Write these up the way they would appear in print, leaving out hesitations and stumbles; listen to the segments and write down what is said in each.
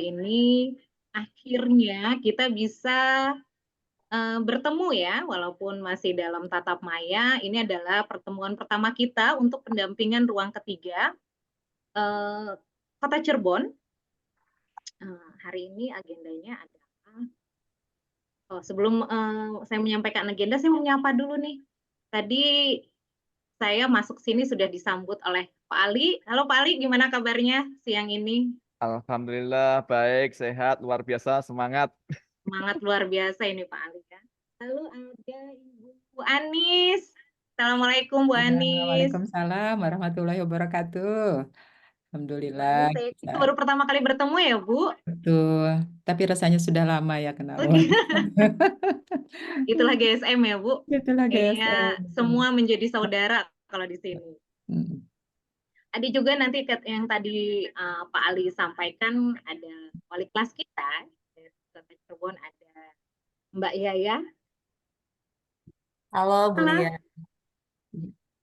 ini akhirnya kita bisa bertemu ya, walaupun masih dalam tatap maya. Ini adalah pertemuan pertama kita untuk pendampingan ruang ketiga Kota Cirebon. Hari ini agendanya adalah, sebelum saya menyampaikan agenda, saya mau menyapa dulu nih. Tadi saya masuk sini sudah disambut oleh Pak Ali. Halo Pak Ali, gimana kabarnya siang ini? Alhamdulillah baik, sehat, luar biasa, semangat. Semangat luar biasa ini Pak Ali kan. Lalu ada Ibu Anis. Assalamualaikum Bu Ya, Anis. Waalaikumsalam warahmatullahi wabarakatuh. Bu Anis, Alhamdulillah kita bisa. baru pertama kali bertemu ya Bu. Betul. Tapi rasanya sudah lama ya kenal. Itulah GSM ya Bu. Itulah Kayaknya GSM. semua menjadi saudara kalau di sini. Hmm. Ada juga nanti yang tadi Pak Ali sampaikan, ada wali kelas kita dari Kota Cirebon, ada Mbak Yaya. Halo Bu Lia, Halo,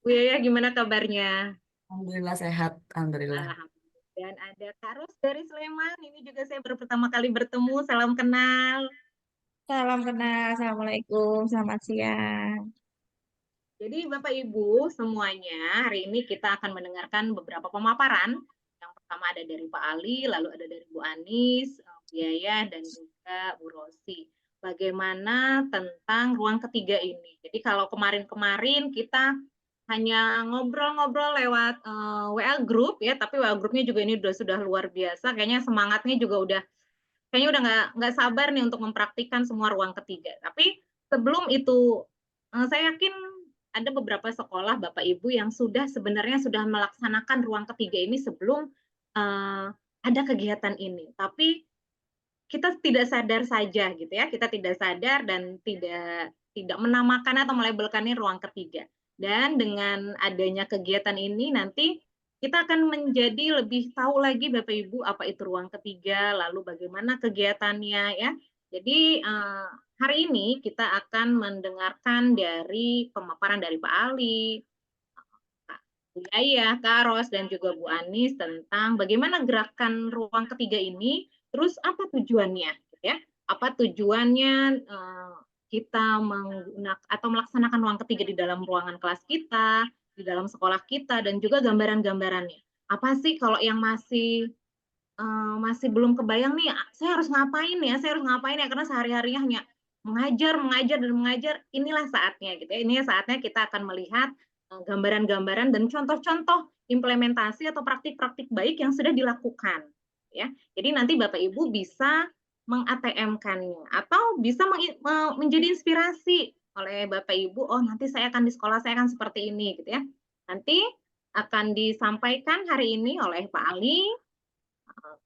Bu Yaya gimana kabarnya? Alhamdulillah sehat, Alhamdulillah. Alhamdulillah. Dan ada Kak Ros dari Sleman. Ini juga saya baru pertama kali bertemu. Salam kenal. Salam kenal, Assalamualaikum, selamat siang. Jadi Bapak Ibu semuanya, hari ini kita akan mendengarkan beberapa pemaparan. Yang pertama ada dari Pak Ali, lalu ada dari Bu Anis, Bu Yaya, dan juga Bu Rosi. Bagaimana tentang ruang ketiga ini. Jadi kalau kemarin-kemarin kita hanya ngobrol-ngobrol lewat WA group ya, tapi WA grupnya juga ini sudah luar biasa. Kayaknya semangatnya juga kayaknya udah nggak sabar nih untuk mempraktikkan semua ruang ketiga. Tapi sebelum itu, saya yakin ada beberapa sekolah Bapak Ibu yang sebenarnya sudah melaksanakan ruang ketiga ini sebelum ada kegiatan ini. Tapi kita tidak sadar saja gitu ya, kita tidak sadar dan tidak menamakan atau melabelkannya ruang ketiga. Dan dengan adanya kegiatan ini nanti kita akan menjadi lebih tahu lagi Bapak Ibu apa itu ruang ketiga, lalu bagaimana kegiatannya ya. Jadi hari ini kita akan mendengarkan dari pemaparan dari Pak Ali, Bu Yaya, Kak Ros, dan juga Bu Anis tentang bagaimana gerakan ruang ketiga ini, terus apa tujuannya, gitu ya? Apa tujuannya kita menggunakan atau melaksanakan ruang ketiga di dalam ruangan kelas kita, di dalam sekolah kita, dan juga gambaran-gambarannya. Apa sih kalau yang masih belum kebayang nih, saya harus ngapain ya, karena sehari-harinya hanya mengajar, mengajar, dan mengajar. Inilah saatnya gitu ya. Ini saatnya kita akan melihat gambaran-gambaran dan contoh-contoh implementasi atau praktik-praktik baik yang sudah dilakukan ya. Jadi nanti Bapak Ibu bisa meng-ATM-kannya atau bisa menjadi inspirasi oleh Bapak Ibu, oh nanti saya akan di sekolah saya akan seperti ini gitu ya. Nanti akan disampaikan hari ini oleh Pak Ali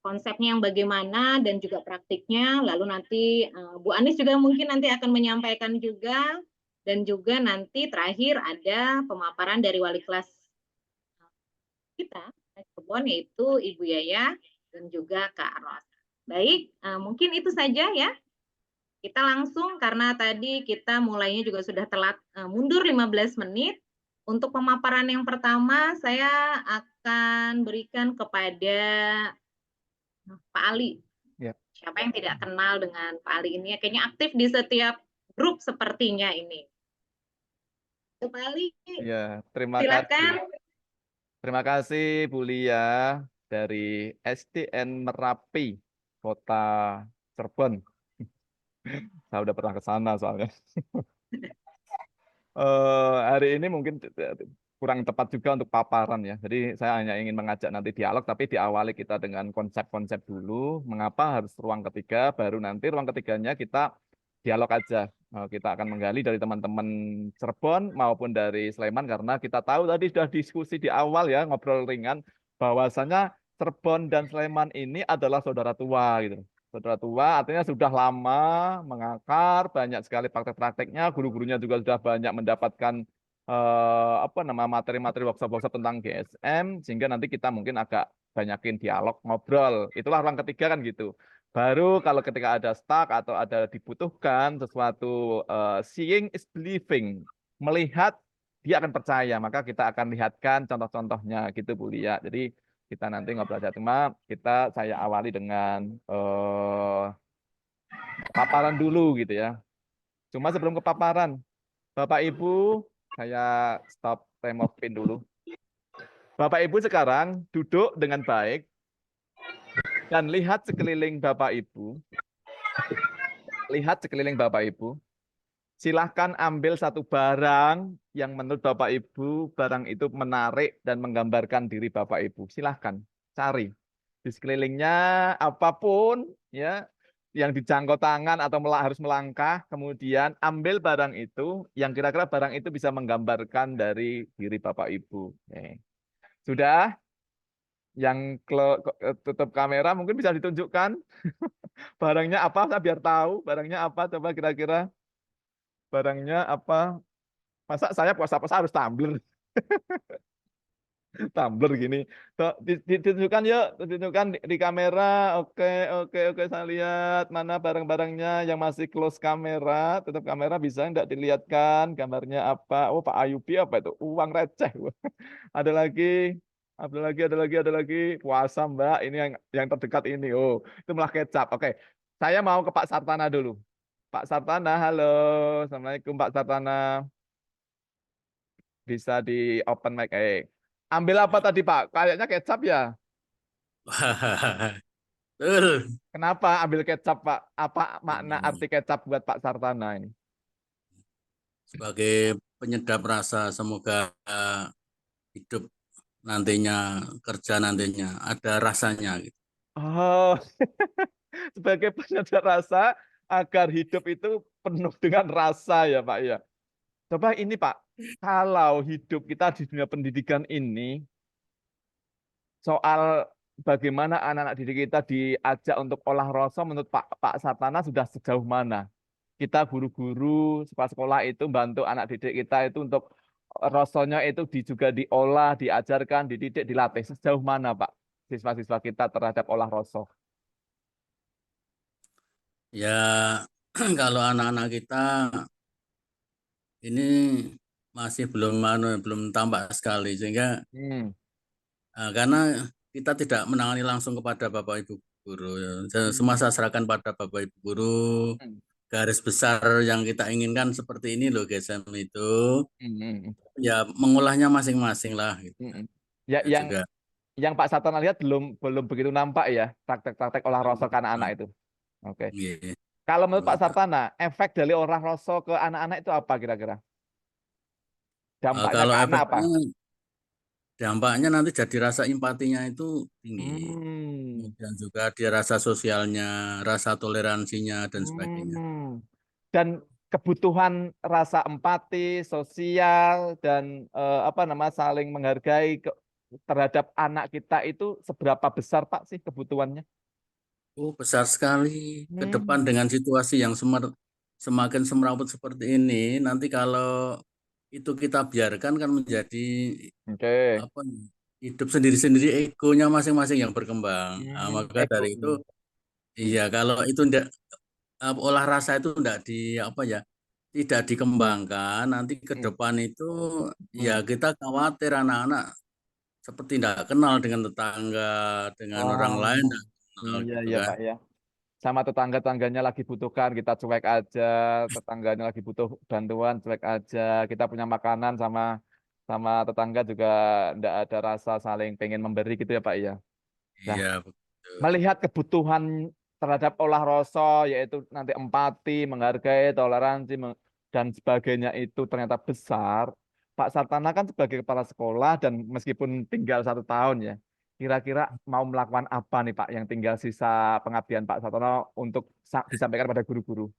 konsepnya yang bagaimana dan juga praktiknya. Lalu nanti Bu Anis juga mungkin nanti akan menyampaikan juga, dan juga nanti terakhir ada pemaparan dari wali kelas kita Cirebon, yaitu Ibu Yaya dan juga Kak Ros. Baik, mungkin itu saja ya. Kita langsung karena tadi kita mulainya juga sudah telat, mundur 15 menit. Untuk pemaparan yang pertama saya akan berikan kepada Pak Ali. Ya. Siapa yang tidak kenal dengan Pak Ali ini? Kayaknya aktif di setiap grup sepertinya ini. Pak Ali, Ya, terima kasih. silakan. Terima kasih Bu Lia dari SDN Merapi, Kota Cirebon. Saya udah pernah ke sana soalnya. Hari ini mungkin kurang tepat juga untuk paparan ya. Jadi saya hanya ingin mengajak nanti dialog, tapi diawali kita dengan konsep-konsep dulu. Mengapa harus ruang ketiga, baru nanti ruang ketiganya kita dialog aja. Kita akan menggali dari teman-teman Cirebon maupun dari Sleman, karena kita tahu tadi sudah diskusi di awal ya, ngobrol ringan, bahwasanya Cirebon dan Sleman ini adalah saudara tua gitu. Saudara tua artinya sudah lama mengakar, banyak sekali praktek-prakteknya, guru-gurunya juga sudah banyak mendapatkan apa nama materi-materi workshop-workshop tentang GSM, sehingga nanti kita mungkin agak banyakin dialog, ngobrol. Itulah ruang ketiga kan gitu. Baru kalau ketika ada stuck atau ada dibutuhkan sesuatu, seeing is believing, melihat dia akan percaya, maka kita akan lihatkan contoh-contohnya gitu Bu Lia. Jadi kita nanti ngobrol aja. Cuma saya awali dengan paparan dulu gitu ya. Cuma sebelum ke paparan, Bapak Ibu, saya stop remote pin dulu. Bapak Ibu sekarang duduk dengan baik dan lihat sekeliling Bapak Ibu. Lihat sekeliling Bapak Ibu. Silahkan ambil satu barang yang menurut Bapak Ibu, barang itu menarik dan menggambarkan diri Bapak Ibu. Silahkan cari. Di sekelilingnya apapun ya yang dijangkau tangan atau harus melangkah, kemudian ambil barang itu yang kira-kira barang itu bisa menggambarkan dari diri Bapak Ibu. Oke. Sudah? Yang tutup kamera mungkin bisa ditunjukkan barangnya apa, saya biar tahu barangnya apa, coba kira-kira barangnya apa. Masa saya puasa-puasa harus tumbler? Tumbler gini. Ditunjukkan yuk, ditunjukkan di kamera. Oke, saya lihat mana barang-barangnya yang masih close kamera, tutup kamera bisa enggak dilihatkan gambarnya apa? Oh, Pak Ayubi apa itu? Uang receh. Ada lagi. Ada lagi. Puasa, Mbak. Ini yang terdekat ini. Oh, itu malah kecap. Oke. Saya mau ke Pak Sartana dulu. Pak Sartana, halo. Assalamualaikum Pak Sartana. Bisa di open mic. Ambil apa tadi Pak? Kayaknya kecap ya. Betul. Kenapa ambil kecap Pak? Apa makna arti kecap buat Pak Sartana ini? Sebagai penyedap rasa, semoga hidup nantinya, kerja nantinya ada rasanya gitu. Oh, sebagai penyedap rasa agar hidup itu penuh dengan rasa ya Pak ya. Coba ini Pak, kalau hidup kita di dunia pendidikan ini, soal bagaimana anak-anak didik kita diajak untuk olah rasa menurut Pak Sartana sudah sejauh mana? Kita guru-guru sekolah itu bantu anak didik kita itu untuk rasanya itu juga diolah, diajarkan, dididik, dilatih. Sejauh mana Pak siswa-siswa kita terhadap olah rasa? Ya, kalau anak-anak kita ini masih belum tampak sekali, sehingga karena kita tidak menangani langsung kepada Bapak Ibu guru. Semasa serahkan pada Bapak Ibu guru, garis besar yang kita inginkan seperti ini loh GSM itu. Ya mengolahnya masing-masing lah. Gitu. Ya, juga. Yang Pak Sartana lihat belum begitu nampak ya praktek-praktek olah rasa ke anak-anak itu. Oke. Yeah. Kalau menurut Pak Sartana, efek dari olah rasa ke anak-anak itu apa kira-kira? Dampaknya kalau karena apa? Dampaknya nanti jadi rasa empatinya itu tinggi. Kemudian juga dia rasa sosialnya, rasa toleransinya dan sebagainya. Dan kebutuhan rasa empati, sosial dan saling menghargai terhadap anak kita itu seberapa besar Pak sih kebutuhannya? Oh, besar sekali. Ke depan dengan situasi yang semakin semerawut seperti ini, nanti kalau itu kita biarkan kan menjadi hidup sendiri-sendiri, egonya masing-masing yang berkembang. Maka dari itu, iya kalau itu olah rasa itu tidak dikembangkan, nanti ke depan itu ya kita khawatir anak-anak seperti tidak kenal dengan tetangga, dengan orang lain. Iya Pak ya. Sama tetangga-tangganya lagi butuhkan, kita cuek aja. Tetangganya lagi butuh bantuan, cuek aja. Kita punya makanan sama tetangga juga tidak ada rasa saling pengen memberi gitu ya Pak ya. Nah, iya, betul. Melihat kebutuhan terhadap olah rasa, yaitu nanti empati, menghargai, toleransi, dan sebagainya itu ternyata besar. Pak Sartana kan sebagai kepala sekolah dan meskipun tinggal 1 tahun ya, kira-kira mau melakukan apa nih Pak yang tinggal sisa pengabdian Pak Sartono untuk disampaikan pada guru-guru?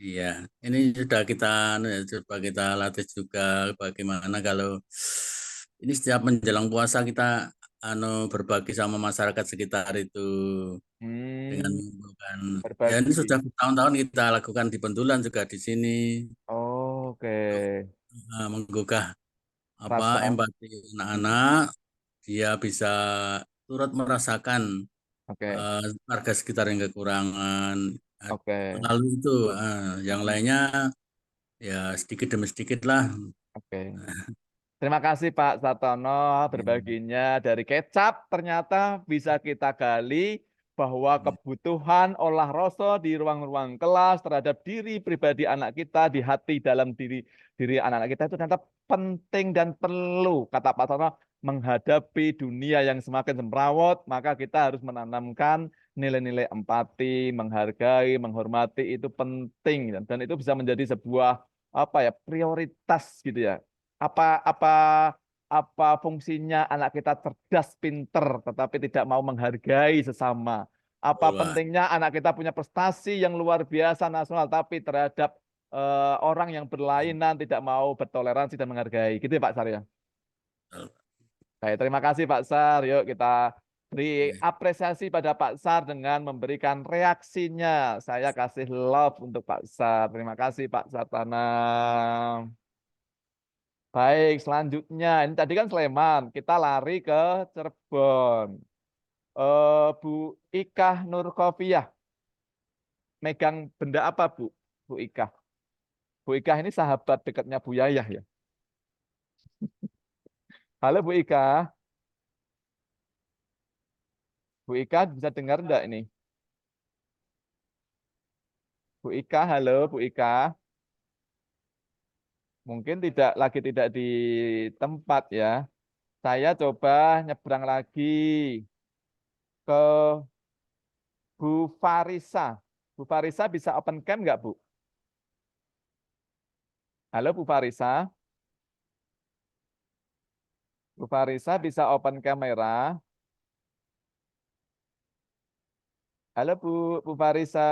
Iya, ini sudah coba kita latih juga bagaimana kalau ini setiap menjelang puasa kita berbagi sama masyarakat sekitar itu dengan mengumpulkan. Ya ini sudah bertahun-tahun kita lakukan di Pentulan juga di sini. Menggugah empati anak-anak, dia bisa turut merasakan warga sekitar yang kekurangan. Lalu itu yang lainnya ya sedikit demi sedikit lah. Terima kasih Pak Sartono berbaginya. Dari kecap ternyata bisa kita gali bahwa kebutuhan olah rasa di ruang-ruang kelas terhadap diri pribadi anak kita, di hati dalam diri anak-anak kita itu ternyata penting dan perlu. Kata Pak Sartono, menghadapi dunia yang semakin semrawut, maka kita harus menanamkan nilai-nilai empati, menghargai, menghormati itu penting dan itu bisa menjadi sebuah prioritas gitu ya. Apa fungsinya anak kita cerdas, pinter, tetapi tidak mau menghargai sesama. Apa Betul, Pak. pentingnya anak kita punya prestasi yang luar biasa nasional, tapi terhadap orang yang berlainan tidak mau bertoleransi dan menghargai. Gitu ya Pak Sar ya? Betul. Baik, terima kasih Pak Sar. Yuk kita beri Oke. apresiasi pada Pak Sar dengan memberikan reaksinya. Saya kasih love untuk Pak Sar. Terima kasih Pak Sartana. Baik, selanjutnya ini tadi kan Sleman, kita lari ke Cirebon. Bu Ika Nurkofiah, megang benda apa Bu? Bu Ika. Bu Ika ini sahabat dekatnya Bu Yayah ya. Halo Bu Ika. Bu Ika bisa dengar enggak ini? Bu Ika, halo Bu Ika. Mungkin tidak di tempat ya. Saya coba nyebrang lagi ke Bu Farisa. Bu Farisa bisa open cam nggak, Bu? Halo Bu Farisa. Bu Farisa bisa open kamera. Halo Bu Farisa.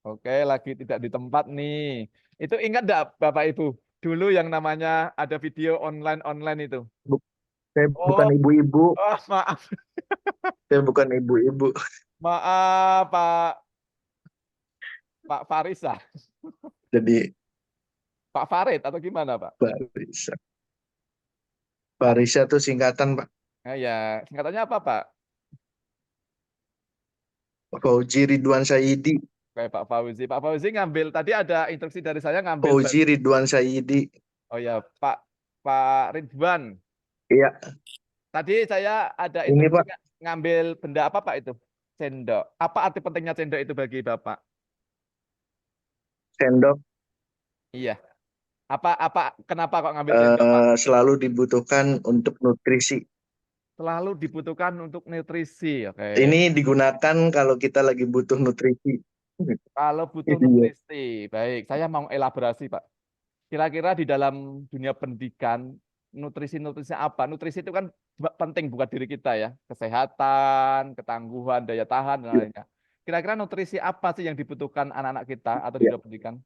Oke, lagi tidak di tempat nih. Itu ingat enggak Bapak Ibu? Dulu yang namanya ada video online itu. Saya bukan Oh, ibu-ibu, maaf. saya bukan ibu-ibu. Maaf Pak Farisa. Jadi Pak Farid atau gimana, Pak? Farisa. Farisa itu singkatan Pak. Ya, singkatannya apa, Pak? Fauzi Ridwan Saidi. Oke, Pak Fauzi. Pak Fauzi ngambil, tadi ada instruksi dari saya ngambil. Fauzi Ridwan Saidi. Oh ya, Pak Ridwan. Iya. Tadi saya ada Ini instruksi Pak, ngambil benda apa, Pak, itu? Sendok. Apa arti pentingnya sendok itu bagi Bapak? sendok Iya. Kenapa kok ngambil sendok, Pak? selalu dibutuhkan untuk nutrisi. Selalu dibutuhkan untuk nutrisi. Oke. Ini digunakan kalau kita lagi butuh nutrisi. Kalau butuh Iya. nutrisi, baik. Saya mau elaborasi, Pak. Kira-kira di dalam dunia pendidikan, nutrisi apa? Nutrisi itu kan penting buat diri kita ya. Kesehatan, ketangguhan, daya tahan, dan lainnya. Kira-kira nutrisi apa sih yang dibutuhkan anak-anak kita atau di dunia pendidikan?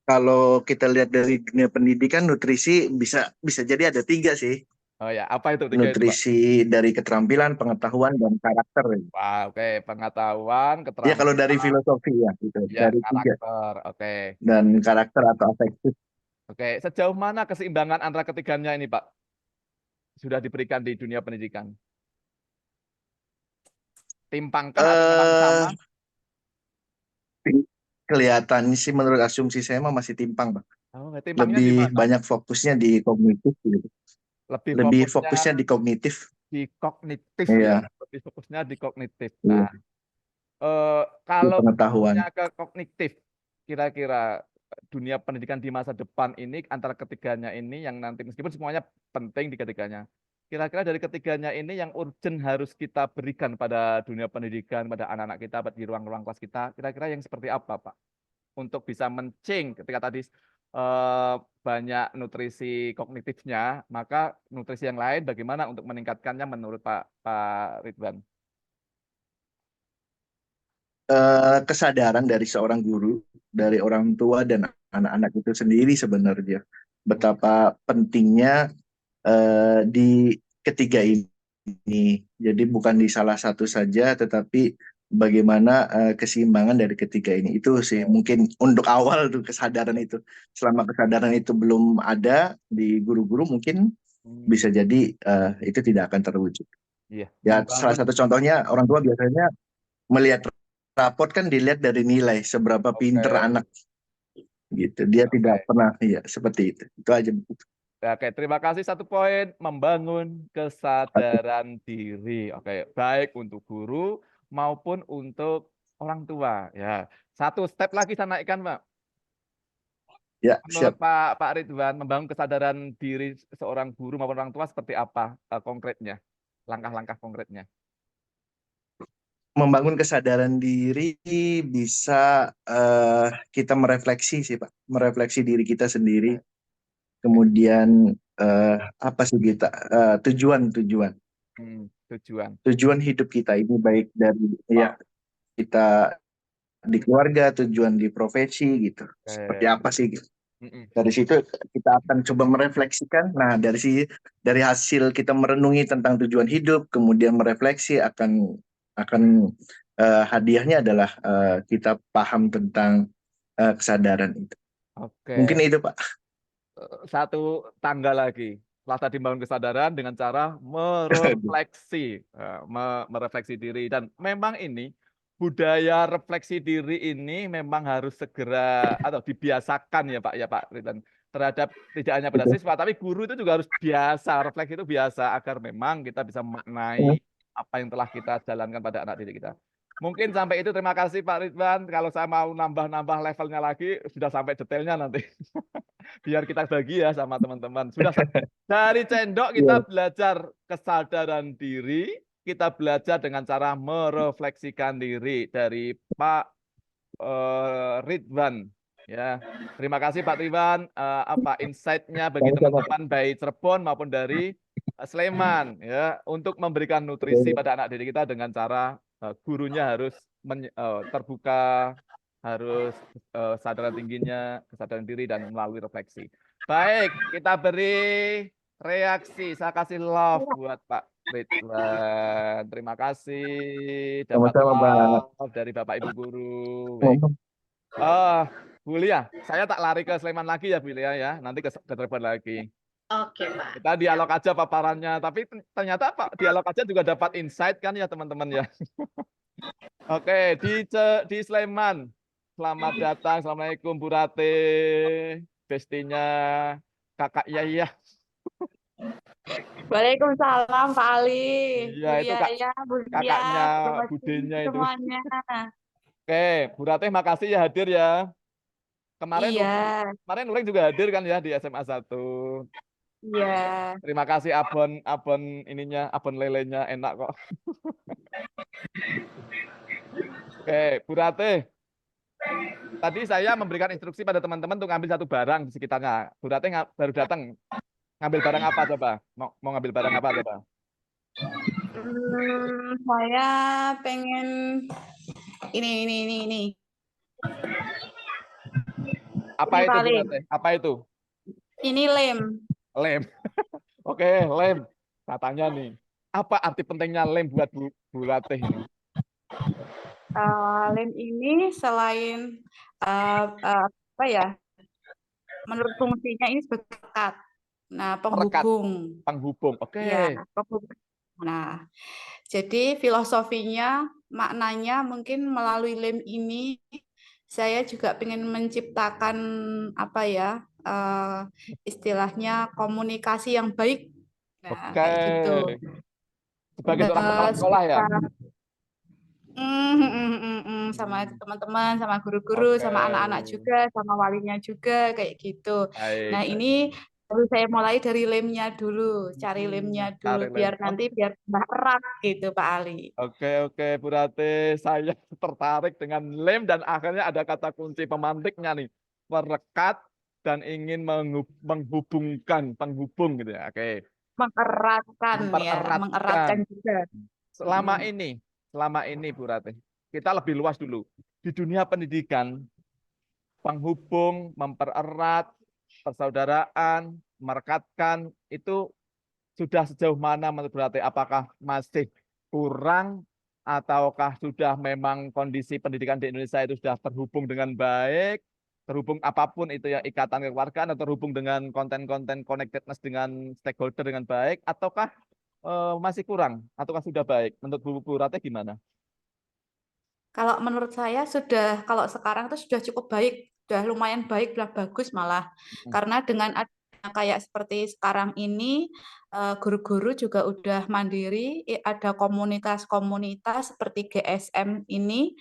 Kalau kita lihat dari dunia pendidikan, nutrisi bisa jadi ada 3 sih. Oh ya, apa itu 3 itu, Pak? Nutrisi dari keterampilan, pengetahuan, dan karakter. Wah, oke. Pengetahuan, Ya keterampilan, kalau dari filosofi ya, gitu. ya, Dari 3. karakter. Oke. Dan karakter atau afektif. Oke, sejauh mana keseimbangan antara ketiganya ini, Pak? Sudah diberikan di dunia pendidikan? Timpangkah atau memang sama? Kelihatan sih menurut asumsi saya mah masih timpang, Pak. Oh, timpangnya di Lebih mana? banyak fokusnya di kognitif gitu. Lebih fokusnya di kognitif. Di kognitif Iya. ya. Lebih fokusnya di kognitif. Iya. Nah, kalau Pengetahuan. fokusnya ke kognitif, kira-kira dunia pendidikan di masa depan ini antara ketiganya ini yang nanti meskipun semuanya penting di ketiganya, kira-kira dari ketiganya ini yang urgent harus kita berikan pada dunia pendidikan, pada anak-anak kita, di ruang-ruang kelas kita, kira-kira yang seperti apa, Pak? Untuk bisa mencing ketika tadi banyak nutrisi kognitifnya, maka nutrisi yang lain bagaimana untuk meningkatkannya menurut Pak Ridwan? Kesadaran dari seorang guru, dari orang tua dan anak-anak itu sendiri sebenarnya betapa pentingnya di ketiga ini. Jadi bukan di salah satu saja, tetapi bagaimana keseimbangan dari ketiga ini. Itu sih mungkin untuk awal tuh kesadaran itu. Selama kesadaran itu belum ada di guru-guru, mungkin bisa jadi itu tidak akan terwujud. Iya. Ya salah satu contohnya orang tua biasanya melihat raport kan dilihat dari nilai seberapa pinter Oke. anak gitu. Dia tidak Oke. pernah ya seperti itu. Itu aja. Oke, terima kasih. Satu poin, membangun kesadaran diri. Oke, baik untuk guru maupun untuk orang tua. Ya, satu step lagi saya naikkan, Pak. Ya, Menurut siap. Pak Ridwan, membangun kesadaran diri seorang guru maupun orang tua seperti apa konkretnya? Langkah-langkah konkretnya. Membangun kesadaran diri bisa kita merefleksi sih, Pak. Merefleksi diri kita sendiri. Kemudian apa sih kita tujuan Tujuan. hidup kita ini baik dari ya kita di keluarga, tujuan di profesi gitu. Seperti apa sih gitu. Dari situ kita akan coba merefleksikan. Nah, dari hasil kita merenungi tentang tujuan hidup, kemudian merefleksi akan hadiahnya adalah kita paham tentang kesadaran itu. Oke. Mungkin itu, Pak. Satu tangga lagi. Setelah tadi membangun kesadaran dengan cara merefleksi, merefleksi diri. Dan memang ini budaya refleksi diri ini memang harus segera atau dibiasakan ya Pak Ridwan, terhadap tidak hanya pada siswa tapi guru itu juga harus biasa, refleksi itu biasa agar memang kita bisa memaknai apa yang telah kita jalankan pada anak didik kita. Mungkin sampai itu, terima kasih Pak Ridwan. Kalau saya mau nambah levelnya lagi sudah sampai detailnya nanti. Biar kita bagi ya sama teman-teman. Sudah dari cendok kita belajar kesadaran diri, kita belajar dengan cara merefleksikan diri dari Pak Ridwan. Ya, terima kasih Pak Ridwan. Apa insight-nya bagi teman-teman baik Cirebon maupun dari Sleman ya untuk memberikan nutrisi pada anak didik kita dengan cara gurunya harus terbuka, harus kesadaran tingginya, kesadaran diri dan melalui refleksi. Baik, kita beri reaksi. Saya kasih love buat Pak Ridwan. Terima kasih. Dapat love dari Bapak Ibu guru. Baik. Bu Lia, saya tak lari ke Sleman lagi ya Bu Lia ya. Nanti ke Cirebon lagi. Oke, Pak. Kita dialog aja paparannya, tapi ternyata Pak dialog aja juga dapat insight kan ya teman-teman ya. Oke, di Sleman. Selamat datang. Assalamualaikum Bu Rate. Bestinya Kakak Yaya. Waalaikumsalam Pak Ali. Iya, itu kakaknya budenya itu. Semuanya. Oke, Bu Rate makasih ya hadir ya. Kemarin Nureng juga hadir kan ya di SMA 1. Iya. Terima kasih abon lelenya enak kok. Oke, Bu Rate. Tadi saya memberikan instruksi pada teman-teman untuk ngambil satu barang di sekitarnya. Bu Rate baru datang. Ngambil barang apa coba? Mau ngambil barang apa coba? Saya pengen ini. Apa ini itu Bu Rate? Apa itu? Ini lem. Lem. Oke, lem. Katanya nih, apa arti pentingnya lem buat Bu Rate ini? Lem ini selain apa ya? Menurut fungsinya ini sebagai perekat. Nah, penghubung. Penghubung. Oke. Ya, penghubung. Nah, jadi filosofinya, maknanya mungkin melalui lem ini saya juga ingin menciptakan apa ya? Istilahnya komunikasi yang baik. Nah, kayak gitu. Sebagai seorang kepala sekolah ya. Sama teman-teman, sama guru-guru, sama anak-anak juga, sama walinya juga kayak gitu. Nah, ini baru saya mulai dari lemnya dulu, cari lemnya dulu biar nanti biar erat gitu Pak Ali. Oke Bu Rate, saya tertarik dengan lem dan akhirnya ada kata kunci pemantiknya nih, perekat dan ingin menghubungkan, penghubung gitu ya. Oke. Mengeratkan juga. Selama ini Bu Rate, kita lebih luas dulu. Di dunia pendidikan, penghubung, mempererat, persaudaraan, merekatkan, itu sudah sejauh mana menurut Bu Rate? Apakah masih kurang ataukah sudah memang kondisi pendidikan di Indonesia itu sudah terhubung dengan baik, terhubung apapun itu ya, ikatan kekeluargaan atau terhubung dengan konten-konten connectedness dengan stakeholder dengan baik, ataukah masih kurang ataukah sudah baik? Menurut Bu Rate gimana? Kalau menurut saya sudah, kalau sekarang itu sudah cukup baik, sudah lumayan baik, sudah bagus malah. Karena dengan adanya kayak seperti sekarang ini, guru-guru juga udah mandiri, ada komunitas-komunitas seperti GSM ini,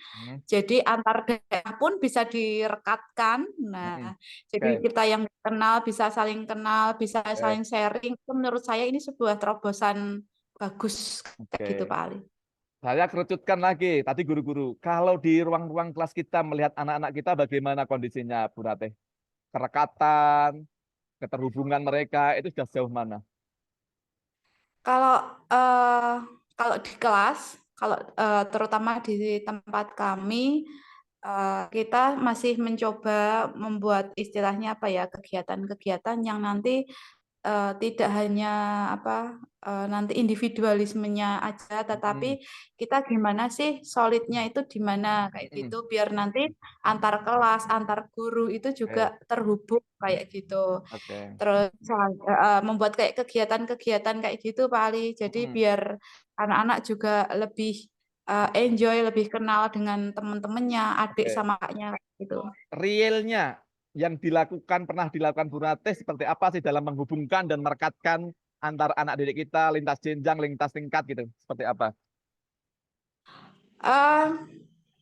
jadi antar daerah pun bisa direkatkan. Nah, jadi Oke. kita yang kenal bisa saling kenal, bisa Oke. saling sharing. Itu menurut saya ini sebuah terobosan bagus kayak gitu, Oke. Pak Ali. Saya kerucutkan lagi, tadi guru-guru, kalau di ruang-ruang kelas kita melihat anak-anak kita bagaimana kondisinya, Bu Ratih? Kerekatan, keterhubungan mereka, itu sudah sejauh mana? Kalau di kelas, terutama di tempat kami, kita masih mencoba membuat istilahnya apa ya, kegiatan-kegiatan yang nanti tidak hanya nanti individualismenya aja, tetapi kita gimana sih solidnya itu di mana kayak gitu, biar nanti antar kelas, antar guru itu juga terhubung kayak gitu. Oke. Terus membuat kayak kegiatan-kegiatan kayak gitu, Pak Ali. Jadi biar anak-anak juga lebih enjoy, lebih kenal dengan teman-temannya, adik Oke. sama kakaknya gitu. Realnya yang pernah dilakukan Bu Ratih seperti apa sih dalam menghubungkan dan merekatkan antar anak didik kita lintas jenjang, lintas tingkat gitu? Seperti apa?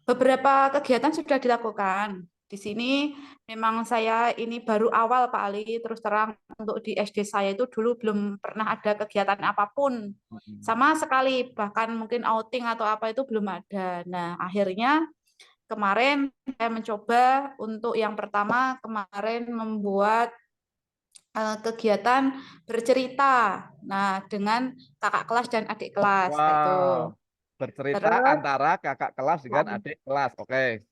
Beberapa kegiatan sudah dilakukan. Di sini memang saya ini baru awal, Pak Ali, terus terang untuk di SD saya itu dulu belum pernah ada kegiatan apapun. Sama sekali, bahkan mungkin outing atau apa itu belum ada. Nah, akhirnya kemarin saya mencoba untuk yang pertama kemarin membuat kegiatan bercerita. Nah, dengan kakak kelas dan adik kelas kayak itu. Wow. Bercerita Terus antara kakak kelas dengan adik kelas. Oke.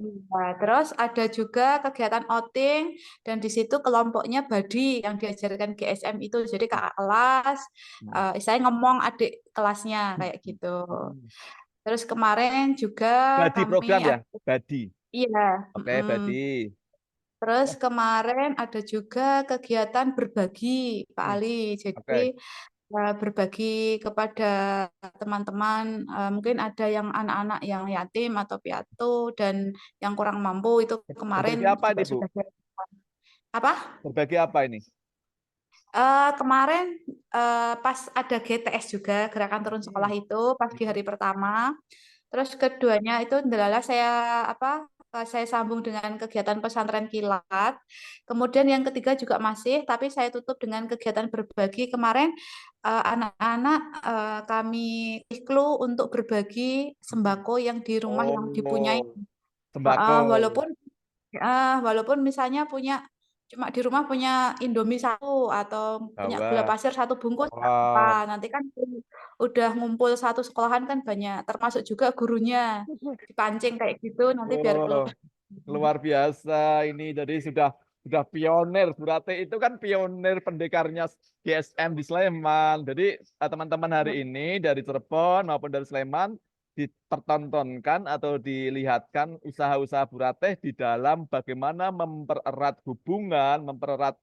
Nah, terus ada juga kegiatan outing dan di situ kelompoknya badi yang diajarkan GSM itu. Jadi kakak kelas, saya ngomong adik kelasnya kayak gitu. Terus kemarin juga Badi program kami ya? Badi. iya. Oke, Badi. Terus kemarin ada juga kegiatan berbagi, Pak Ali. Jadi Oke. berbagi kepada teman-teman, mungkin ada yang anak-anak yang yatim atau piatu dan yang kurang mampu itu Berbagi kemarin apa juga ini, Bu? sudah dilakukan. Apa? Berbagi apa ini? Kemarin pas ada GTS juga, gerakan turun sekolah itu pas di hari pertama. Terus keduanya itu adalah saya sambung dengan kegiatan pesantren kilat. Kemudian yang ketiga juga masih, tapi saya tutup dengan kegiatan berbagi. Kemarin anak-anak kami iklu untuk berbagi sembako yang di rumah yang dipunyai. Sembako. Walaupun misalnya cuma di rumah punya Indomie 1 atau punya gula Bawa. pasir 1 bungkus, nggak Wow. apa. Nanti kan udah ngumpul satu sekolahan kan banyak, termasuk juga gurunya dipancing kayak gitu nanti biar keluar. Luar biasa ini. Jadi sudah pionir. Bu Ratih itu kan pionir pendekarnya GSM di Sleman. Jadi teman-teman hari ini dari Cirebon maupun dari Sleman dipertontonkan atau dilihatkan usaha-usaha Bu Ratih di dalam bagaimana mempererat hubungan, mempererat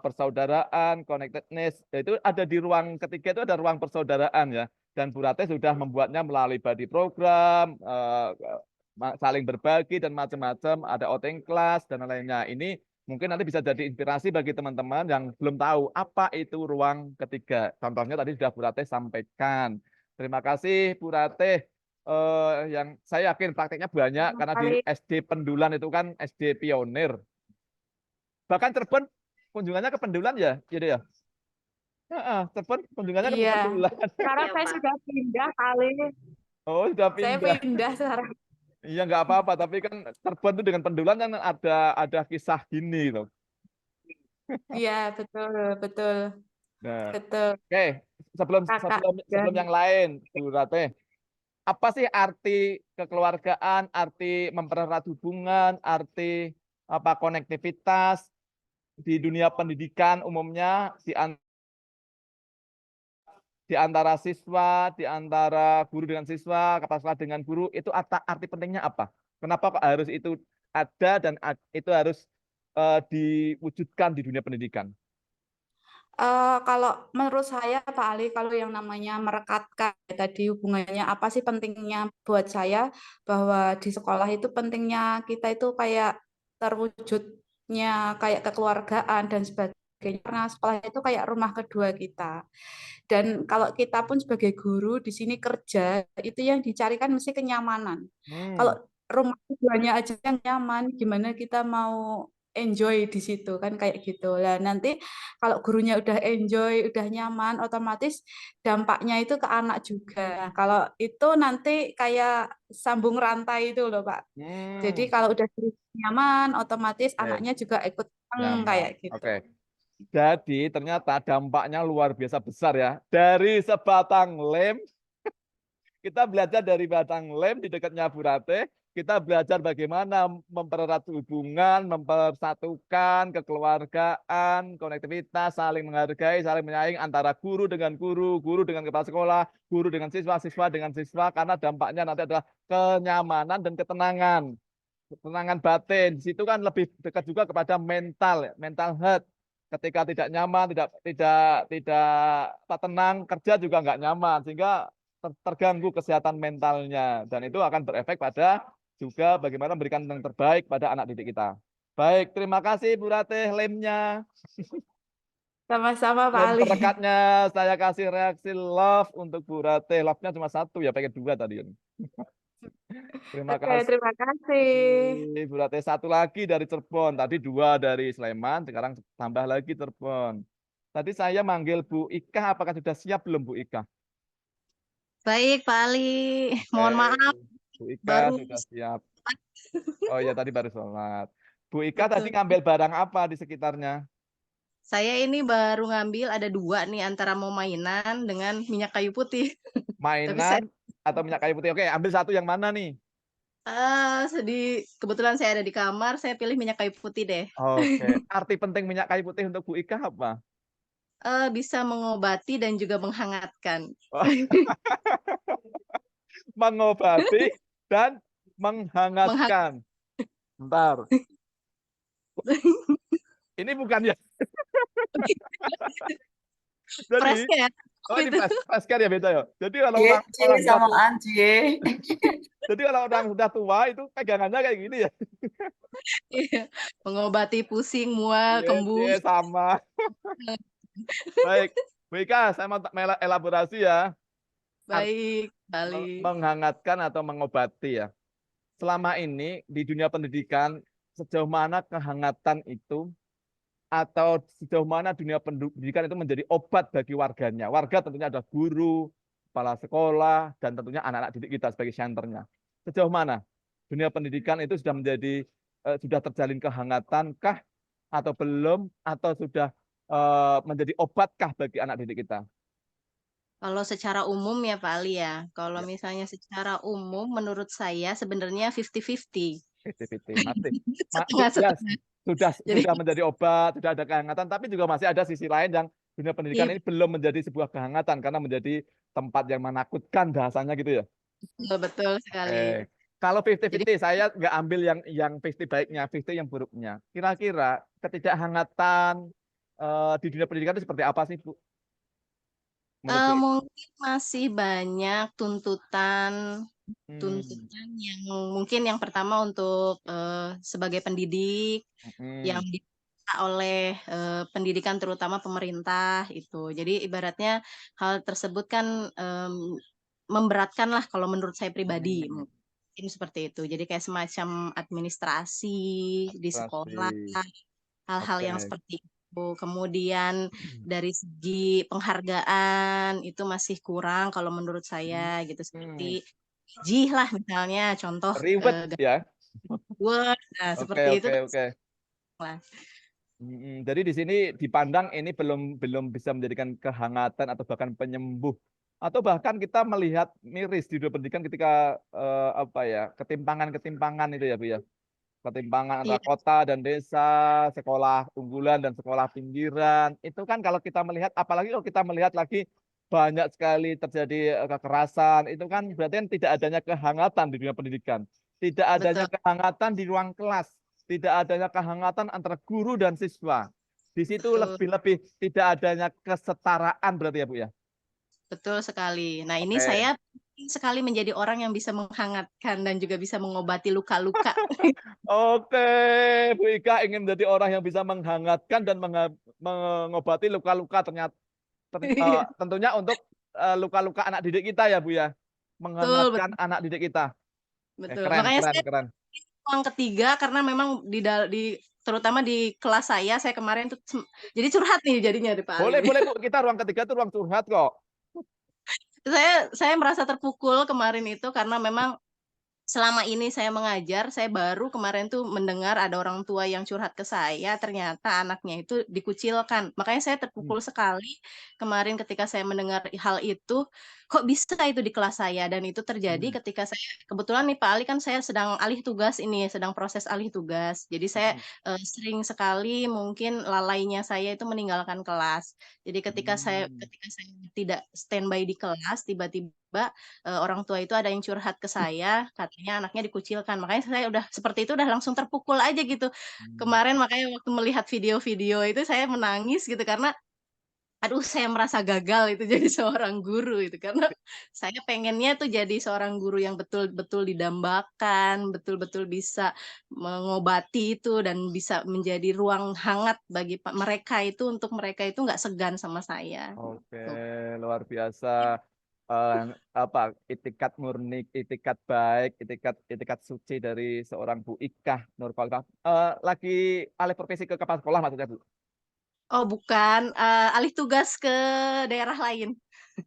persaudaraan, connectedness. Itu ada di ruang ketiga, itu ada ruang persaudaraan ya. Dan Bu Ratih sudah membuatnya melalui body program, saling berbagi dan macam-macam, ada outing class dan lainnya. Ini mungkin nanti bisa jadi inspirasi bagi teman-teman yang belum tahu apa itu ruang ketiga. Contohnya tadi sudah Bu Ratih sampaikan. Terima kasih Bu Ratih. Yang saya yakin prakteknya banyak karena di SD Pendulan itu kan SD pionir. Bahkan Cirebon kunjungannya ke Pendulan ya, gitu ya. Cirebon kunjungannya ke Pendulan. Sekarang saya sudah pindah kali. Oh, sudah Saya pindah. pindah sekarang. Iya nggak apa-apa, tapi kan Cirebon itu dengan Pendulan kan ada kisah gini loh. Iya, betul. Nah, Betul. oke, sebelum Kakak yang lain, Bu Ratih, apa sih arti kekeluargaan, arti mempererat hubungan, arti konektivitas di dunia pendidikan umumnya di antara siswa, di antara guru dengan siswa, kepala sekolah dengan guru, itu arti pentingnya apa? Kenapa kok harus itu ada dan itu harus diwujudkan di dunia pendidikan? Kalau menurut saya Pak Ali, kalau yang namanya merekatkan tadi hubungannya apa sih pentingnya buat saya bahwa di sekolah itu pentingnya kita itu kayak terwujudnya kayak kekeluargaan dan sebagainya karena sekolah itu kayak rumah kedua kita. Dan kalau kita pun sebagai guru di sini kerja itu yang dicarikan mesti kenyamanan. Kalau rumah keduanya aja yang nyaman, gimana kita mau enjoy di situ kan kayak gitu. Lah nanti kalau gurunya udah enjoy, udah nyaman, otomatis dampaknya itu ke anak juga. Kalau itu nanti kayak sambung rantai itu loh Pak. Jadi kalau udah nyaman, otomatis anaknya juga ikut seneng Nyaman. kayak gitu. Oke. Jadi ternyata dampaknya luar biasa besar ya. Dari sebatang lem, kita belajar dari batang lem di dekatnya Bu Ratih, kita belajar bagaimana mempererat hubungan, mempersatukan kekeluargaan, konektivitas, saling menghargai, saling menyayangi antara guru dengan guru dengan kepala sekolah, guru dengan siswa, siswa dengan siswa, karena dampaknya nanti adalah kenyamanan dan ketenangan. Ketenangan batin. Di situ kan lebih dekat juga kepada mental, mental health. Ketika tidak nyaman, tidak tenang, kerja juga nggak nyaman, sehingga terganggu kesehatan mentalnya, dan itu akan berefek pada juga bagaimana memberikan yang terbaik pada anak didik kita. Baik, terima kasih Bu Ratih lemnya. Sama-sama Pak Lem Ali. perekatnya saya kasih reaksi love untuk Bu Ratih. Love-nya cuma 1 ya, pengen 2 tadi. Terima Oke, kasih. terima kasih. Bu Ratih 1 lagi dari Cirebon, tadi 2 dari Sleman, sekarang tambah lagi Cirebon. Tadi saya manggil Bu Ika, apakah sudah siap belum Bu Ika? Baik, Pak Ali. Mohon maaf, Bu Ika baru sudah siap. Oh iya, tadi baru sholat. Bu Ika tadi betul. ngambil barang apa di sekitarnya? Saya ini baru ngambil ada 2 nih antara mau mainan dengan minyak kayu putih. Tapi saya Mainan atau minyak kayu putih? Oke, ambil 1 yang mana nih? kebetulan saya ada di kamar, saya pilih minyak kayu putih deh. Oke, arti penting minyak kayu putih untuk Bu Ika apa? Bisa mengobati dan juga menghangatkan. Mengobati dan menghangatkan. Bentar. Ini bukan ya? Jadi, Fresh ya? oh ini fresh care ya, beda ya. Jadi kalau Cie, orang cie sudah samaan cie. jadi kalau orang sudah tua itu pegangannya kayak gini ya. Iya, mengobati pusing, mual, kembung. Iya, sama. Baik, Bu Ika, saya mau elaborasi ya. Baik, Bali. Menghangatkan atau mengobati ya. Selama ini di dunia pendidikan, sejauh mana kehangatan itu atau sejauh mana dunia pendidikan itu menjadi obat bagi warganya. Warga tentunya ada guru, kepala sekolah, dan tentunya anak-anak didik kita sebagai senternya. Sejauh mana dunia pendidikan itu sudah menjadi sudah terjalin kehangatankah atau belum, atau sudah menjadi obatkah bagi anak didik kita? Kalau secara umum ya Pak Ali ya, kalau misalnya secara umum menurut saya sebenarnya 50-50. 50-50. Setengah-setengah. Sudah menjadi obat, sudah ada kehangatan, tapi juga masih ada sisi lain yang dunia pendidikan ini belum menjadi sebuah kehangatan karena menjadi tempat yang menakutkan bahasanya gitu ya. Betul sekali. Kalau 50-50 saya nggak ambil yang 50 baiknya, 50 yang buruknya. Kira-kira ketidakhangatan di dunia pendidikan itu seperti apa sih, Bu? Mungkin masih banyak tuntutan yang mungkin yang pertama untuk sebagai pendidik yang diminta oleh pendidikan terutama pemerintah itu. Jadi ibaratnya hal tersebut kan memberatkan lah kalau menurut saya pribadi. Mungkin seperti itu. Jadi kayak semacam administrasi di sekolah, hal-hal yang seperti itu. Kemudian dari segi penghargaan itu masih kurang kalau menurut saya gitu, seperti gaji lah misalnya, contoh reward ya. Nah, seperti itu. Oke. Jadi di sini dipandang ini belum bisa menjadikan kehangatan atau bahkan penyembuh, atau bahkan kita melihat miris di dunia pendidikan ketika ketimpangan itu ya Bu ya. Ketimpangan antara kota dan desa, sekolah unggulan dan sekolah pinggiran. Itu kan kalau kita melihat, apalagi kalau kita melihat lagi banyak sekali terjadi kekerasan, itu kan berarti kan tidak adanya kehangatan di dunia pendidikan. Tidak adanya kehangatan di ruang kelas. Tidak adanya kehangatan antara guru dan siswa. Di situ Betul. lebih-lebih tidak adanya kesetaraan berarti ya Bu ya. Betul sekali. Nah, ini Oke. saya ingin sekali menjadi orang yang bisa menghangatkan dan juga bisa mengobati luka-luka. Oke, Bu Ika ingin menjadi orang yang bisa menghangatkan dan mengobati luka-luka tentunya untuk luka-luka anak didik kita ya Bu ya. Betul, Menghangatkan anak didik kita. betul. Keren, Makanya keren, saya keren. ruang ketiga karena memang terutama di kelas saya kemarin tuh jadi curhat nih jadinya di Pak Ali. Boleh, boleh Bu. Kita ruang ketiga itu ruang curhat kok. Saya merasa terpukul kemarin itu karena memang selama ini saya mengajar, saya baru kemarin tuh mendengar ada orang tua yang curhat ke saya, ternyata anaknya itu dikucilkan. Makanya saya terpukul sekali kemarin ketika saya mendengar hal itu, kok bisa itu di kelas saya? Dan itu terjadi ketika saya, kebetulan nih Pak Ali kan saya sedang alih tugas ini, sedang proses alih tugas. Jadi saya sering sekali mungkin lalainya saya itu meninggalkan kelas. Jadi ketika saya tidak standby di kelas, tiba-tiba orang tua itu ada yang curhat ke saya, katanya anaknya dikucilkan. Makanya saya udah seperti itu udah langsung terpukul aja gitu. Kemarin makanya waktu melihat video-video itu saya menangis gitu karena aduh saya merasa gagal itu jadi seorang guru itu karena saya pengennya tuh jadi seorang guru yang betul-betul didambakan, betul-betul bisa mengobati itu dan bisa menjadi ruang hangat bagi mereka itu untuk mereka itu nggak segan sama saya. Oke, Gitu. luar biasa. Itikat murni, itikat baik, itikat suci dari seorang Bu Ika Nurkola. Lagi alih profesi ke kepala sekolah maksudnya Bu? Oh bukan, alih tugas ke daerah lain.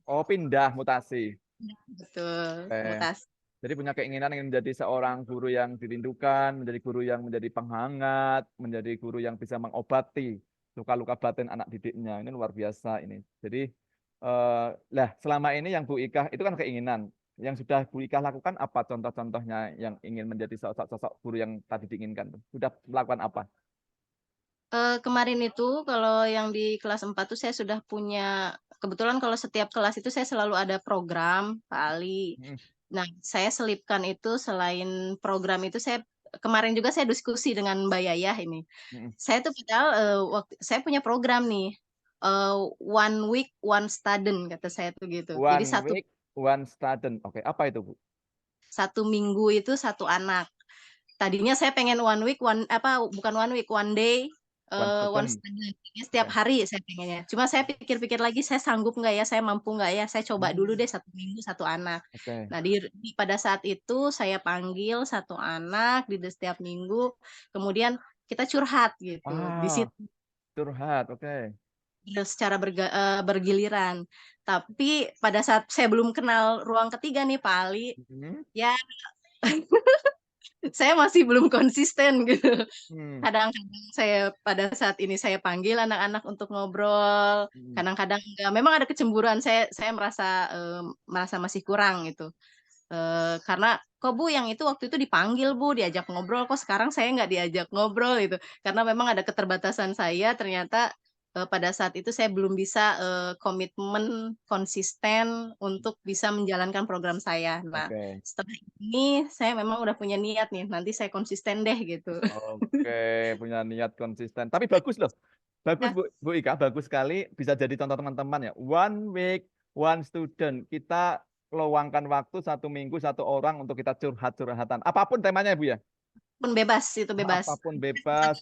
Oh, pindah mutasi. Betul, Oke. mutasi. Jadi punya keinginan ingin menjadi seorang guru yang dirindukan, menjadi guru yang menjadi penghangat, menjadi guru yang bisa mengobati luka-luka batin anak didiknya. Ini luar biasa ini. Jadi, selama ini yang Bu Ika itu kan keinginan. Yang sudah Bu Ika lakukan apa contoh-contohnya yang ingin menjadi sosok guru yang tadi diinginkan? Sudah melakukan apa? Kemarin itu kalau yang di kelas 4 tuh saya sudah punya, kebetulan kalau setiap kelas itu saya selalu ada program, Pak Ali. Nah, saya selipkan itu selain program itu kemarin juga saya diskusi dengan Mbak Yayah ini. Saya tuh padahal saya punya program nih, one week one student kata saya tuh gitu. Jadi One week, one student. Oke, apa itu Bu? 1 minggu itu 1 anak. Tadinya saya pengen one week one day one student. Setiap hari saya pengennya. Cuma saya pikir-pikir lagi saya sanggup nggak ya, saya mampu nggak ya, saya coba dulu deh 1 minggu 1 anak. Nah pada saat itu saya panggil 1 anak di setiap minggu, kemudian kita curhat gitu. Di situ curhat, oke. Secara bergiliran. Tapi pada saat saya belum kenal ruang ketiga nih Pak Ali, ya saya masih belum konsisten gitu. Kadang-kadang saya pada saat ini saya panggil anak-anak untuk ngobrol, kadang-kadang enggak. Memang ada kecemburuan, saya merasa masih kurang gitu. Karena kok Bu yang itu waktu itu dipanggil Bu, diajak ngobrol, kok sekarang saya nggak diajak ngobrol gitu. Karena memang ada keterbatasan saya, ternyata pada saat itu saya belum bisa komitmen konsisten untuk bisa menjalankan program saya. Nah, setelah ini saya memang udah punya niat nih, nanti saya konsisten deh gitu. Oke, punya niat konsisten. Tapi bagus loh. Bagus Bu Ika, bagus sekali bisa jadi contoh teman-teman ya. One week, one student. Kita luangkan waktu 1 minggu 1 orang untuk kita curhat-curhatan. Apapun temanya Bu ya? Apapun bebas, itu bebas. Apapun bebas.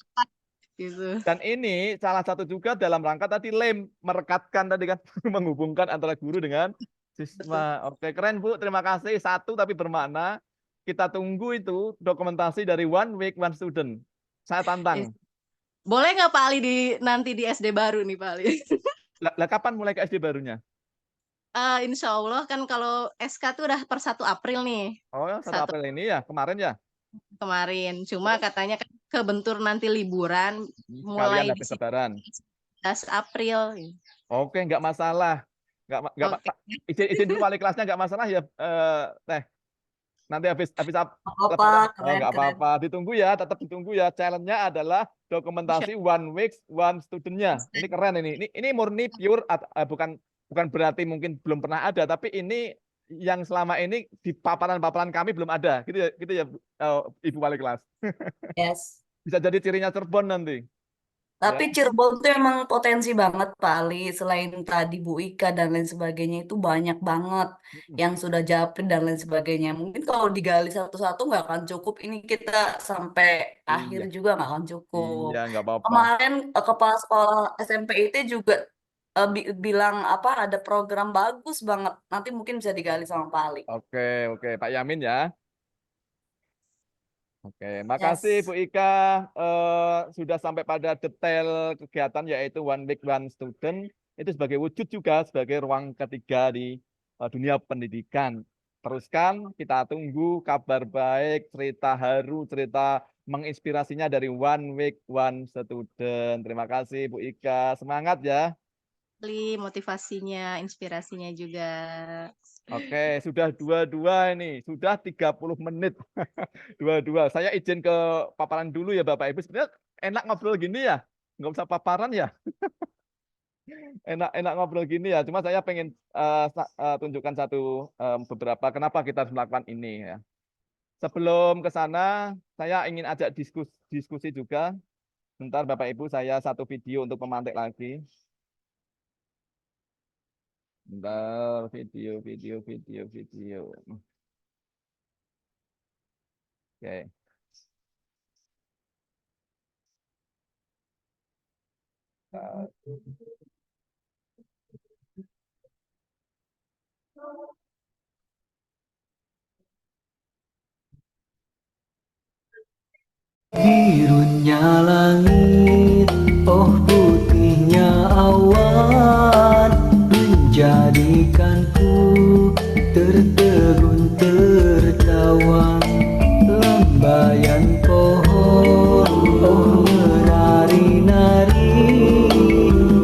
Gitu. Dan ini salah satu juga dalam rangka tadi merekatkan tadi kan, menghubungkan antara guru dengan siswa. Oke, keren Bu, terima kasih. 1 tapi bermakna. Kita tunggu itu dokumentasi dari one week one student. Saya tantang. Boleh nggak Pak Ali nanti di SD baru nih Pak Ali? Lah kapan mulai ke SD barunya? Insya Allah kan kalau SK tuh udah per 1 April nih. Oh, 1 April ini ya, kemarin ya? Kemarin, cuma katanya kan kebentur nanti liburan mulai di 11 April. Oke, nggak masalah. Izin dulu wali kelasnya nggak masalah ya, Teh. Nanti habis nggak apa-apa, ditunggu ya, tetap ditunggu ya. Challenge-nya adalah dokumentasi one week one student-nya. Ini keren ini. Ini murni pure, bukan berarti mungkin belum pernah ada, tapi ini yang selama ini di paparan-paparan kami belum ada, gitu ya Ibu wali kelas. Yes. Bisa jadi cirinya Cirebon nanti. Tapi Ya. Cirebon tuh emang potensi banget Pak Ali. Selain tadi Bu Ika dan lain sebagainya itu banyak banget yang sudah japri dan lain sebagainya. Mungkin kalau digali satu-satu nggak akan cukup. Ini kita sampai akhir Iya, juga nggak akan cukup. iya nggak apa-apa. Kemarin kepala sekolah SMP IT juga bilang apa ada program bagus banget. Nanti mungkin bisa digali sama Pak Ali. Oke, oke, Pak Yamin ya. Oke, makasih Bu Yes. Ika. Sudah sampai pada detail kegiatan yaitu One Week One Student. Itu sebagai wujud juga sebagai ruang ketiga di dunia pendidikan. Teruskan, kita tunggu kabar baik, cerita haru, cerita menginspirasinya dari One Week One Student. Terima kasih Bu Ika. Semangat ya. Motivasinya, inspirasinya juga. Oke, sudah dua-dua ini. Sudah 30 menit. Dua-dua. Saya izin ke paparan dulu ya Bapak Ibu. Sebenarnya enak ngobrol gini ya. Nggak usah paparan ya. Enak-enak ngobrol gini ya. Cuma saya pengen tunjukkan beberapa kenapa kita harus melakukan ini ya. Sebelum ke sana, saya ingin ajak diskusi juga. Bentar Bapak Ibu, saya satu video untuk pemantik lagi. Bentar, video. Oke. Birunya langit, oh putihnya awan, menjadikanku tertegun tertawa. Lambayan pohon, oh menari-nari,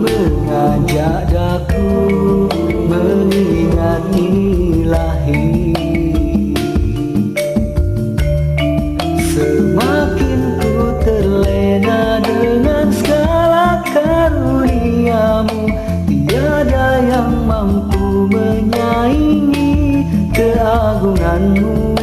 mengajak daku mengingat ilahi. Semakin ku terlena dengan segala karuniamu, tiada yang mampu menyaingi keagunganmu.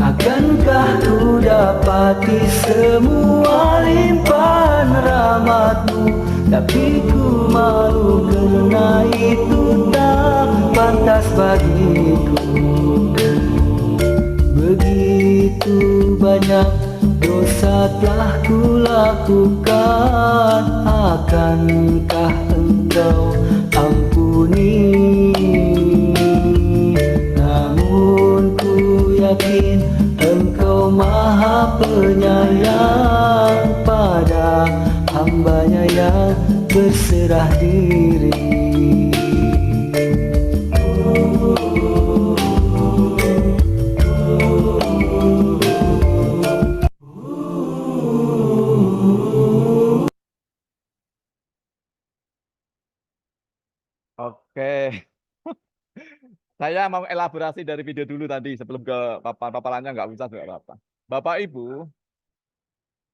Akankah ku dapati semua limpahan rahmatmu? Tapi ku malu karena itu tak pantas bagiku. Begitu banyak dosa telah ku lakukan, akankah engkau ampuni? Namun ku yakin engkau maha penyayang pada hambanya yang berserah diri. Oke. Saya mau elaborasi dari video dulu tadi sebelum ke paparannya nggak usah nggak apa-apa. Bapak Ibu,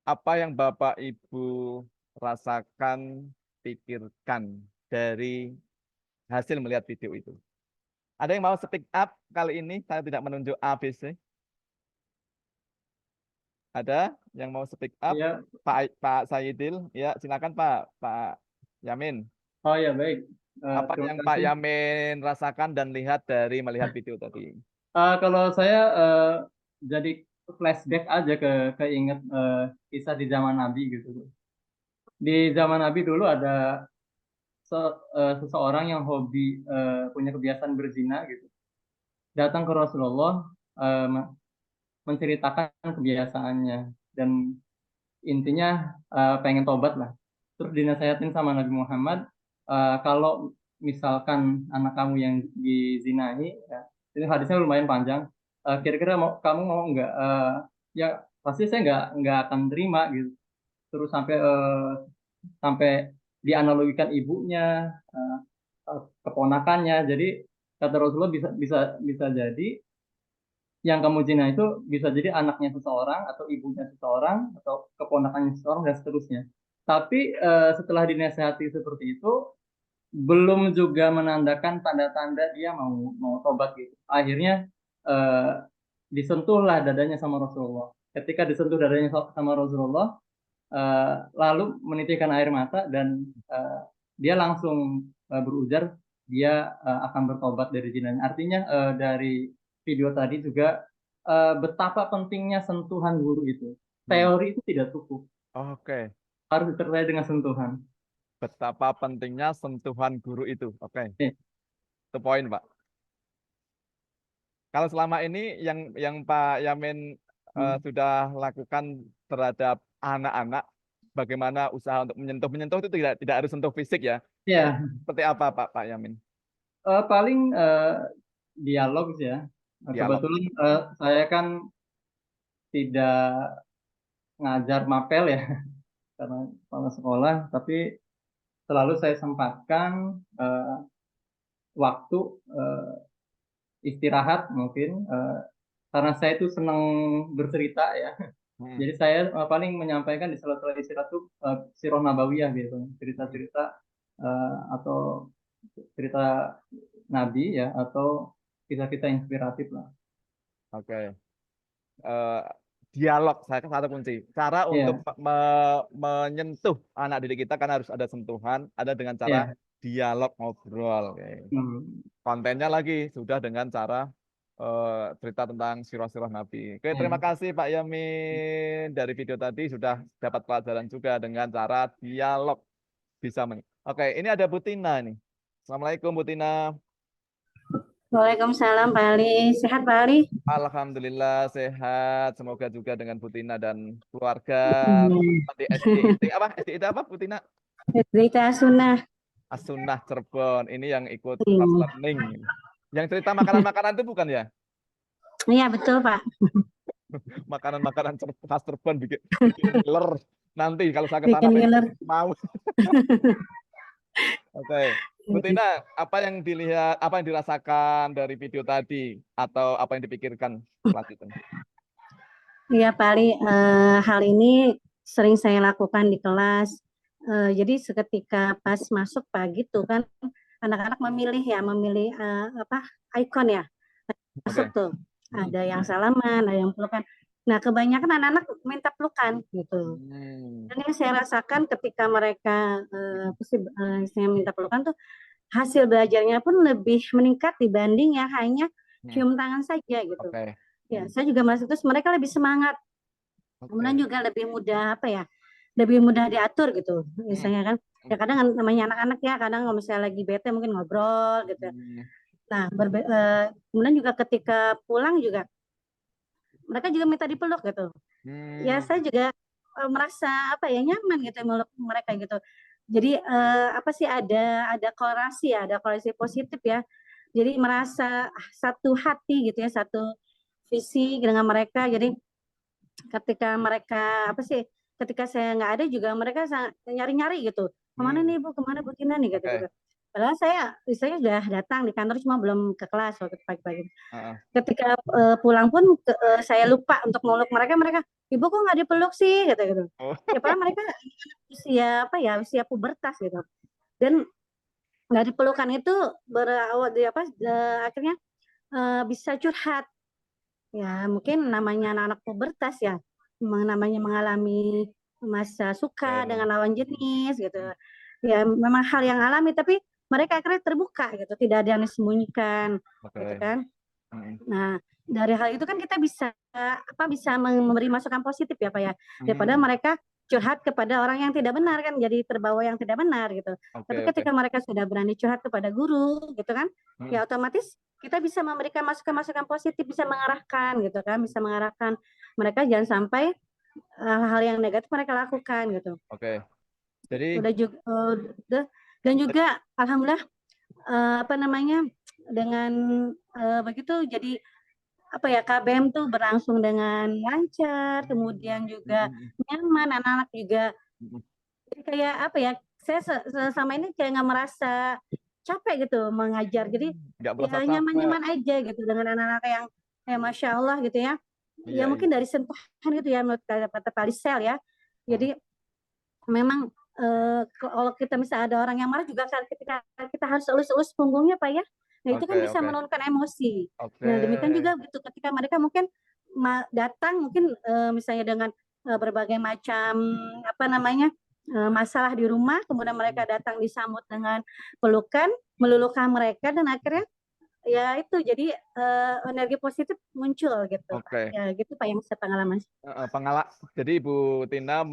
apa yang Bapak Ibu rasakan, pikirkan dari hasil melihat video itu? Ada yang mau speak up kali ini? Saya tidak menunjuk ABC. Ada yang mau speak up? Ya. Pak Sayidil, ya silakan Pak Yamin. Oh ya baik. Apa yang Pak Yamin rasakan dan lihat dari melihat video tadi? Kalau saya jadi flashback aja keinget kisah di zaman Nabi gitu. Di zaman Nabi dulu ada seseorang yang hobi punya kebiasaan berzina gitu. Datang ke Rasulullah menceritakan kebiasaannya dan intinya pengen tobat lah. Terus dinasihatin sama Nabi Muhammad, kalau misalkan anak kamu yang dizinahi, ya, ini hadisnya lumayan panjang. Kira-kira kamu mau nggak? Ya pasti saya nggak akan terima gitu. Terus sampai dianalogikan ibunya, keponakannya. Jadi kata Rasulullah bisa jadi yang kamu zina itu bisa jadi anaknya seseorang atau ibunya seseorang atau keponakannya seseorang dan seterusnya. Tapi setelah dinasehati seperti itu belum juga menandakan tanda-tanda dia mau tobat gitu. Akhirnya disentuhlah dadanya sama Rasulullah. Ketika disentuh dadanya sama Rasulullah, lalu menitikkan air mata dan dia langsung berujar dia akan bertobat dari zinanya. Artinya dari video tadi juga betapa pentingnya sentuhan guru itu. Teori itu tidak cukup, Oke. harus disertai dengan sentuhan. Betapa pentingnya sentuhan guru itu. Oke. Itu poin, Pak. Kalau selama ini yang Pak Yamin sudah lakukan terhadap anak-anak, bagaimana usaha untuk menyentuh itu tidak harus sentuh fisik ya? Iya. Seperti apa Pak Yamin? Paling dialog ya. Dialog. Kebetulan saya kan tidak ngajar mapel ya karena kepala sekolah, tapi selalu saya sempatkan waktu istirahat mungkin karena saya itu senang bercerita ya. Jadi saya paling menyampaikan di sela-sela istirahat itu sirah nabawiyah gitu, cerita-cerita atau cerita Nabi ya, atau kisah-kisah inspiratif lah. Oke. Dialog saya kan satu kunci. Cara untuk menyentuh anak didik kita kan harus ada sentuhan, ada dengan cara dialog, ngobrol. Kontennya lagi sudah dengan cara cerita tentang sirah-sirah Nabi. Oke, terima kasih Pak Yamin. Dari video tadi sudah dapat pelajaran juga dengan cara dialog. Oke, ini ada Bu Tina nih. Assalamualaikum Bu Tina. Waalaikumsalam Pak Ali. Sehat Pak Ali? Alhamdulillah sehat. Semoga juga dengan Bu Tina dan keluarga di SDIT. SDIT apa Bu Tina? SDIT As-Sunnah. As-Sunnah Cirebon. Ini yang ikut kelas learning. Yang cerita makanan-makanan itu bukan ya? Iya betul Pak. Makanan-makanan khas Cirebon bikin ngiler. Nanti kalau saya ke sana mau. Oke. Bu Tina, apa yang dilihat, apa yang dirasakan dari video tadi, atau apa yang dipikirkan selanjutnya? Iya Pak Ali, hal ini sering saya lakukan di kelas. Jadi seketika pas masuk pagi tuh kan, anak-anak memilih icon ya, masuk tuh. Ada yang salaman, ada yang pelukan. Nah kebanyakan anak-anak minta pelukan gitu. Dan yang saya rasakan ketika mereka saya minta pelukan tuh, hasil belajarnya pun lebih meningkat dibanding yang hanya cium tangan saja gitu. Ya, saya juga merasa terus mereka lebih semangat. Kemudian juga lebih mudah lebih mudah diatur gitu. Misalnya kan, ya kadang namanya anak-anak ya, kadang kalau misalnya lagi bete mungkin ngobrol gitu. Nah, kemudian juga ketika pulang juga mereka juga minta dipeluk gitu. Ya saya juga merasa nyaman gitu meluk mereka gitu. Jadi ada korelasi positif ya. Jadi merasa satu hati gitu ya, satu visi dengan mereka. Jadi ketika mereka ketika saya nggak ada juga mereka nyari-nyari gitu. Kemana nih Bu, kemana Bu Tina nih gitu. Padahal saya sudah datang di kantor cuma belum ke kelas waktu pagi-pagi. Ketika pulang pun saya lupa untuk meluk mereka. Ibu kok nggak dipeluk sih gitu. Ya padahal mereka usia pubertas gitu. Dan nggak dipelukan itu akhirnya bisa curhat. Ya mungkin namanya anak-anak pubertas ya, namanya mengalami masa suka dengan lawan jenis gitu. Ya memang hal yang alami, tapi mereka akhirnya terbuka gitu, tidak ada yang disembunyikan, gitu kan. Nah dari hal itu kan kita bisa memberi masukan positif ya Pak ya, daripada mereka curhat kepada orang yang tidak benar kan, jadi terbawa yang tidak benar gitu. Tapi ketika mereka sudah berani curhat kepada guru gitu kan, ya otomatis kita bisa memberikan masukan-masukan positif, bisa mengarahkan gitu kan, bisa mengarahkan mereka jangan sampai hal yang negatif mereka lakukan gitu. Jadi dan juga alhamdulillah dengan begitu jadi KBM tuh berlangsung dengan lancar, kemudian juga nyaman, anak-anak juga kayak saya selama ini kayak nggak merasa capek gitu mengajar, jadi ya nyaman-nyaman aja gitu dengan anak-anak yang Masya Allah gitu ya. Ya mungkin dari sentuhan gitu ya menurut kata Pak Lisel ya. Jadi memang kalau kita misalnya ada orang yang marah juga ketika kita harus elus-elus punggungnya Pak ya. Nah itu kan bisa menurunkan emosi. Nah demikian juga gitu ketika mereka mungkin datang mungkin misalnya dengan berbagai macam masalah di rumah, kemudian mereka datang disambut dengan pelukan, meluluhkan mereka, dan akhirnya ya itu jadi energi positif muncul gitu. Oke. Ya gitu Pak yang saya pengalaman. Jadi Ibu Tina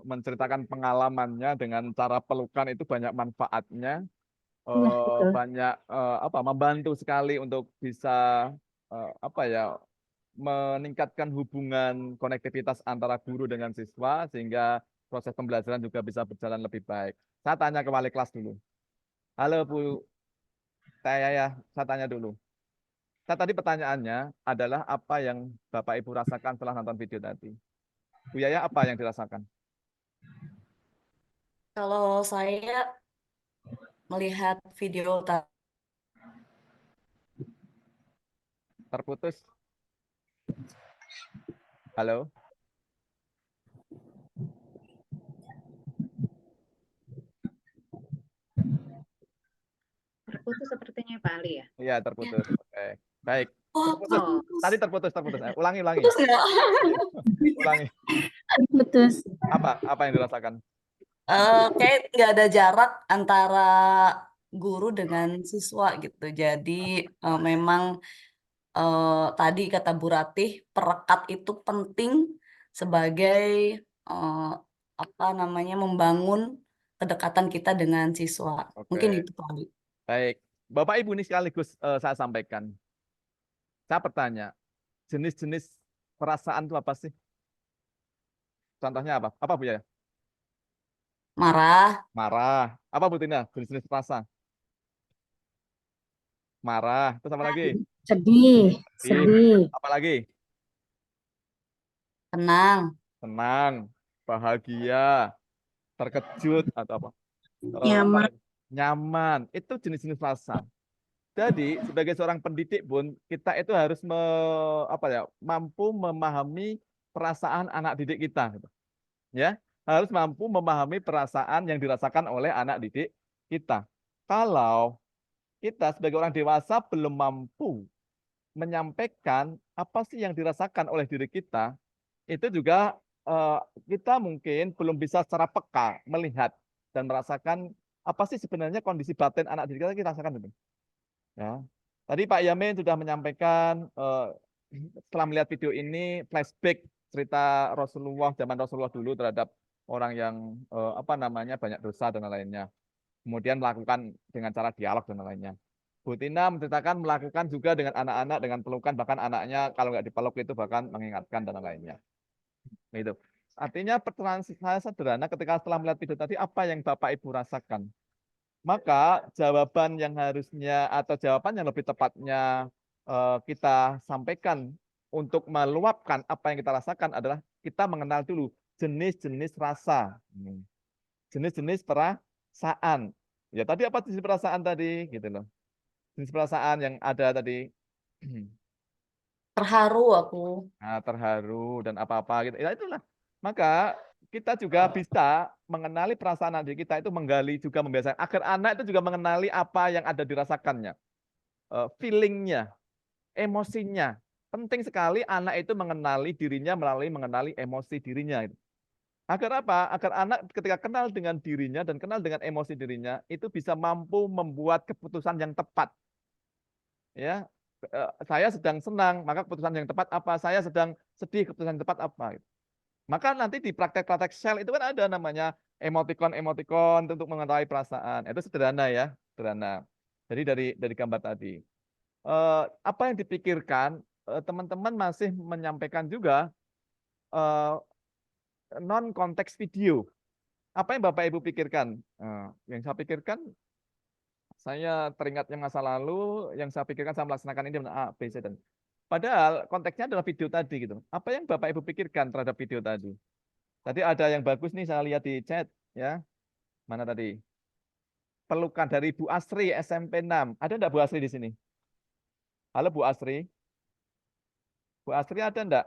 menceritakan pengalamannya dengan cara pelukan itu banyak manfaatnya, betul. banyak membantu sekali untuk bisa meningkatkan hubungan konektivitas antara guru dengan siswa sehingga proses pembelajaran juga bisa berjalan lebih baik. Saya tanya ke wali kelas dulu. Halo Bu saya tanya dulu. Tadi pertanyaannya adalah apa yang Bapak Ibu rasakan setelah nonton video tadi. Bu Yaya, apa yang dirasakan? Kalau saya melihat video Terputus. Halo. Terputus sepertinya Pak Ali ya? Iya, terputus. Oke. Baik. Terputus. Oh. Tadi terputus. Ulangi. Ulangi. Terputus. Apa yang dirasakan? Kayak nggak ada jarak antara guru dengan siswa gitu. Jadi memang tadi kata Bu Ratih, perekat itu penting sebagai membangun kedekatan kita dengan siswa. Oke. Mungkin itu Pak Ali. Baik. Bapak Ibu ini sekaligus saya sampaikan. Saya bertanya, jenis-jenis perasaan itu apa sih? Contohnya apa? Apa Bu ya? Marah. Apa Bu Tina? Jenis-jenis perasaan. Marah. Terus apa lagi? Sedih. Apa lagi? Senang. Bahagia, terkejut atau apa? Nyaman. Itu jenis-jenis rasa. Jadi sebagai seorang pendidik pun kita itu harus mampu memahami perasaan anak didik kita, ya, harus mampu memahami perasaan yang dirasakan oleh anak didik kita. Kalau kita sebagai orang dewasa belum mampu menyampaikan apa sih yang dirasakan oleh diri kita, itu juga kita mungkin belum bisa secara peka melihat dan merasakan apa sih sebenarnya kondisi batin anak didik kita rasakan itu. Ya. Tadi Pak Yamin sudah menyampaikan setelah melihat video ini flashback cerita Rasulullah zaman Rasulullah dulu terhadap orang yang banyak dosa dan lainnya. Kemudian melakukan dengan cara dialog dan lainnya. Bu Tina menceritakan melakukan juga dengan anak-anak dengan pelukan, bahkan anaknya kalau nggak dipeluk itu bahkan mengingatkan dan lainnya. Itu. Artinya pertanyaan saya sederhana ketika setelah melihat video tadi apa yang Bapak Ibu rasakan? Maka jawaban yang harusnya atau jawaban yang lebih tepatnya kita sampaikan untuk meluapkan apa yang kita rasakan adalah kita mengenal dulu jenis-jenis rasa, jenis-jenis perasaan. Ya tadi apa jenis perasaan tadi, gitu loh. Jenis perasaan yang ada tadi. Terharu aku. Nah, terharu dan apa-apa gitu. Ya itulah. Maka kita juga bisa mengenali perasaan anak kita itu menggali juga membiasakan agar anak itu juga mengenali apa yang ada dirasakannya, feelingnya, emosinya. Penting sekali anak itu mengenali dirinya melalui mengenali emosi dirinya. Agar apa? Agar anak ketika kenal dengan dirinya dan kenal dengan emosi dirinya itu bisa mampu membuat keputusan yang tepat. Ya, saya sedang senang, maka keputusan yang tepat apa? Saya sedang sedih, keputusan yang tepat apa? Maka nanti di praktek-praktek Shell itu kan ada namanya emoticon untuk mengetahui perasaan. Itu sederhana ya, sederhana. Jadi dari gambar tadi. Apa yang dipikirkan, teman-teman masih menyampaikan juga non-konteks video. Apa yang Bapak Ibu pikirkan? Yang saya pikirkan, saya teringat yang masa lalu, yang saya pikirkan saya melaksanakan ini A, B, C, dan padahal konteksnya adalah video tadi gitu. Apa yang Bapak Ibu pikirkan terhadap video tadi? Tadi ada yang bagus nih saya lihat di chat ya. Mana tadi? Pelukan dari Bu Asri SMP 6. Ada enggak Bu Asri di sini? Halo Bu Asri. Bu Asri ada enggak?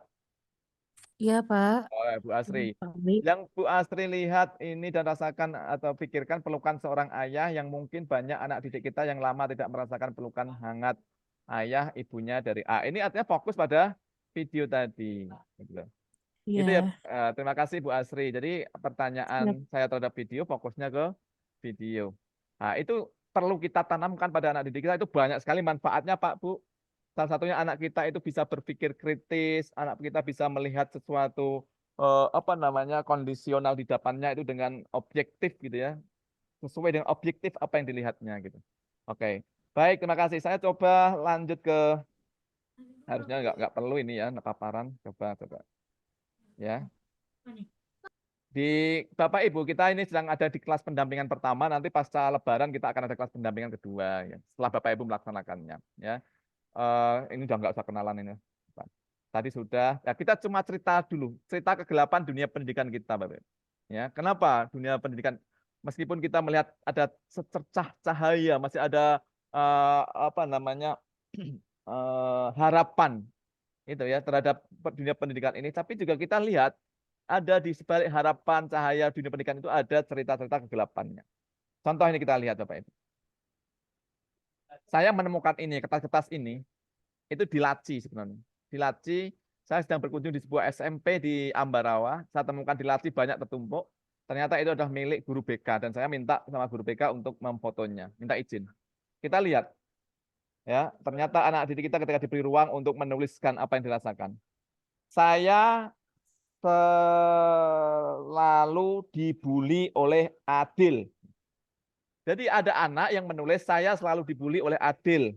Iya, Pak. Oh, Bu Asri. Yang Bu Asri lihat ini dan rasakan atau pikirkan pelukan seorang ayah yang mungkin banyak anak didik kita yang lama tidak merasakan pelukan hangat ayah ibunya dari A. Ini artinya fokus pada video tadi. Iya. Itu ya. Terima kasih Bu Asri. Jadi pertanyaan saya terhadap video fokusnya ke video. Nah, itu perlu kita tanamkan pada anak didik kita, itu banyak sekali manfaatnya Pak Bu. Salah satunya anak kita itu bisa berpikir kritis, anak kita bisa melihat sesuatu kondisional di depannya itu dengan objektif gitu ya. Sesuai dengan objektif apa yang dilihatnya gitu. Oke. Baik, terima kasih. Saya coba lanjut ke, harusnya nggak perlu ini ya paparan. Coba. Ya. Di Bapak Ibu, kita ini sedang ada di kelas pendampingan pertama, nanti pasca Lebaran kita akan ada kelas pendampingan kedua ya. Setelah Bapak Ibu melaksanakannya ya. Ini udah nggak usah kenalan ini. Tadi sudah. Ya, kita cuma cerita dulu, cerita kegelapan dunia pendidikan kita, Bapak Ibu. Ya, kenapa dunia pendidikan? Meskipun kita melihat ada secercah cahaya, masih ada harapan itu ya terhadap dunia pendidikan ini, tapi juga kita lihat ada di sebalik harapan cahaya dunia pendidikan itu ada cerita-cerita kegelapannya. Contoh ini kita lihat Bapak Ibu. Saya menemukan ini, kertas-kertas ini itu di Laci sebenarnya. Di Laci, saya sedang berkunjung di sebuah SMP di Ambarawa, saya temukan di Laci banyak tertumpuk. Ternyata itu adalah milik guru BK dan saya minta sama guru BK untuk memfotonya, minta izin. Kita lihat. Ya, ternyata anak didik kita ketika diberi ruang untuk menuliskan apa yang dirasakan. Saya selalu dibully oleh Adil. Jadi ada anak yang menulis saya selalu dibully oleh Adil.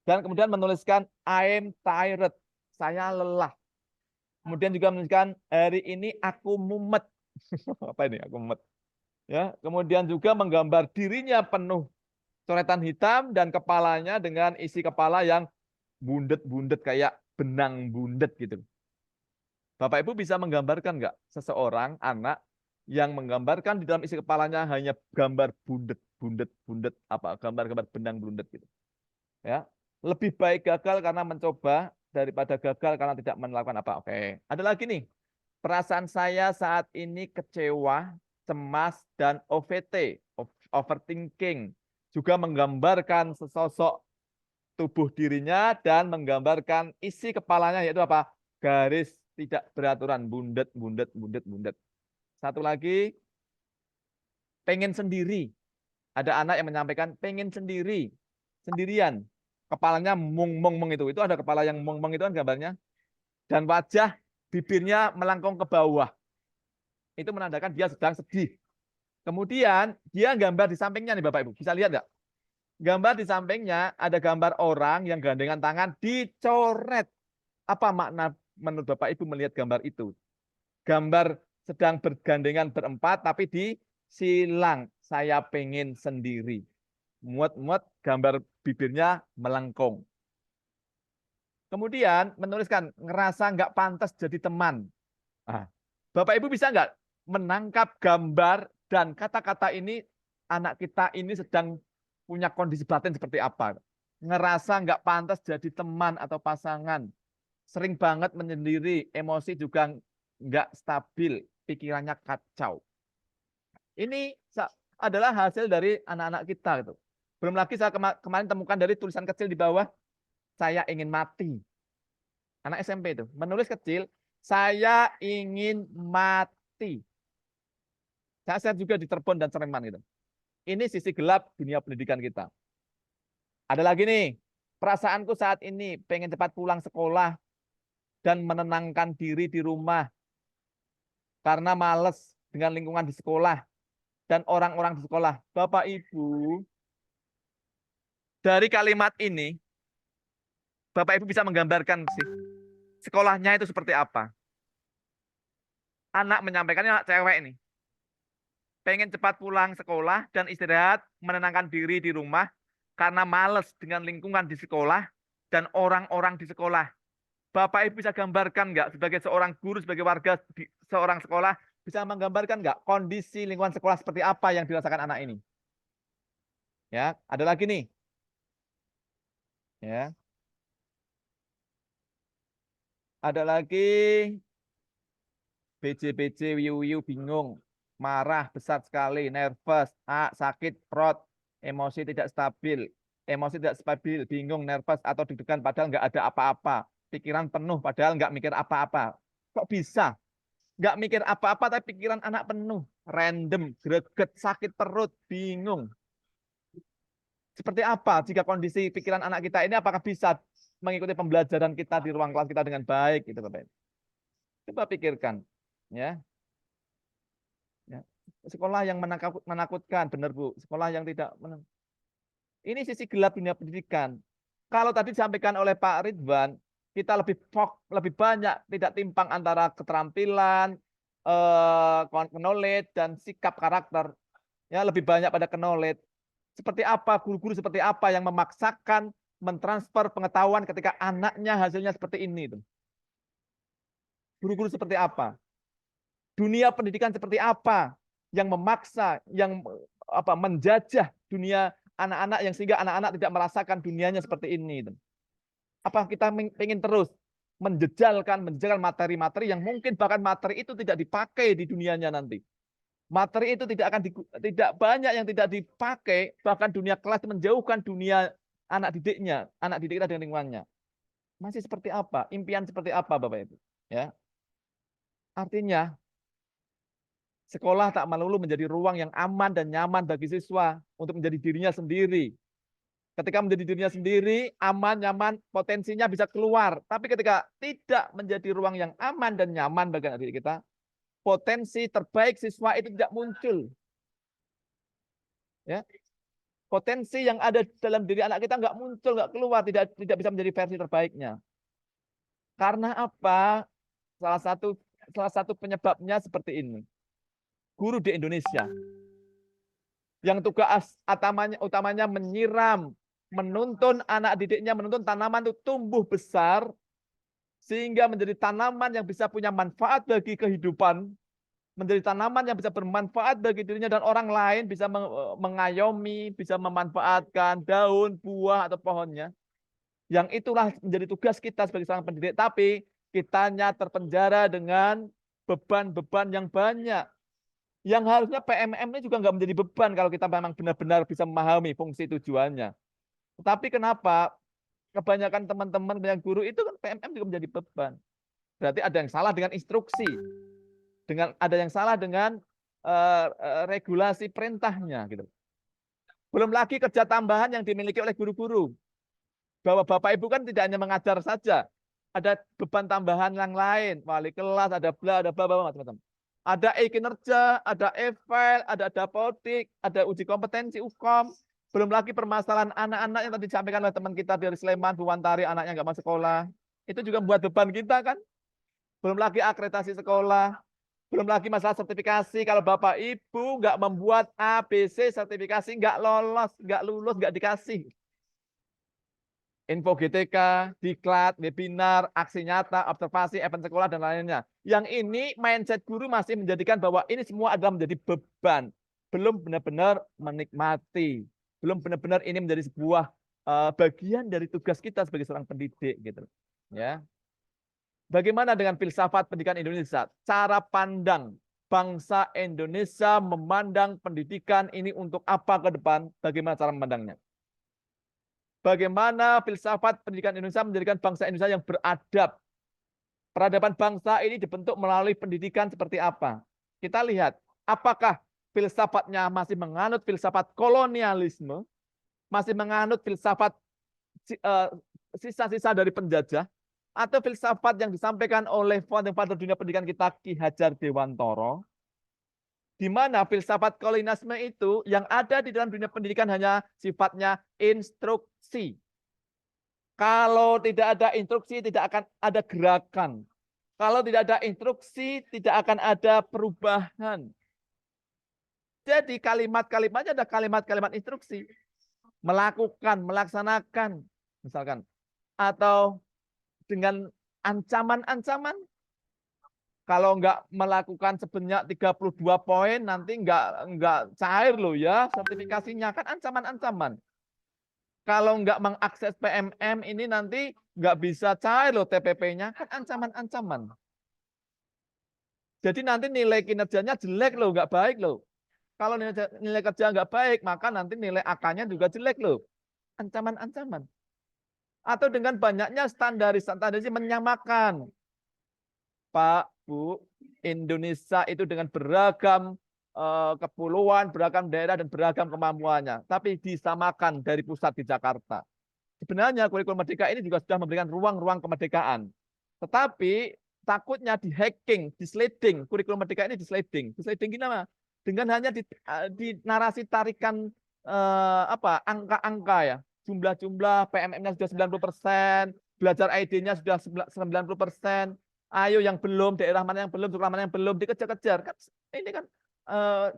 Dan kemudian menuliskan I'm tired. Saya lelah. Kemudian juga menuliskan hari ini aku mumet. Apa ini aku mumet? Ya, kemudian juga menggambar dirinya penuh coretan hitam dan kepalanya dengan isi kepala yang bundet-bundet kayak benang bundet gitu. Bapak Ibu bisa menggambarkan nggak seseorang anak yang menggambarkan di dalam isi kepalanya hanya gambar bundet apa gambar-gambar benang bundet gitu. Ya, lebih baik gagal karena mencoba daripada gagal karena tidak melakukan apa. Oke, ada lagi nih. Perasaan saya saat ini kecewa, cemas dan OVT, overthinking. Juga menggambarkan sesosok tubuh dirinya dan menggambarkan isi kepalanya yaitu apa? Garis tidak beraturan, bundet. Satu lagi, pengen sendiri. Ada anak yang menyampaikan pengen sendirian. Kepalanya mung itu. Itu ada kepala yang mung itu kan gambarnya. Dan wajah bibirnya melengkung ke bawah. Itu menandakan dia sedang sedih. Kemudian dia gambar di sampingnya nih Bapak Ibu. Bisa lihat nggak? Gambar di sampingnya ada gambar orang yang gandengan tangan dicoret. Apa makna menurut Bapak Ibu melihat gambar itu? Gambar sedang bergandengan berempat tapi disilang. Saya pengen sendiri. Muat-muat gambar bibirnya melengkung. Kemudian menuliskan ngerasa nggak pantas jadi teman. Nah, Bapak Ibu bisa nggak menangkap gambar dan kata-kata ini anak kita ini sedang punya kondisi batin seperti apa? Ngerasa nggak pantas jadi teman atau pasangan. Sering banget menyendiri, emosi juga nggak stabil, pikirannya kacau. Ini adalah hasil dari anak-anak kita. Gitu. Belum lagi saya kemarin temukan dari tulisan kecil di bawah, saya ingin mati. Anak SMP itu menulis kecil, saya ingin mati. Saya juga di Cirebon dan Sleman gitu. Ini sisi gelap dunia pendidikan kita. Ada lagi nih, perasaanku saat ini pengen cepat pulang sekolah dan menenangkan diri di rumah karena males dengan lingkungan di sekolah dan orang-orang di sekolah. Bapak Ibu, dari kalimat ini, Bapak Ibu bisa menggambarkan sih sekolahnya itu seperti apa. Anak menyampaikannya anak cewek ini. Pengen cepat pulang sekolah dan istirahat, menenangkan diri di rumah karena males dengan lingkungan di sekolah dan orang-orang di sekolah. Bapak Ibu bisa gambarkan nggak sebagai seorang guru, sebagai warga di seorang sekolah, bisa menggambarkan nggak kondisi lingkungan sekolah seperti apa yang dirasakan anak ini? Ya, ada lagi nih. Ya. Ada lagi BJ, wiu, bingung. Marah besar sekali, nervous, sakit perut, emosi tidak stabil, bingung, nervous atau deg-degan padahal nggak ada apa-apa, pikiran penuh padahal nggak mikir apa-apa. Kok bisa? Nggak mikir apa-apa, tapi pikiran anak penuh. Random, greget, sakit perut, bingung. Seperti apa jika kondisi pikiran anak kita ini, apakah bisa mengikuti pembelajaran kita di ruang kelas kita dengan baik, gitu Bapak. Coba pikirkan, ya. Sekolah yang menakutkan, benar Bu. Sekolah yang tidak ini sisi gelap dunia pendidikan. Kalau tadi disampaikan oleh Pak Ridwan, kita lebih banyak tidak timpang antara keterampilan, knowledge dan sikap karakter. Ya, lebih banyak pada knowledge. Seperti apa guru-guru seperti apa yang memaksakan mentransfer pengetahuan ketika anaknya hasilnya seperti ini. Guru-guru seperti apa? Dunia pendidikan seperti apa yang memaksa, yang menjajah dunia anak-anak yang sehingga anak-anak tidak merasakan dunianya seperti ini. Apa kita ingin terus menjejalkan materi-materi yang mungkin bahkan materi itu tidak dipakai di dunianya nanti. Materi itu tidak banyak yang tidak dipakai, bahkan dunia kelas menjauhkan dunia anak didik kita dengan lingkungannya. Masih seperti apa? Impian seperti apa Bapak Ibu? Ya. Artinya sekolah tak melulu menjadi ruang yang aman dan nyaman bagi siswa untuk menjadi dirinya sendiri. Ketika menjadi dirinya sendiri, aman, nyaman, potensinya bisa keluar. Tapi ketika tidak menjadi ruang yang aman dan nyaman bagi anak didik kita, potensi terbaik siswa itu tidak muncul. Ya. Potensi yang ada dalam diri anak kita nggak muncul, nggak keluar, tidak bisa menjadi versi terbaiknya. Karena apa? Salah satu penyebabnya seperti ini. Guru di Indonesia yang tugas utamanya menyiram, menuntun anak didiknya, menuntun tanaman itu tumbuh besar sehingga menjadi tanaman yang bisa punya manfaat bagi kehidupan, menjadi tanaman yang bisa bermanfaat bagi dirinya dan orang lain, bisa mengayomi, bisa memanfaatkan daun, buah, atau pohonnya. Yang itulah menjadi tugas kita sebagai seorang pendidik, tapi kitanya terpenjara dengan beban-beban yang banyak. Yang harusnya PMM ini juga nggak menjadi beban kalau kita memang benar-benar bisa memahami fungsi tujuannya. Tetapi kenapa kebanyakan teman-teman yang guru itu kan PMM juga menjadi beban. Berarti ada yang salah dengan instruksi, ada yang salah dengan regulasi perintahnya, gitu. Belum lagi kerja tambahan yang dimiliki oleh guru-guru. Bahwa Bapak Ibu kan tidak hanya mengajar saja, ada beban tambahan yang lain, wali kelas, ada bla, macam-macam. Ada e-kinerja, ada e-file, ada dapodik, ada uji kompetensi UKOM. Belum lagi permasalahan anak-anak yang tadi disampaikan oleh teman kita dari Sleman, Bu Wantari, anaknya nggak masuk sekolah. Itu juga membuat beban kita kan. Belum lagi akreditasi sekolah. Belum lagi masalah sertifikasi. Kalau Bapak Ibu nggak membuat ABC sertifikasi, nggak lulus, nggak dikasih. Info GTK, diklat, webinar, aksi nyata, observasi, event sekolah, dan lainnya. Yang ini mindset guru masih menjadikan bahwa ini semua adalah menjadi beban. Belum benar-benar menikmati. Belum benar-benar ini menjadi sebuah bagian dari tugas kita sebagai seorang pendidik, gitu. Ya. Bagaimana dengan filsafat pendidikan Indonesia? Cara pandang bangsa Indonesia memandang pendidikan ini untuk apa ke depan? Bagaimana cara memandangnya? Bagaimana filsafat pendidikan Indonesia menjadikan bangsa Indonesia yang beradab? Peradaban bangsa ini dibentuk melalui pendidikan seperti apa? Kita lihat, apakah filsafatnya masih menganut filsafat kolonialisme, masih menganut filsafat sisa-sisa dari penjajah, atau filsafat yang disampaikan oleh founder dunia pendidikan kita, Ki Hajar Dewantoro, di mana filsafat kolonialisme itu yang ada di dalam dunia pendidikan hanya sifatnya instruksi. Kalau tidak ada instruksi, tidak akan ada gerakan. Kalau tidak ada instruksi, tidak akan ada perubahan. Jadi kalimat-kalimatnya ada kalimat-kalimat instruksi. Melakukan, melaksanakan, misalkan. Atau dengan ancaman-ancaman. Kalau nggak melakukan sebanyak 32 poin, nanti nggak cair loh ya sertifikasinya. Kan ancaman-ancaman. Kalau nggak mengakses PMM ini nanti nggak bisa cair loh TPP-nya. Kan ancaman-ancaman. Jadi nanti nilai kinerjanya jelek loh, nggak baik loh. Kalau nilai kerja nggak baik, maka nanti nilai AK-nya juga jelek loh. Ancaman-ancaman. Atau dengan banyaknya standarisasi menyamakan. Pak, Bu, Indonesia itu dengan beragam kepulauan, beragam daerah, dan beragam kemampuannya. Tapi disamakan dari pusat di Jakarta. Sebenarnya kurikulum Merdeka ini juga sudah memberikan ruang-ruang kemerdekaan. Tetapi takutnya di-hacking, di-sliding. Kurikulum Merdeka ini di-sliding. Di-sliding gimana? Dengan hanya di narasi tarikan angka-angka ya. Jumlah-jumlah PMM-nya sudah 90%, belajar ID-nya sudah 90%. Ayo yang belum, daerah mana yang belum, sekolah mana yang belum, dikejar-kejar. Kan ini kan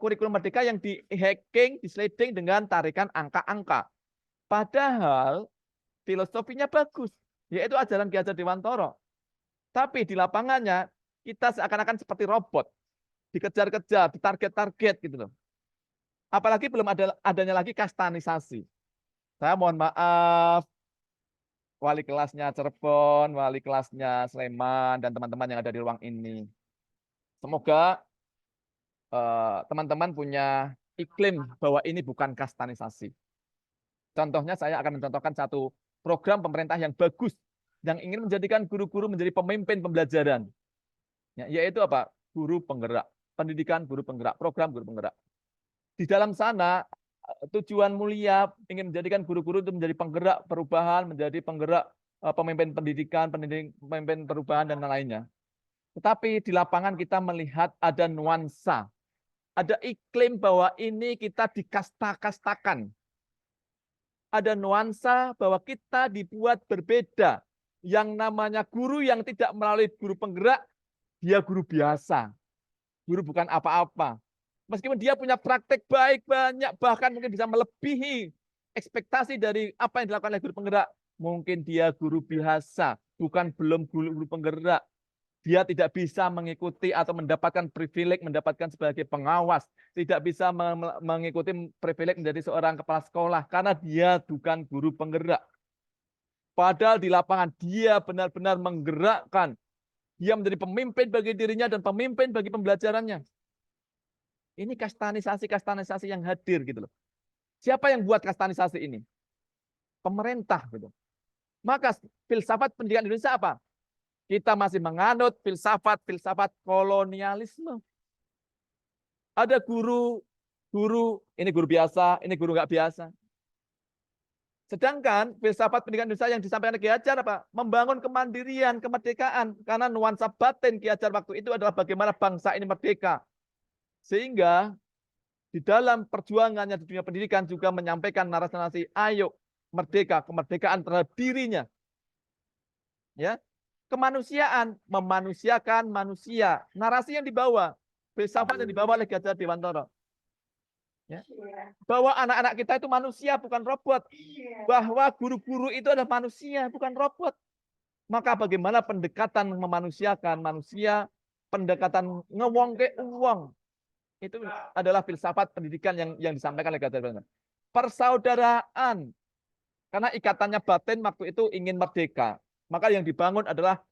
kurikulum Merdeka yang di-hacking, di-sliding dengan tarikan angka-angka. Padahal filosofinya bagus, yaitu ajaran Ki Hajar Dewantara. Tapi di lapangannya kita seakan-akan seperti robot, dikejar-kejar, ditarget-target gitu loh. Apalagi belum adanya lagi kastanisasi. Saya mohon maaf, wali kelasnya Cirebon, wali kelasnya Sleman, dan teman-teman yang ada di ruang ini. Semoga teman-teman punya iklim bahwa ini bukan kastanisasi. Contohnya saya akan mencontohkan satu program pemerintah yang bagus, yang ingin menjadikan guru-guru menjadi pemimpin pembelajaran. Ya, yaitu apa? Guru penggerak. Pendidikan guru penggerak, program guru penggerak. Di dalam sana, tujuan mulia ingin menjadikan guru-guru itu menjadi penggerak perubahan, menjadi penggerak pemimpin pendidikan, pemimpin perubahan, dan lainnya. Tetapi di lapangan kita melihat ada nuansa, ada iklim bahwa ini kita dikasta-kastakan. Ada nuansa bahwa kita dibuat berbeda. Yang namanya guru yang tidak melalui guru penggerak, dia guru biasa. Guru bukan apa-apa. Meskipun dia punya praktek baik banyak, bahkan mungkin bisa melebihi ekspektasi dari apa yang dilakukan oleh guru penggerak. Mungkin dia guru biasa, belum guru penggerak. Dia tidak bisa mengikuti atau mendapatkan privilege, mendapatkan sebagai pengawas. Tidak bisa mengikuti privilege menjadi seorang kepala sekolah, karena dia bukan guru penggerak. Padahal di lapangan dia benar-benar menggerakkan. Dia menjadi pemimpin bagi dirinya dan pemimpin bagi pembelajarannya. Ini kastanisasi yang hadir gitu loh. Siapa yang buat kastanisasi ini? Pemerintah gitu. Maka filsafat pendidikan Indonesia apa? Kita masih menganut filsafat kolonialisme. Ada guru, ini guru biasa, ini guru nggak biasa. Sedangkan filsafat pendidikan Indonesia yang disampaikan Ki Hajar apa? Membangun kemandirian, kemerdekaan. Karena nuansa batin Ki Hajar waktu itu adalah bagaimana bangsa ini merdeka. Sehingga di dalam perjuangannya di dunia pendidikan juga menyampaikan narasi-narasi ayo merdeka, kemerdekaan terhadap dirinya. Ya. Kemanusiaan, memanusiakan manusia. Narasi yang dibawa, filsafat yang dibawa oleh Ki Hajar Dewantara. Ya. Bahwa anak-anak kita itu manusia, bukan robot. Bahwa guru-guru itu adalah manusia, bukan robot. Maka bagaimana pendekatan memanusiakan manusia, pendekatan ngewongke uang. Itu adalah filsafat pendidikan yang disampaikan oleh Ki Hajar Dewantara. Persaudaraan. Karena ikatannya batin waktu itu ingin merdeka. Maka yang dibangun adalah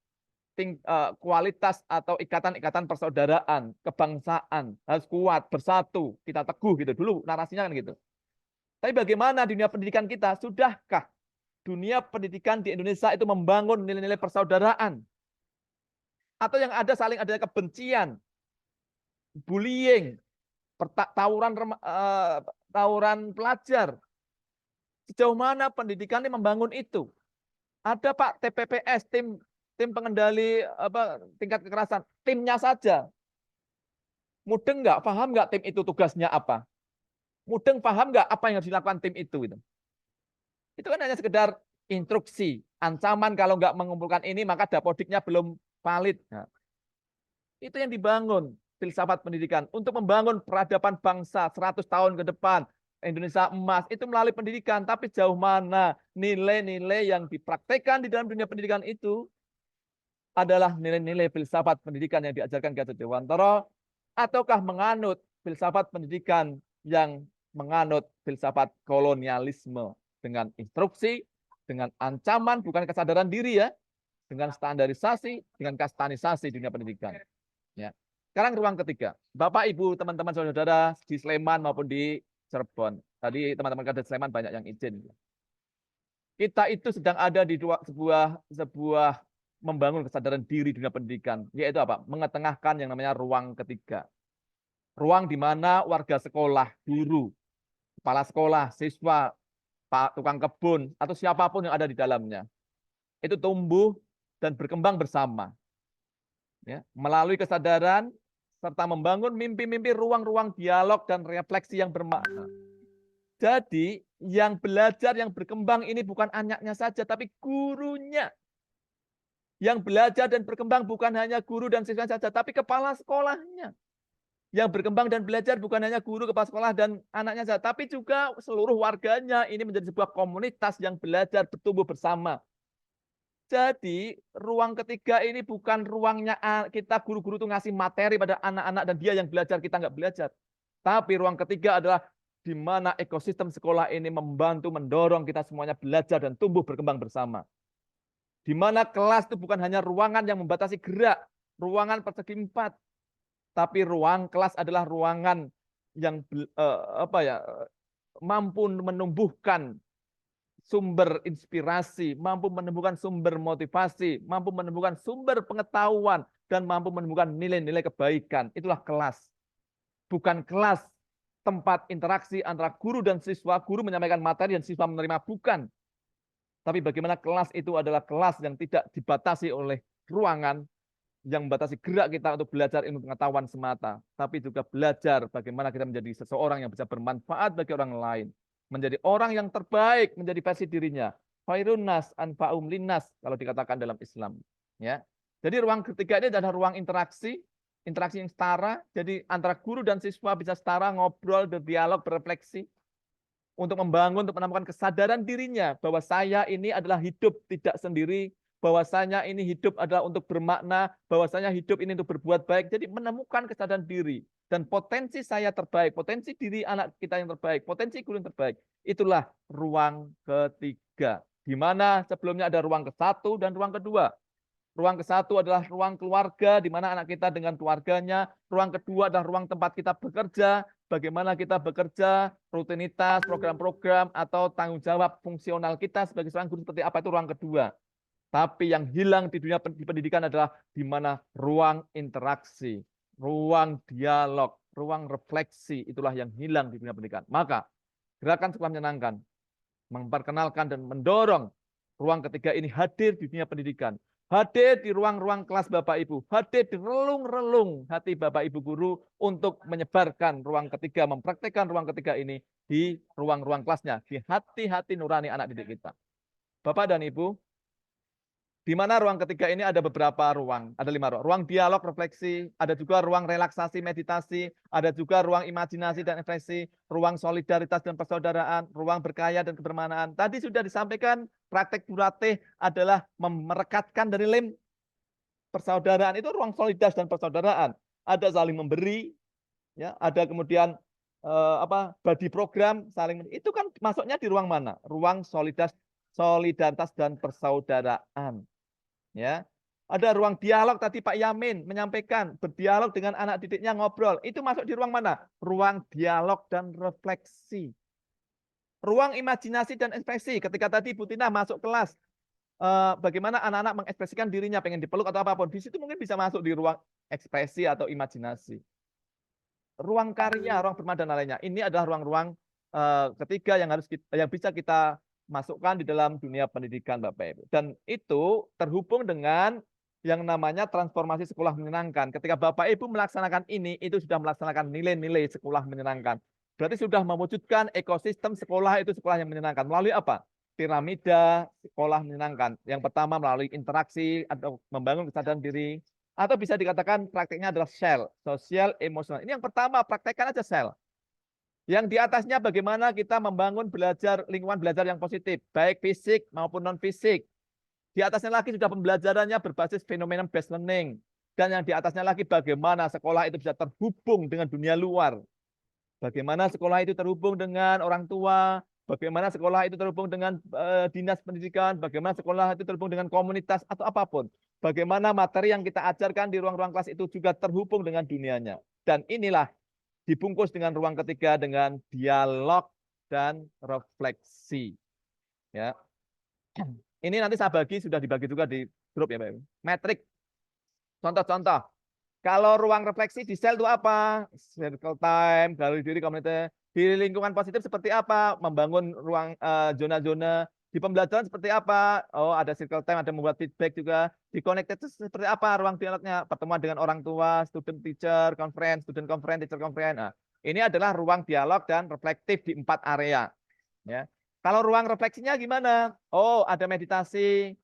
kualitas atau ikatan-ikatan persaudaraan, kebangsaan, harus kuat, bersatu, kita teguh gitu dulu narasinya kan gitu. Tapi bagaimana di dunia pendidikan kita? Sudahkah dunia pendidikan di Indonesia itu membangun nilai-nilai persaudaraan? Atau yang ada saling adanya kebencian, bullying, tawuran pelajar. Sejauh mana pendidikan ini membangun itu? Ada Pak TPPS, tim pengendali tingkat kekerasan, timnya saja. Mudeng nggak? Paham nggak tim itu tugasnya apa? Mudeng paham nggak apa yang harus dilakukan tim itu? Itu kan hanya sekedar instruksi, ancaman kalau nggak mengumpulkan ini maka dapodiknya belum valid. Nah, itu yang dibangun filsafat pendidikan untuk membangun peradaban bangsa 100 tahun ke depan. Indonesia emas itu melalui pendidikan, tapi jauh mana nilai-nilai yang dipraktekkan di dalam dunia pendidikan itu adalah nilai-nilai filsafat pendidikan yang diajarkan Ki Hajar Dewantara, ataukah menganut filsafat pendidikan yang menganut filsafat kolonialisme dengan instruksi, dengan ancaman, bukan kesadaran diri ya, dengan standarisasi, dengan kastanisasi dunia pendidikan. Ya. Sekarang ruang ketiga, Bapak, Ibu, teman-teman, saudara-saudara di Sleman maupun di Cirebon. Tadi teman-teman kader Sleman banyak yang izin. Kita itu sedang ada di sebuah membangun kesadaran diri dunia pendidikan, yaitu apa? Mengetengahkan yang namanya ruang ketiga. Ruang di mana warga sekolah, guru, kepala sekolah, siswa, pak tukang kebun, atau siapapun yang ada di dalamnya, itu tumbuh dan berkembang bersama. Ya, melalui kesadaran, serta membangun mimpi-mimpi ruang-ruang dialog dan refleksi yang bermakna. Jadi, yang belajar, yang berkembang ini bukan anaknya saja, tapi gurunya. Yang belajar dan berkembang bukan hanya guru dan siswa saja, tapi kepala sekolahnya. Yang berkembang dan belajar bukan hanya guru, kepala sekolah, dan anaknya saja, tapi juga seluruh warganya. Ini menjadi sebuah komunitas yang belajar bertumbuh bersama. Jadi, ruang ketiga ini bukan ruangnya kita guru-guru itu ngasih materi pada anak-anak dan dia yang belajar, kita nggak belajar. Tapi ruang ketiga adalah di mana ekosistem sekolah ini membantu, mendorong kita semuanya belajar dan tumbuh berkembang bersama. Di mana kelas itu bukan hanya ruangan yang membatasi gerak, ruangan persegi 4, tapi ruang kelas adalah ruangan yang mampu menumbuhkan sumber inspirasi, mampu menumbuhkan sumber motivasi, mampu menumbuhkan sumber pengetahuan, dan mampu menumbuhkan nilai-nilai kebaikan. Itulah kelas. Bukan kelas tempat interaksi antara guru dan siswa, guru menyampaikan materi dan siswa menerima, bukan. Tapi bagaimana kelas itu adalah kelas yang tidak dibatasi oleh ruangan, yang membatasi gerak kita untuk belajar ilmu pengetahuan semata, tapi juga belajar bagaimana kita menjadi seseorang yang bisa bermanfaat bagi orang lain, menjadi orang yang terbaik, menjadi versi dirinya. Khairun nas anfa'um linnas kalau dikatakan dalam Islam. Ya, jadi ruang ketiga ini adalah ruang interaksi yang setara. Jadi antara guru dan siswa bisa setara, ngobrol, berdialog, berefleksi, untuk membangun, untuk menemukan kesadaran dirinya bahwa saya ini adalah hidup tidak sendiri, bahwasanya ini hidup adalah untuk bermakna, bahwasanya hidup ini untuk berbuat baik. Jadi menemukan kesadaran diri dan potensi saya terbaik, potensi diri anak kita yang terbaik, potensi guru yang terbaik. Itulah ruang ketiga. Di mana sebelumnya ada ruang ke-1 dan ruang kedua. Ruang ke-1 adalah ruang keluarga, di mana anak kita dengan keluarganya. Ruang kedua adalah ruang tempat kita bekerja, bagaimana kita bekerja, rutinitas, program-program, atau tanggung jawab fungsional kita sebagai seorang guru seperti apa, itu ruang kedua. Tapi yang hilang di dunia pendidikan adalah di mana ruang interaksi, ruang dialog, ruang refleksi, itulah yang hilang di dunia pendidikan. Maka gerakan sekolah menyenangkan memperkenalkan dan mendorong ruang ketiga ini hadir di dunia pendidikan. Hadir di ruang-ruang kelas Bapak Ibu, hadir di relung-relung hati Bapak Ibu guru untuk menyebarkan ruang ketiga, mempraktekkan ruang ketiga ini di ruang-ruang kelasnya, di hati-hati nurani anak didik kita. Bapak dan Ibu, di mana ruang ketiga ini ada beberapa ruang, ada 5 ruang. Ruang dialog, refleksi, ada juga ruang relaksasi, meditasi, ada juga ruang imajinasi dan ekspresi, ruang solidaritas dan persaudaraan, ruang berkarya dan kebermanaan. Tadi sudah disampaikan praktek Burateh adalah merekatkan dari lem persaudaraan, itu ruang solidaritas dan persaudaraan. Ada saling memberi, ya, ada kemudian body program, saling, itu kan masuknya di ruang mana? Ruang solidaritas dan persaudaraan. Ya, ada ruang dialog tadi Pak Yamin menyampaikan, berdialog dengan anak didiknya, ngobrol. Itu masuk di ruang mana? Ruang dialog dan refleksi. Ruang imajinasi dan ekspresi. Ketika tadi Bu Tina masuk kelas, bagaimana anak-anak mengekspresikan dirinya, pengen dipeluk atau apapun, di situ mungkin bisa masuk di ruang ekspresi atau imajinasi. Ruang karya, ruang bermakna dan lainnya. Ini adalah ruang-ruang ketiga yang bisa kita masukkan di dalam dunia pendidikan Bapak Ibu. Dan itu terhubung dengan yang namanya transformasi sekolah menyenangkan. Ketika Bapak Ibu melaksanakan ini, itu sudah melaksanakan nilai-nilai sekolah menyenangkan. Berarti sudah mewujudkan ekosistem sekolah itu sekolah yang menyenangkan. Melalui apa? Piramida sekolah menyenangkan. Yang pertama melalui interaksi atau membangun kesadaran diri. Atau bisa dikatakan prakteknya adalah SEL, sosial emosional. Ini yang pertama, praktekkan aja SEL. Yang di atasnya bagaimana kita membangun lingkungan belajar yang positif, baik fisik maupun non-fisik. Di atasnya lagi sudah pembelajarannya berbasis fenomena based learning. Dan yang di atasnya lagi bagaimana sekolah itu bisa terhubung dengan dunia luar. Bagaimana sekolah itu terhubung dengan orang tua, bagaimana sekolah itu terhubung dengan dinas pendidikan, bagaimana sekolah itu terhubung dengan komunitas atau apapun. Bagaimana materi yang kita ajarkan di ruang-ruang kelas itu juga terhubung dengan dunianya. Dan inilah dibungkus dengan ruang ketiga dengan dialog dan refleksi. Ya. Ini nanti saya bagi, sudah dibagi juga di grup ya, Pak Ibu. Metrik. Contoh-contoh. Kalau ruang refleksi di sel itu apa? Circle time, galeri diri, komunitas. Di lingkungan positif seperti apa? Membangun ruang zona-zona. Di pembelajaran seperti apa? Oh, ada circle time, ada membuat feedback juga. Di connected itu seperti apa ruang dialognya? Pertemuan dengan orang tua, student teacher conference, student conference, teacher conference. Nah, ini adalah ruang dialog dan reflektif di 4 area. Ya. Kalau ruang refleksinya gimana? Oh, ada meditasi.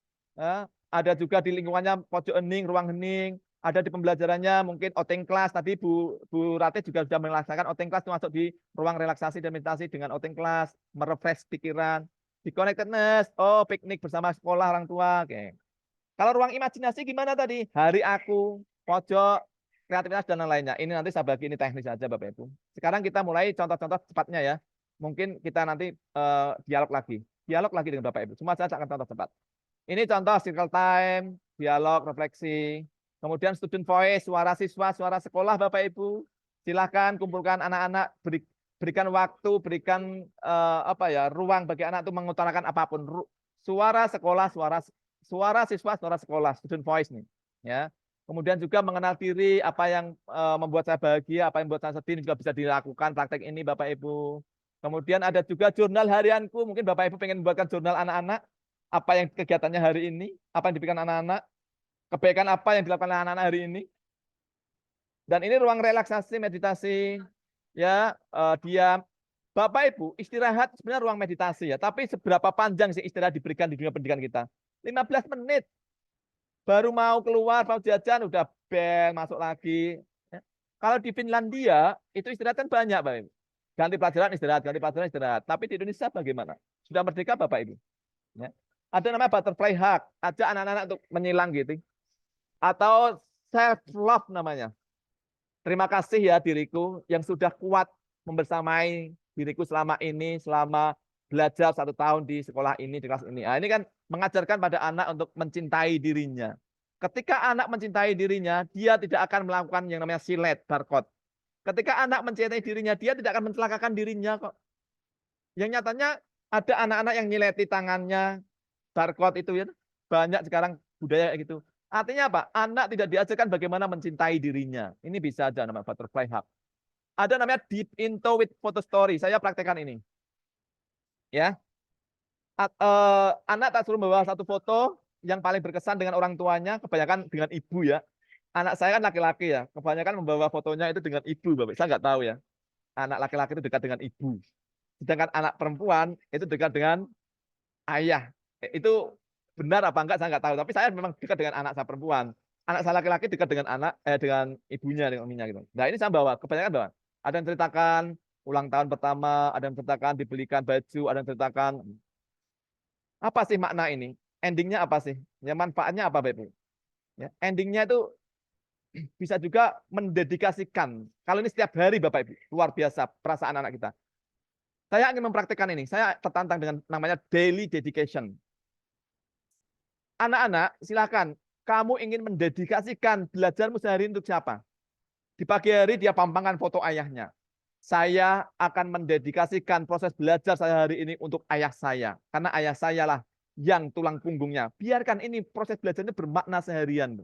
Ada juga di lingkungannya pojok hening, ruang hening. Ada di pembelajarannya mungkin outing class. Tadi Bu Ratih juga sudah melaksanakan outing class, masuk di ruang relaksasi dan meditasi dengan outing class, merefresh pikiran. Di connectedness, oh piknik bersama sekolah orang tua. Oke. Kalau ruang imajinasi gimana tadi? Hari aku, pojok, kreativitas dan lainnya. Ini nanti saya bagi ini teknis saja Bapak Ibu. Sekarang kita mulai contoh-contoh cepatnya ya. Mungkin kita nanti dialog lagi dengan Bapak Ibu. Semua saya akan contoh cepat. Ini contoh circle time, dialog, refleksi. Kemudian student voice, suara siswa, suara sekolah Bapak Ibu. Silakan kumpulkan anak-anak, berikan waktu, berikan ruang bagi anak itu mengutarakan apapun. Suara sekolah, suara siswa, suara sekolah, student voice nih. Ya. Kemudian juga mengenal diri, apa yang membuat saya bahagia, apa yang membuat saya sedih, juga bisa dilakukan praktek ini Bapak Ibu. Kemudian ada juga jurnal harianku, mungkin Bapak Ibu pengen membuatkan jurnal anak-anak, apa yang kegiatannya hari ini, apa yang dipikirkan anak-anak, kebaikan apa yang dilakukan anak-anak hari ini. Dan ini ruang relaksasi, meditasi, ya diam. Bapak Ibu, istirahat sebenarnya ruang meditasi ya, tapi seberapa panjang sih istirahat diberikan di dunia pendidikan kita? 15 menit. Baru mau keluar, mau jajan, udah bel, masuk lagi. Ya. Kalau di Finlandia, itu istirahat kan banyak, Bapak Ibu. Ganti pelajaran istirahat, ganti pelajaran istirahat. Tapi di Indonesia bagaimana? Sudah merdeka Bapak Ibu? Ya. Ada namanya butterfly hug, ajak anak-anak untuk menyilang gitu. Atau self love namanya. Terima kasih ya diriku yang sudah kuat membersamai diriku selama ini, selama belajar 1 tahun di sekolah ini, di kelas ini. Nah, ini kan mengajarkan pada anak untuk mencintai dirinya. Ketika anak mencintai dirinya, dia tidak akan melakukan yang namanya silet, barcode. Ketika anak mencintai dirinya, dia tidak akan mencelakakan dirinya kok. Yang nyatanya ada anak-anak yang nyileti tangannya, barcode itu ya. Banyak sekarang budaya gitu. Artinya apa? Anak tidak diajarkan bagaimana mencintai dirinya. Ini bisa aja namanya butterfly hug. Ada namanya deep into with photo story. Saya praktekkan ini. Ya. Anak tak suruh membawa satu foto yang paling berkesan dengan orang tuanya, kebanyakan dengan ibu ya. Anak saya kan laki-laki ya, kebanyakan membawa fotonya itu dengan ibu, Bapak. Saya nggak tahu ya. Anak laki-laki itu dekat dengan ibu. Sedangkan anak perempuan itu dekat dengan ayah. Itu benar apa enggak saya nggak tahu, tapi saya memang dekat dengan anak saya perempuan. Anak saya laki-laki dekat dengan dengan ibunya, dengan uminya gitu. Nah, ini saya bawa, kebanyakan bawa. Ada yang ceritakan ulang tahun pertama, ada yang ceritakan dibelikan baju, ada yang ceritakan apa sih makna ini? Endingnya apa sih? Ya, manfaatnya apa, Bapak Ibu? Ya, endingnya itu bisa juga mendedikasikan. Kalau ini setiap hari Bapak Ibu, luar biasa perasaan anak kita. Saya ingin mempraktikkan ini. Saya tertantang dengan namanya daily dedication. Anak-anak, silakan. Kamu ingin mendedikasikan belajarmu sehari untuk siapa? Di pagi hari dia pampangkan foto ayahnya. Saya akan mendedikasikan proses belajar saya hari ini untuk ayah saya. Karena ayah saya lah yang tulang punggungnya. Biarkan ini proses belajarnya bermakna seharian.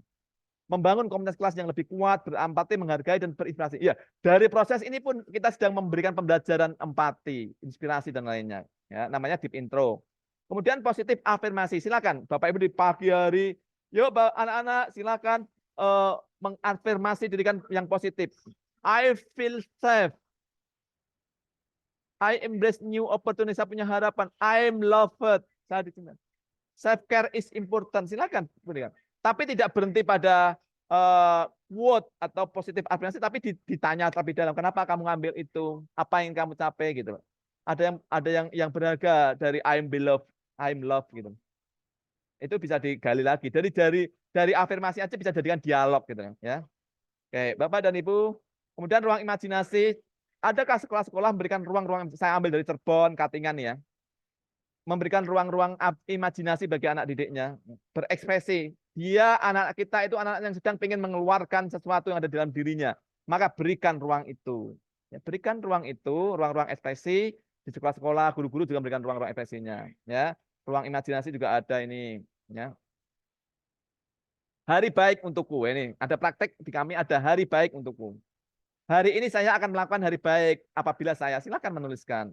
Membangun komunitas kelas yang lebih kuat, berempati, menghargai, dan berinspirasi. Ya, dari proses ini pun kita sedang memberikan pembelajaran empati, inspirasi, dan lainnya. Ya, namanya deep intro. Kemudian positif afirmasi. Silakan Bapak Ibu di pagi hari, yuk anak-anak silakan mengafirmasi diri kan yang positif. I feel safe. I embrace new opportunity. Saya punya harapan. I am loved. Saya dicintai. Self care is important. Silakan berikan. Tapi tidak berhenti pada quote atau positif afirmasi, tapi ditanya terlebih dalam. Kenapa kamu ngambil itu? Apa yang kamu capai gitu. Ada yang berharga dari I am beloved, I am loved gitu. Itu bisa digali lagi. Dari afirmasi aja bisa jadikan dialog gitu ya. Oke, Bapak dan Ibu. Kemudian ruang imajinasi. Adakah sekolah-sekolah memberikan ruang-ruang, saya ambil dari Cirebon, Katingan ya. Memberikan ruang-ruang imajinasi bagi anak didiknya. Berekspresi. Dia, anak kita itu anak yang sedang ingin mengeluarkan sesuatu yang ada dalam dirinya. Maka berikan ruang itu. Ya, berikan ruang itu, ruang-ruang ekspresi. Di sekolah-sekolah, guru-guru juga memberikan ruang-ruang ekspresinya. Ya. ruang imajinasi juga ada ini, ya. Hari baik untukku, ini ada praktek di kami, ada hari baik untukku. Hari ini saya akan melakukan hari baik apabila saya, silakan menuliskan.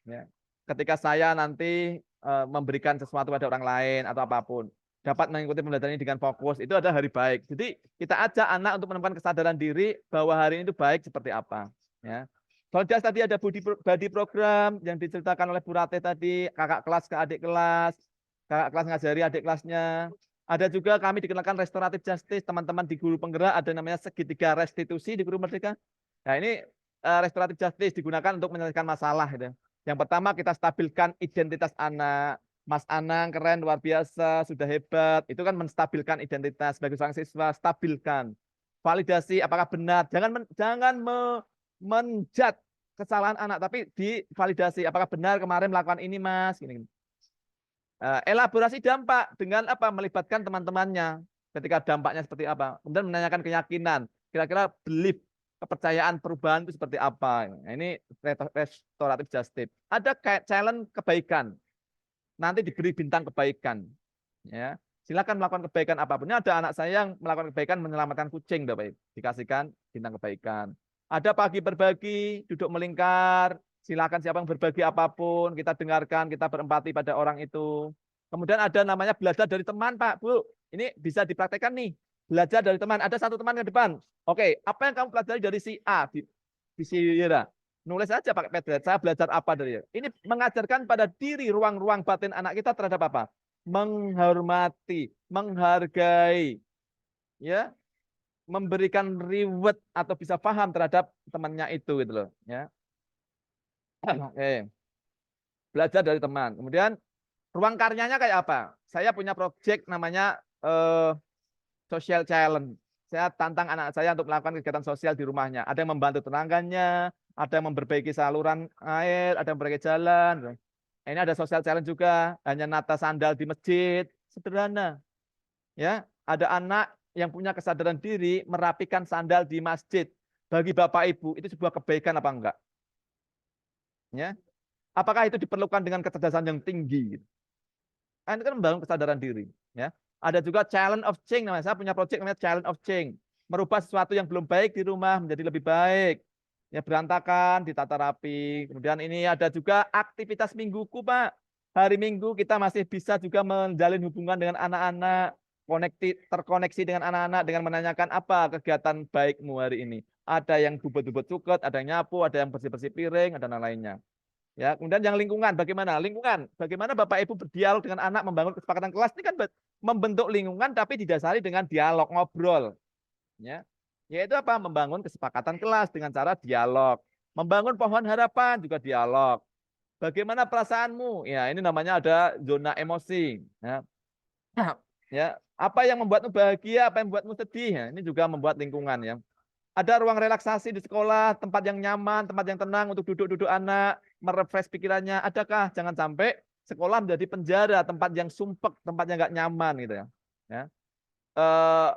Ya. Ketika saya nanti memberikan sesuatu pada orang lain atau apapun, dapat mengikuti pembelajaran ini dengan fokus, itu ada hari baik. Jadi kita ajak anak untuk menemukan kesadaran diri bahwa hari ini itu baik seperti apa. Ya. Soalnya tadi ada body program yang diceritakan oleh Bu Ratih tadi, kakak kelas ke adik kelas, kakak kelas ngajari adik kelasnya. Ada juga kami dikenalkan restoratif justice, teman-teman di guru penggerak ada namanya segitiga restitusi di Guru Merdeka. Nah ini restoratif justice digunakan untuk menyelesaikan masalah. Gitu. Yang pertama kita stabilkan identitas anak. Mas Anang keren, luar biasa, sudah hebat. Itu kan menstabilkan identitas sebagai seorang siswa, stabilkan. Validasi apakah benar. Jangan menjat kesalahan anak, tapi divalidasi apakah benar kemarin melakukan ini Mas. Gini. Elaborasi dampak dengan apa? Melibatkan teman-temannya. Ketika dampaknya seperti apa. Kemudian menanyakan keyakinan. Kira-kira belief, kepercayaan perubahan itu seperti apa. Nah, ini restoratif justice. Ada challenge kebaikan. Nanti diberi bintang kebaikan. Ya, silakan melakukan kebaikan apapun. Ini ada anak saya yang melakukan kebaikan menyelamatkan kucing, Bapak Ibu. Dikasihkan bintang kebaikan. Ada pagi berbagi, duduk melingkar. Silakan siapa yang berbagi apapun, kita dengarkan, kita berempati pada orang itu. Kemudian ada namanya belajar dari teman, Pak, Bu. Ini bisa dipraktekkan nih. Belajar dari teman. Ada satu teman ke depan. Oke, apa yang kamu pelajari dari si A? Di si Yera. Nulis aja pakai pad. Saya belajar apa dari dia. Ini mengajarkan pada diri ruang-ruang batin anak kita terhadap apa? Menghormati, menghargai, ya, memberikan reward atau bisa paham terhadap temannya itu, gitu loh. Ya. Oke. Belajar dari teman. Kemudian ruang karyanya kayak apa? Saya punya project namanya social challenge. Saya tantang anak saya untuk melakukan kegiatan sosial di rumahnya. Ada yang membantu tetangganya, ada yang memperbaiki saluran air, ada yang memperbaiki jalan. Ini ada social challenge juga, hanya nata sandal di masjid, sederhana. Ya, ada anak yang punya kesadaran diri merapikan sandal di masjid. Bagi Bapak Ibu itu sebuah kebaikan apa enggak? Ya. Apakah itu diperlukan dengan kecerdasan yang tinggi? Ini kan membangun kesadaran diri. Ya. Ada juga challenge of change namanya. Saya punya project namanya challenge of change. Merubah sesuatu yang belum baik di rumah menjadi lebih baik. Ya, berantakan, ditata rapi. Kemudian ini ada juga aktivitas mingguku, Pak. Hari Minggu kita masih bisa juga menjalin hubungan dengan anak-anak, terkoneksi dengan anak-anak dengan menanyakan apa kegiatan baikmu hari ini. Ada yang bubut-bubut cuket, ada yang nyapu, ada yang bersih-bersih piring, ada yang lainnya. Ya, kemudian yang lingkungan bagaimana? Lingkungan, bagaimana Bapak Ibu berdialog dengan anak membangun kesepakatan kelas ini kan membentuk lingkungan tapi didasari dengan dialog, ngobrol. Ya. Yaitu apa? Membangun kesepakatan kelas dengan cara dialog. Membangun pohon harapan juga dialog. Bagaimana perasaanmu? Ya, ini namanya ada zona emosi. Ya. Ya, apa yang membuatmu bahagia, apa yang membuatmu sedih? Ya, ini juga membuat lingkungan ya. Ada ruang relaksasi di sekolah, tempat yang nyaman, tempat yang tenang untuk duduk-duduk anak, merefresh pikirannya. Adakah? Jangan sampai sekolah menjadi penjara, tempat yang sumpek, tempat yang nggak nyaman gitu ya. Ya.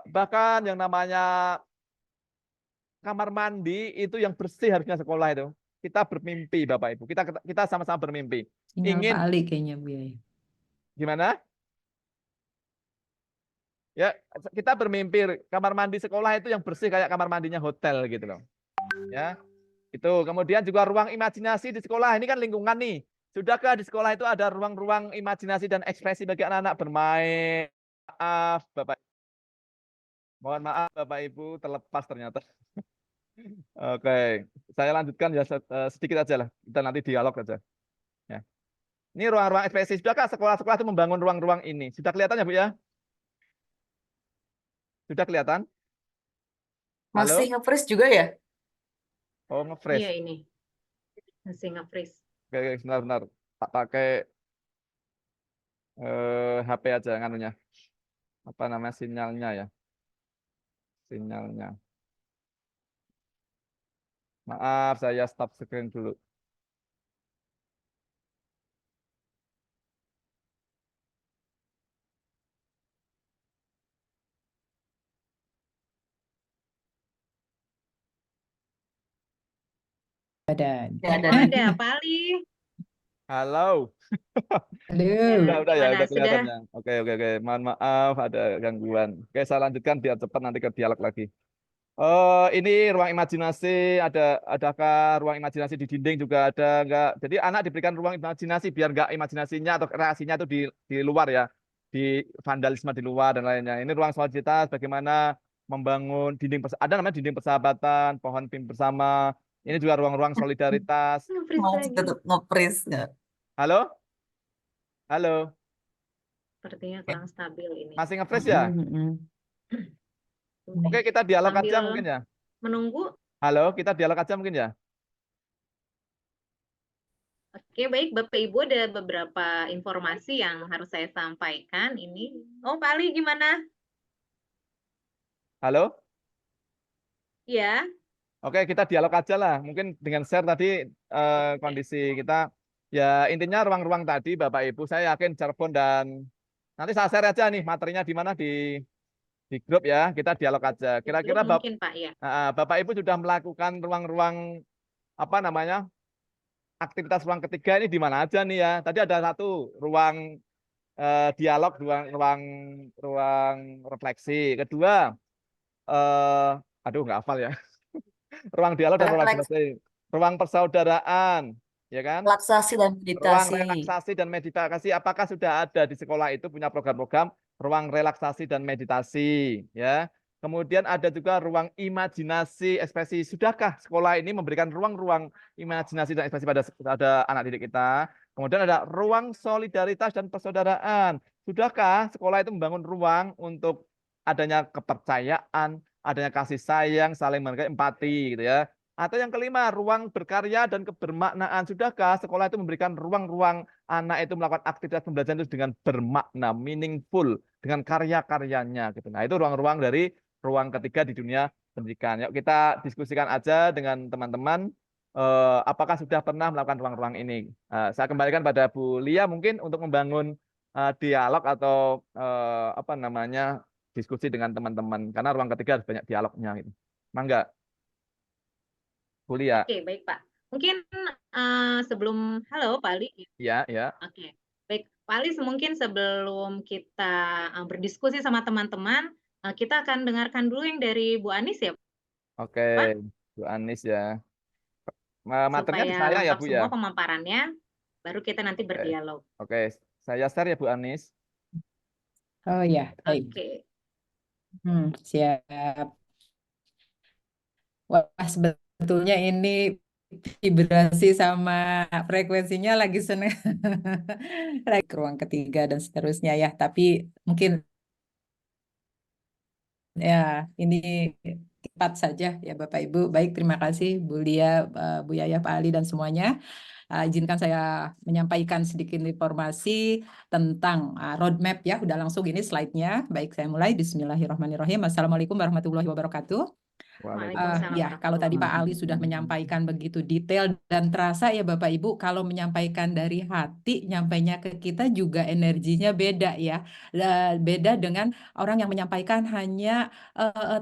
Bahkan yang namanya kamar mandi itu yang bersih harusnya sekolah itu. Kita bermimpi Bapak Ibu. Kita sama-sama bermimpi. Sinyal Ingin Pak Ali kayaknya, Bu Yai. gimana? Ya, kita bermimpi kamar mandi sekolah itu yang bersih kayak kamar mandinya hotel gitu loh. Ya. Itu. Kemudian juga ruang imajinasi di sekolah. Ini kan lingkungan nih. Sudahkah di sekolah itu ada ruang-ruang imajinasi dan ekspresi bagi anak-anak bermain? Maaf, Bapak. Mohon maaf Bapak Ibu, terlepas ternyata. Oke, saya lanjutkan ya sedikit aja lah. Kita nanti dialog aja. Ya. Ini ruang-ruang ekspresi. Sudahkah sekolah-sekolah itu membangun ruang-ruang ini? Sudah kelihatan ya Bu ya? Sudah kelihatan? Halo? Masih nge-freeze juga ya? Oh, nge-freeze. Iya ini. Masih nge-freeze. Oke, sebentar. Tak pakai HP aja nganunya. Apa namanya sinyalnya ya? Sinyalnya. Maaf, saya stop screen dulu. Ada. Oh, ada Pak Ali. Halo. Aduh. Udah ya, Gimana? udah kelihatan Sudah? ya. Oke, oke, oke. Mohon maaf ada gangguan. Oke, saya lanjutkan biar cepat nanti ke dialog lagi. Ini ruang imajinasi, adakah ruang imajinasi di dinding juga ada enggak? Jadi anak diberikan ruang imajinasi biar enggak imajinasinya atau reaksinya itu di luar ya, di vandalisme di luar dan lainnya. Ini ruang soliditas bagaimana membangun ada namanya dinding persahabatan, pohon pin bersama. Ini juga ruang-ruang solidaritas. Nge-freeze Masih lagi. tetap nge-freeze nggak? Halo? Halo? Sepertinya kurang stabil ini. Masih nge-freeze ya? Oke, kita dialog aja Sambil mungkin ya. menunggu. Halo, kita dialog aja mungkin ya. Oke, baik Bapak Ibu, ada beberapa informasi yang harus saya sampaikan ini. Oh, Pak Ali gimana? Halo? Ya, Oke, kita dialog aja lah. Mungkin dengan share tadi kondisi kita. Ya, intinya ruang-ruang tadi Bapak Ibu, saya yakin Cirebon dan nanti saya share aja nih materinya di mana di grup ya. Kita dialog aja. di Kira-kira grup mungkin Pak ya. Bapak Ibu sudah melakukan ruang-ruang apa namanya? Aktivitas ruang ketiga ini di mana aja nih ya? Tadi ada satu ruang dialog, ruang refleksi. Kedua, aduh nggak hafal ya. Ruang dialog dan ruang refleksi. Ruang persaudaraan, ya kan? Relaksasi dan Ruang meditasi. relaksasi dan meditasi. Apakah sudah ada di sekolah itu punya program-program ruang relaksasi dan meditasi, ya? Kemudian ada juga ruang imajinasi, ekspresi. Sudahkah sekolah ini memberikan ruang-ruang imajinasi dan ekspresi pada anak didik kita? Kemudian ada ruang solidaritas dan persaudaraan. Sudahkah sekolah itu membangun ruang untuk adanya kepercayaan, adanya kasih sayang, saling menghargai, empati, gitu ya? Atau yang kelima, ruang berkarya dan kebermaknaan. Sudahkah sekolah itu memberikan ruang-ruang anak itu melakukan aktivitas pembelajaran itu dengan bermakna, meaningful, dengan karya-karyanya, gitu. Nah, itu ruang-ruang dari ruang ketiga di dunia pendidikan. Yuk kita diskusikan aja dengan teman-teman apakah sudah pernah melakukan ruang-ruang ini. Saya kembalikan pada Bu Lia mungkin untuk membangun dialog atau apa namanya diskusi dengan teman-teman karena ruang ketiga harus banyak dialognya gitu. Mangga. Bu Lia. Oke, baik Pak. Mungkin sebelum halo Pak Ali. Ya, ya. Oke. Baik, Pak Ali, mungkin sebelum kita berdiskusi sama teman-teman, kita akan dengarkan dulu yang dari Bu Anis ya. Oke, Pak? Bu Anis ya. Materinya di saya ya, Bu ya. Semua pemaparannya, baru kita nanti berdialog. Oke, saya share ya Bu Anis. Oh ya, baik. Oke. Siap. Wah, sebetulnya ini vibrasi sama frekuensinya lagi seneng. Lagi ke ruang ketiga dan seterusnya ya. Tapi mungkin ya ini cepat saja ya Bapak Ibu. Baik, terima kasih Bu Lia, Bu Yaya, Pak Ali dan semuanya. Izinkan saya menyampaikan sedikit informasi tentang roadmap ya. Udah langsung ini slide-nya. Baik, saya mulai. Bismillahirrahmanirrahim. Assalamualaikum warahmatullahi wabarakatuh. Ya, kalau tadi Pak Ali sudah menyampaikan begitu detail dan terasa ya Bapak Ibu, kalau menyampaikan dari hati, nyampainya ke kita juga energinya beda ya. Beda dengan orang yang menyampaikan hanya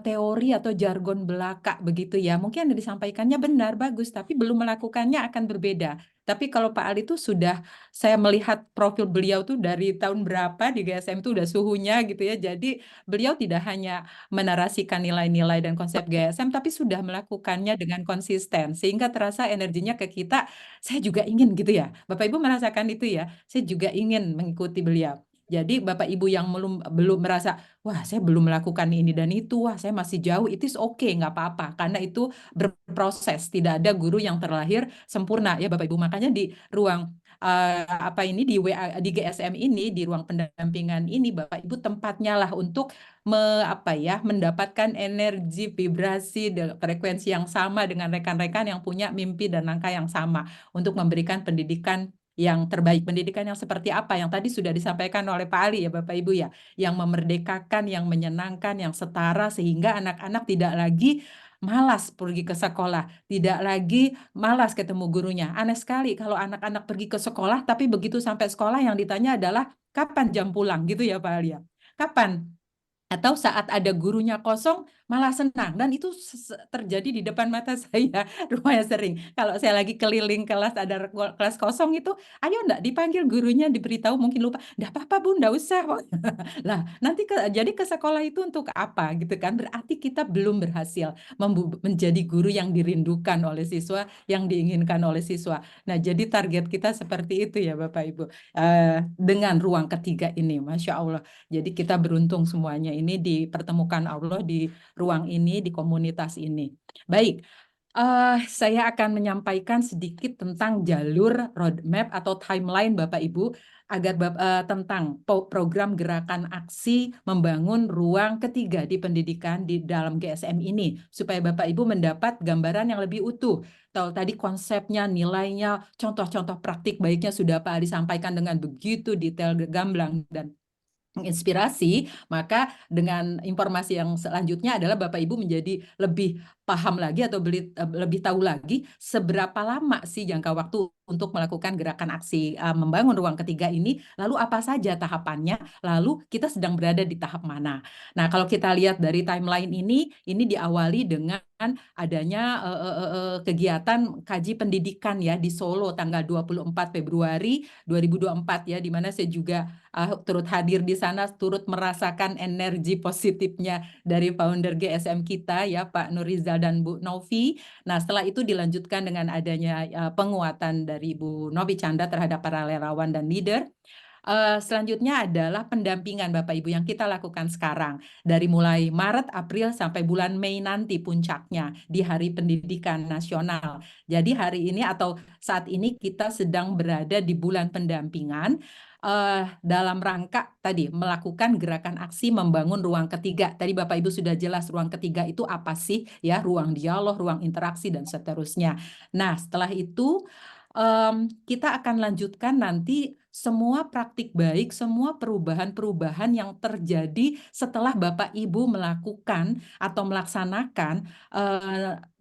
teori atau jargon belaka begitu ya. Mungkin yang disampaikannya benar, bagus, tapi belum melakukannya akan berbeda. Tapi kalau Pak Ali itu sudah, saya melihat profil beliau tuh dari tahun berapa di GSM itu udah suhunya gitu ya. Jadi beliau tidak hanya menarasikan nilai-nilai dan konsep GSM, tapi sudah melakukannya dengan konsisten. Sehingga terasa energinya ke kita, saya juga ingin gitu ya. Bapak Ibu merasakan itu ya, saya juga ingin mengikuti beliau. Jadi Bapak Ibu yang belum merasa, wah saya belum melakukan ini dan itu, wah saya masih jauh, it is okay, nggak apa-apa. Karena itu berproses, tidak ada guru yang terlahir sempurna ya Bapak Ibu. Makanya di ruang apa ini di WA di GSM ini, di ruang pendampingan ini Bapak Ibu tempatnya lah untuk mendapatkan energi, vibrasi, frekuensi yang sama dengan rekan-rekan yang punya mimpi dan langkah yang sama untuk memberikan pendidikan yang terbaik. Pendidikan yang seperti apa yang tadi sudah disampaikan oleh Pak Ali ya Bapak Ibu ya, yang memerdekakan, yang menyenangkan, yang setara sehingga anak-anak tidak lagi malas pergi ke sekolah, tidak lagi malas ketemu gurunya. Aneh sekali kalau anak-anak pergi ke sekolah tapi begitu sampai sekolah yang ditanya adalah kapan jam pulang gitu ya Pak Ali ya. Kapan? Atau saat ada gurunya kosong malah senang, dan itu terjadi di depan mata saya rumahnya sering. Kalau saya lagi keliling kelas, ada kelas kosong itu, ayo enggak dipanggil gurunya, diberitahu, mungkin lupa, enggak apa-apa Bu, enggak usah. Lah, nanti jadi ke sekolah itu untuk apa gitu kan? Berarti kita belum berhasil menjadi guru yang dirindukan oleh siswa, yang diinginkan oleh siswa. Nah, jadi target kita seperti itu ya Bapak Ibu. Dengan ruang ketiga ini, Masya Allah. Jadi kita beruntung semuanya ini dipertemukan Allah di ruang ini, di komunitas ini. Baik, saya akan menyampaikan sedikit tentang jalur roadmap atau timeline Bapak Ibu agar tentang program gerakan aksi membangun ruang ketiga di pendidikan di dalam GSM ini, supaya Bapak Ibu mendapat gambaran yang lebih utuh. Tadi konsepnya, nilainya, contoh-contoh praktik baiknya sudah Pak Ali sampaikan dengan begitu detail, gamblang, dan menginspirasi. Maka dengan informasi yang selanjutnya adalah Bapak Ibu menjadi lebih paham lagi atau lebih tahu lagi seberapa lama sih jangka waktu untuk melakukan gerakan aksi membangun ruang ketiga ini, lalu apa saja tahapannya, lalu kita sedang berada di tahap mana. Nah, kalau kita lihat dari timeline ini diawali dengan adanya kegiatan kaji pendidikan ya di Solo tanggal 24 Februari 2024 ya, di mana saya juga turut hadir di sana, turut merasakan energi positifnya dari founder GSM kita ya, Pak Nurizal dan Bu Novi. Nah, setelah itu dilanjutkan dengan adanya penguatan dari Bu Novi Chandra terhadap para relawan dan leader. Selanjutnya adalah pendampingan Bapak Ibu yang kita lakukan sekarang. Dari mulai Maret, April sampai bulan Mei nanti puncaknya di Hari Pendidikan Nasional. Jadi hari ini atau saat ini kita sedang berada di bulan pendampingan dalam rangka tadi melakukan gerakan aksi membangun ruang ketiga. Tadi Bapak Ibu sudah jelas ruang ketiga itu apa sih ya, ruang dialog, ruang interaksi dan seterusnya. Nah, setelah itu kita akan lanjutkan nanti semua praktik baik, semua perubahan-perubahan yang terjadi setelah Bapak Ibu melakukan atau melaksanakan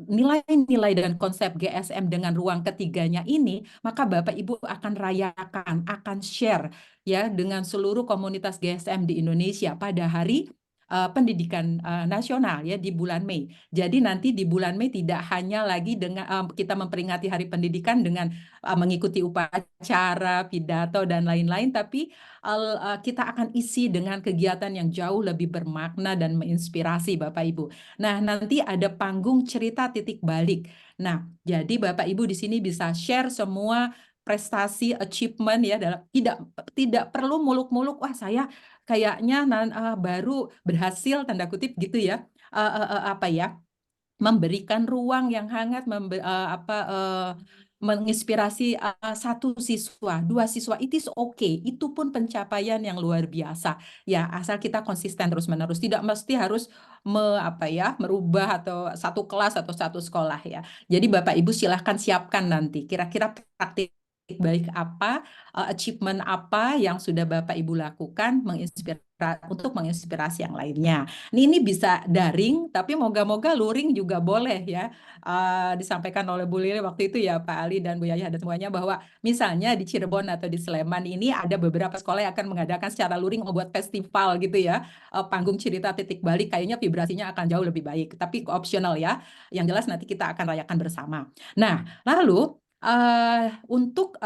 nilai-nilai dan konsep GSM dengan ruang ketiganya ini, maka Bapak Ibu akan rayakan, akan share ya dengan seluruh komunitas GSM di Indonesia pada hari pendidikan nasional ya di bulan Mei. Jadi nanti di bulan Mei tidak hanya lagi dengan kita memperingati Hari Pendidikan dengan mengikuti upacara, pidato dan lain-lain, tapi kita akan isi dengan kegiatan yang jauh lebih bermakna dan menginspirasi Bapak Ibu. Nah, nanti ada panggung cerita titik balik. Nah, jadi Bapak Ibu di sini bisa share semua prestasi, achievement ya, tidak perlu muluk-muluk, wah saya kayaknya baru berhasil tanda kutip gitu ya, apa ya, memberikan ruang yang hangat, menginspirasi satu siswa, dua siswa, it is okay. Itu pun pencapaian yang luar biasa. Ya, asal kita konsisten terus-menerus. Tidak mesti harus merubah atau satu kelas atau satu sekolah ya. Jadi Bapak Ibu silahkan siapkan nanti kira-kira praktik baik apa, achievement apa yang sudah Bapak Ibu lakukan untuk menginspirasi yang lainnya. Ini bisa daring, tapi moga-moga luring juga boleh ya. Disampaikan oleh Bu Lili waktu itu ya Pak Ali dan Bu Yaya dan semuanya bahwa misalnya di Cirebon atau di Sleman ini ada beberapa sekolah yang akan mengadakan secara luring membuat festival gitu ya. Panggung cerita titik balik kayaknya vibrasinya akan jauh lebih baik. Tapi opsional ya. Yang jelas nanti kita akan rayakan bersama. Nah, lalu untuk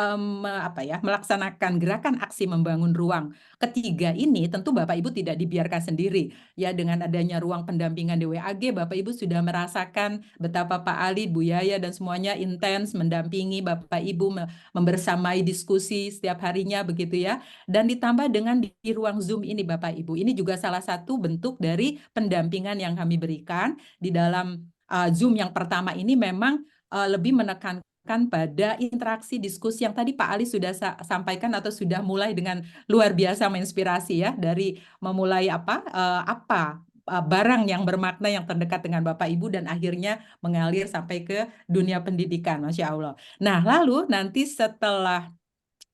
melaksanakan gerakan aksi membangun ruang ketiga ini tentu Bapak Ibu tidak dibiarkan sendiri ya. Dengan adanya ruang pendampingan di WAG, Bapak Ibu sudah merasakan betapa Pak Ali, Bu Yaya dan semuanya intens mendampingi Bapak Ibu, membersamai diskusi setiap harinya begitu ya. Dan ditambah dengan di ruang Zoom ini Bapak Ibu, ini juga salah satu bentuk dari pendampingan yang kami berikan di dalam Zoom yang pertama ini. Memang lebih menekankan pada interaksi diskusi yang tadi Pak Ali sudah sampaikan atau sudah mulai dengan luar biasa menginspirasi ya, dari memulai barang yang bermakna yang terdekat dengan Bapak Ibu dan akhirnya mengalir sampai ke dunia pendidikan, Masya Allah. Nah, lalu nanti setelah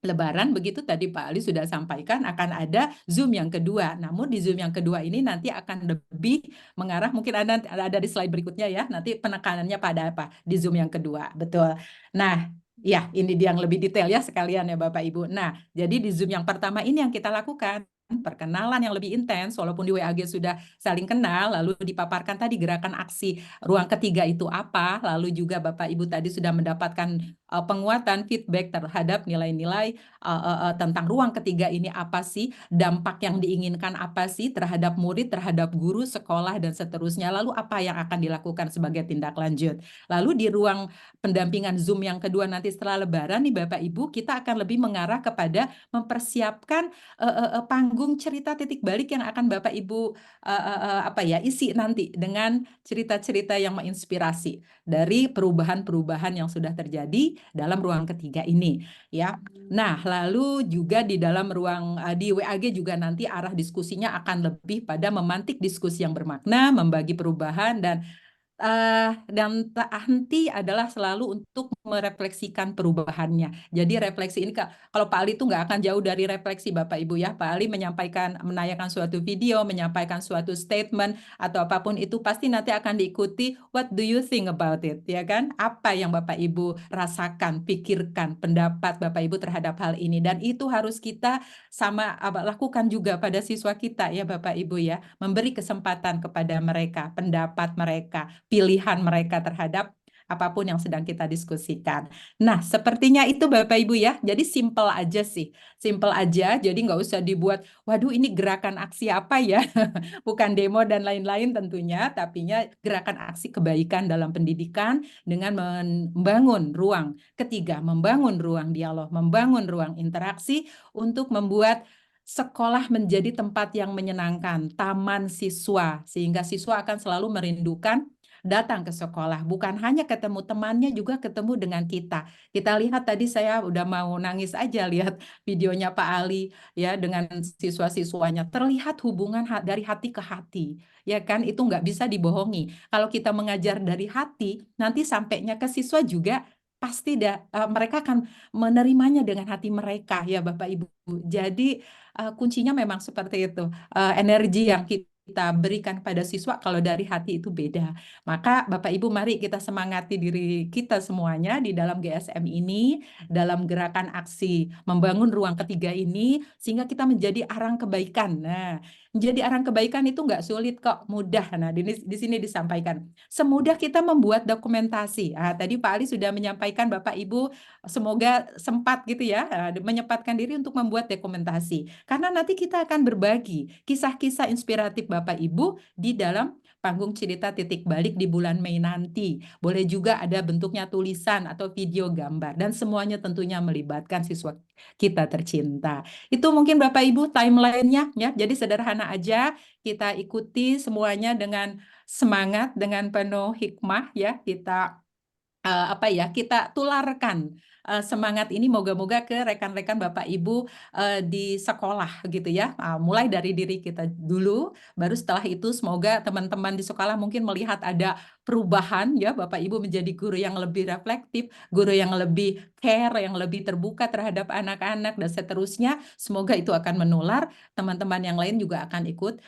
Lebaran begitu tadi Pak Ali sudah sampaikan akan ada Zoom yang kedua. Namun di Zoom yang kedua ini nanti akan lebih mengarah, mungkin ada di slide berikutnya ya, nanti penekanannya pada apa di Zoom yang kedua. Betul. Nah, ya ini dia yang lebih detail ya sekalian ya Bapak Ibu. Nah, jadi di Zoom yang pertama ini yang kita lakukan perkenalan yang lebih intens, walaupun di WAG sudah saling kenal, lalu dipaparkan tadi gerakan aksi ruang ketiga itu apa, lalu juga Bapak Ibu tadi sudah mendapatkan penguatan feedback terhadap nilai-nilai tentang ruang ketiga ini apa sih, dampak yang diinginkan apa sih terhadap murid, terhadap guru, sekolah, dan seterusnya, lalu apa yang akan dilakukan sebagai tindak lanjut. Lalu di ruang pendampingan Zoom yang kedua nanti setelah Lebaran nih Bapak Ibu, kita akan lebih mengarah kepada mempersiapkan panggung cerita titik balik yang akan Bapak Ibu isi nanti dengan cerita-cerita yang menginspirasi dari perubahan-perubahan yang sudah terjadi dalam ruang ketiga ini ya. Nah, lalu juga di dalam ruang di WAG juga nanti arah diskusinya akan lebih pada memantik diskusi yang bermakna, membagi perubahan, dan nanti adalah selalu untuk merefleksikan perubahannya. Jadi refleksi ini kalau Pak Ali itu nggak akan jauh dari refleksi Bapak Ibu ya. Pak Ali menayangkan suatu video, menyampaikan suatu statement atau apapun itu pasti nanti akan diikuti what do you think about it, ya kan? Apa yang Bapak Ibu rasakan, pikirkan, pendapat Bapak Ibu terhadap hal ini, dan itu harus kita lakukan juga pada siswa kita ya Bapak Ibu ya, memberi kesempatan kepada mereka, pendapat mereka, pilihan mereka terhadap apapun yang sedang kita diskusikan. Nah, sepertinya itu Bapak Ibu ya. Jadi simple aja sih. Simple aja, jadi nggak usah dibuat, waduh ini gerakan aksi apa ya? Bukan demo dan lain-lain tentunya, tapinya gerakan aksi kebaikan dalam pendidikan dengan membangun ruang ketiga, membangun ruang dialog, membangun ruang interaksi untuk membuat sekolah menjadi tempat yang menyenangkan, taman siswa, sehingga siswa akan selalu merindukan datang ke sekolah, bukan hanya ketemu temannya, juga ketemu dengan kita. Kita lihat tadi saya udah mau nangis aja lihat videonya Pak Ali ya dengan siswa-siswanya. Terlihat hubungan dari hati ke hati, ya kan? Itu nggak bisa dibohongi. Kalau kita mengajar dari hati, nanti sampainya ke siswa juga pasti mereka akan menerimanya dengan hati mereka ya Bapak Ibu. Jadi kuncinya memang seperti itu. Energi yang kita berikan pada siswa kalau dari hati itu beda. Maka Bapak Ibu mari kita semangati diri kita semuanya di dalam GSM ini, dalam gerakan aksi membangun ruang ketiga ini, sehingga kita menjadi arang kebaikan. Nah, menjadi arang kebaikan itu nggak sulit kok, mudah. Nah, di sini disampaikan. Semudah kita membuat dokumentasi. Tadi Pak Ali sudah menyampaikan Bapak Ibu semoga sempat gitu ya, menyempatkan diri untuk membuat dokumentasi. Karena nanti kita akan berbagi kisah-kisah inspiratif Bapak Ibu di dalam panggung cerita titik balik di bulan Mei nanti. Boleh juga ada bentuknya tulisan atau video gambar. Dan semuanya tentunya melibatkan siswa kita tercinta. Itu mungkin Bapak Ibu timeline-nya ya. Jadi sederhana aja, kita ikuti semuanya dengan semangat, dengan penuh hikmah ya. Kita tularkan semangat ini moga-moga ke rekan-rekan Bapak Ibu di sekolah gitu ya. Mulai dari diri kita dulu, baru setelah itu semoga teman-teman di sekolah mungkin melihat ada perubahan ya, Bapak Ibu menjadi guru yang lebih reflektif, guru yang lebih care, yang lebih terbuka terhadap anak-anak dan seterusnya. Semoga itu akan menular, teman-teman yang lain juga akan ikut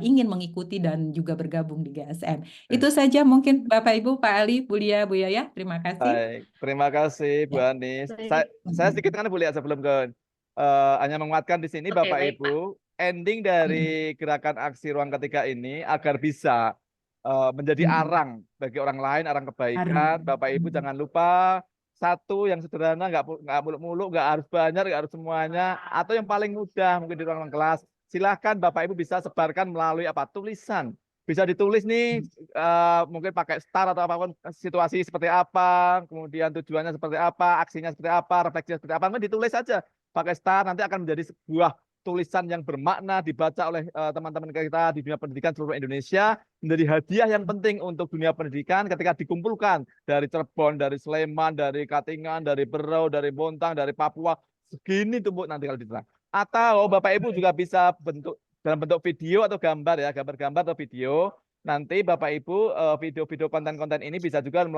ingin mengikuti dan juga bergabung di GSM. Itu saja mungkin Bapak Ibu, Pak Ali, Bu Lia, Bu Yaya, terima kasih. Baik, terima kasih Bu Anis. Saya sedikit kan Bu Lia sebelum hanya menguatkan di sini Bapak Ibu, ending dari gerakan aksi ruang ketiga ini agar bisa menjadi arang bagi orang lain, arang kebaikan. Bapak Ibu jangan lupa satu yang sederhana, nggak muluk-muluk, nggak harus banyak, nggak harus semuanya, atau yang paling mudah mungkin di ruang kelas. Silahkan Bapak Ibu bisa sebarkan melalui tulisan. Bisa ditulis nih, mungkin pakai star atau apapun, situasi seperti apa, kemudian tujuannya seperti apa, aksinya seperti apa, refleksinya seperti apa, mungkin ditulis saja pakai star, nanti akan menjadi sebuah tulisan yang bermakna dibaca oleh teman-teman kita di dunia pendidikan seluruh Indonesia, menjadi hadiah yang penting untuk dunia pendidikan ketika dikumpulkan dari Cirebon, dari Sleman, dari Katingan, dari Berau, dari Bontang, dari Papua, segini tumpuk nanti kalau diterang. Atau Bapak Ibu juga bisa dalam bentuk video atau gambar ya, gambar-gambar atau video. Nanti Bapak Ibu video-video konten-konten ini bisa juga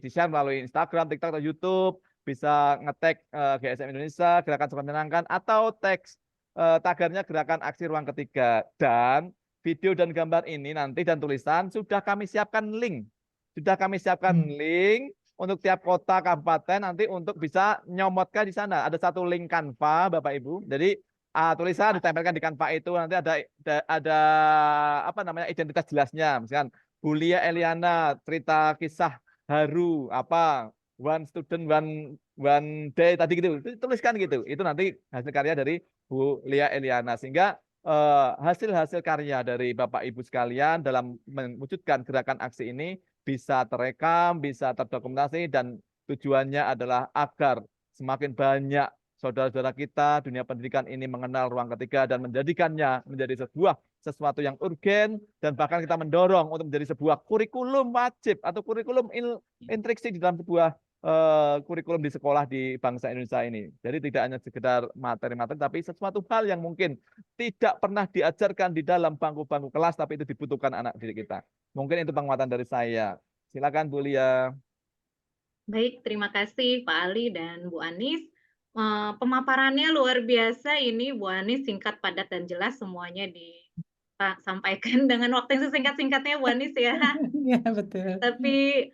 di-share melalui Instagram, TikTok atau YouTube, bisa nge-tag GSM Indonesia, Gerakan Sekolah Menyenangkan, atau tagarnya Gerakan Aksi Ruang Ketiga. Dan video dan gambar ini nanti dan tulisan sudah kami siapkan link. Untuk tiap kota, kabupaten nanti untuk bisa nyomotkan di sana. Ada satu link Canva Bapak Ibu. Jadi tulisan ditempelkan di kanva itu nanti ada apa namanya identitas jelasnya, misalkan Bulia Eliana cerita kisah haru apa one student one day tadi gitu, tuliskan gitu, itu nanti hasil karya dari Bu Lia Eliana, sehingga hasil-hasil karya dari Bapak Ibu sekalian dalam mewujudkan gerakan aksi ini bisa terekam, bisa terdokumentasi, dan tujuannya adalah agar semakin banyak saudara-saudara kita dunia pendidikan ini mengenal ruang ketiga dan menjadikannya menjadi sesuatu yang urgen, dan bahkan kita mendorong untuk menjadi sebuah kurikulum wajib atau kurikulum instruksi di dalam sebuah kurikulum di sekolah di bangsa Indonesia ini. Jadi tidak hanya sekedar materi-materi, tapi sesuatu hal yang mungkin tidak pernah diajarkan di dalam bangku-bangku kelas, tapi itu dibutuhkan anak didik kita. Mungkin itu penguatan dari saya. Silakan Bu Lia. Baik, terima kasih Pak Ali dan Bu Anis. Pemaparannya luar biasa ini, Bu Anis, singkat, padat, dan jelas semuanya disampaikan dengan waktu yang sesingkat-singkatnya, Bu Anis ya. Iya, betul. Tapi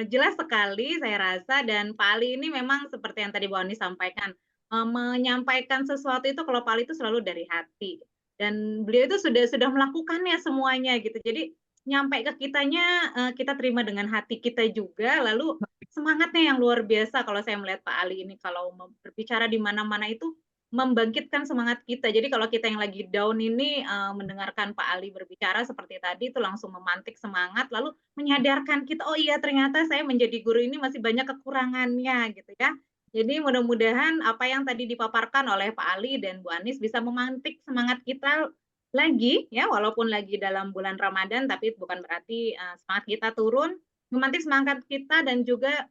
jelas sekali saya rasa, dan Pak Ali ini memang seperti yang tadi Bu Anis sampaikan, menyampaikan sesuatu itu kalau Pak Ali itu selalu dari hati. Dan beliau itu sudah melakukannya semuanya gitu. Jadi nyampe ke kitanya, kita terima dengan hati kita juga, lalu semangatnya yang luar biasa kalau saya melihat Pak Ali ini kalau berbicara di mana-mana itu membangkitkan semangat kita. Jadi kalau kita yang lagi down ini mendengarkan Pak Ali berbicara seperti tadi itu langsung memantik semangat, lalu menyadarkan kita, oh iya ternyata saya menjadi guru ini masih banyak kekurangannya gitu ya. Jadi mudah-mudahan apa yang tadi dipaparkan oleh Pak Ali dan Bu Anis bisa memantik semangat kita lagi ya, walaupun lagi dalam bulan Ramadan, tapi bukan berarti semangat kita turun, memantik semangat kita, dan juga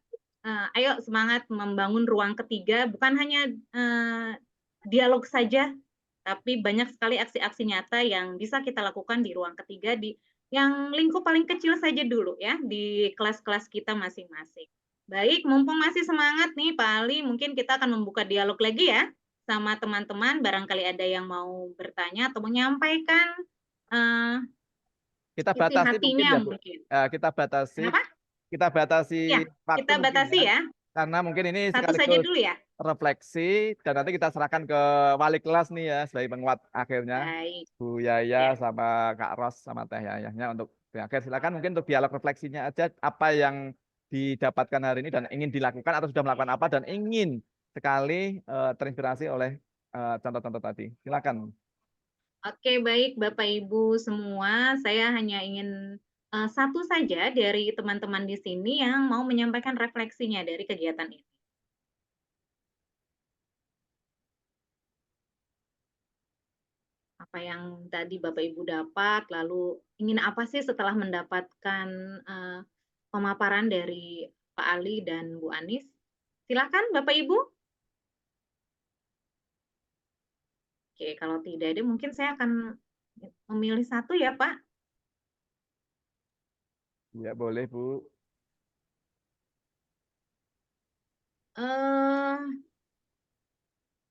ayo semangat membangun ruang ketiga, bukan hanya dialog saja, tapi banyak sekali aksi-aksi nyata yang bisa kita lakukan di ruang ketiga, di yang lingkup paling kecil saja dulu ya, di kelas-kelas kita masing-masing. Baik, mumpung masih semangat nih Pak Ali, mungkin kita akan membuka dialog lagi ya sama teman-teman, barangkali ada yang mau bertanya atau menyampaikan kita isi batasi hatinya mungkin ya Bu. mungkin. Kita batasi. Kenapa? Kita batasi Ya, waktu kita mungkin batasi ya. Karena mungkin ini Satu saja sekaligus dulu ya. refleksi, dan nanti kita serahkan ke wali kelas nih ya sebagai penguat akhirnya. Baik. Bu Yaya sama Kak Ros sama Teh Yayahnya untuk akhir. Silakan mungkin untuk dialog refleksinya aja, apa yang didapatkan hari ini dan ingin dilakukan atau sudah melakukan apa dan ingin sekali terinspirasi oleh contoh-contoh tadi. Silakan. Oke, baik Bapak Ibu semua, saya hanya ingin satu saja dari teman-teman di sini yang mau menyampaikan refleksinya dari kegiatan ini. Apa yang tadi Bapak Ibu dapat, lalu ingin apa sih setelah mendapatkan pemaparan dari Pak Ali dan Bu Anis? Silakan Bapak Ibu. Oke, kalau tidak ada mungkin saya akan memilih satu ya Pak. Ya boleh Bu.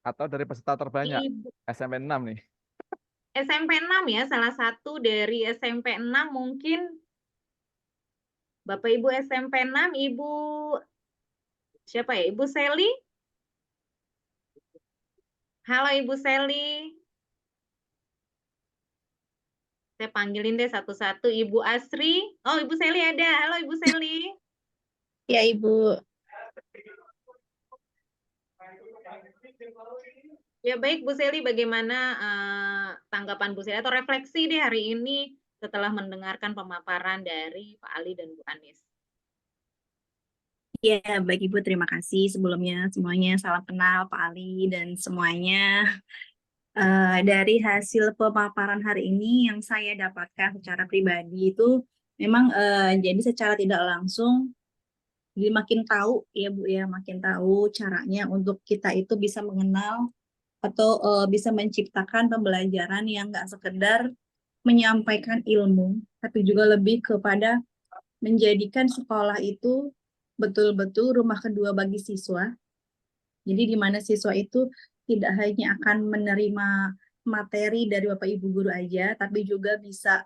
Atau dari peserta terbanyak SMP 6 nih. SMP 6 ya, salah satu dari SMP 6 mungkin. Bapak Ibu SMP 6, Ibu siapa ya? Ibu Seli? Halo Ibu Seli. Saya panggilin deh satu-satu. Ibu Asri. Oh, Ibu Seli ada. Halo Ibu Seli. Ya Ibu. Ya baik Bu Seli, bagaimana tanggapan Bu Seli atau refleksi deh hari ini setelah mendengarkan pemaparan dari Pak Ali dan Bu Anis? Ya, baik Ibu, terima kasih sebelumnya semuanya. Salam kenal Pak Ali dan semuanya. Dari hasil pemaparan hari ini yang saya dapatkan secara pribadi itu memang jadi secara tidak langsung jadi makin tahu ya Bu ya, makin tahu caranya untuk kita itu bisa mengenal atau bisa menciptakan pembelajaran yang nggak sekedar menyampaikan ilmu, tapi juga lebih kepada menjadikan sekolah itu betul-betul rumah kedua bagi siswa. Jadi di mana siswa itu tidak hanya akan menerima materi dari Bapak Ibu guru aja, tapi juga bisa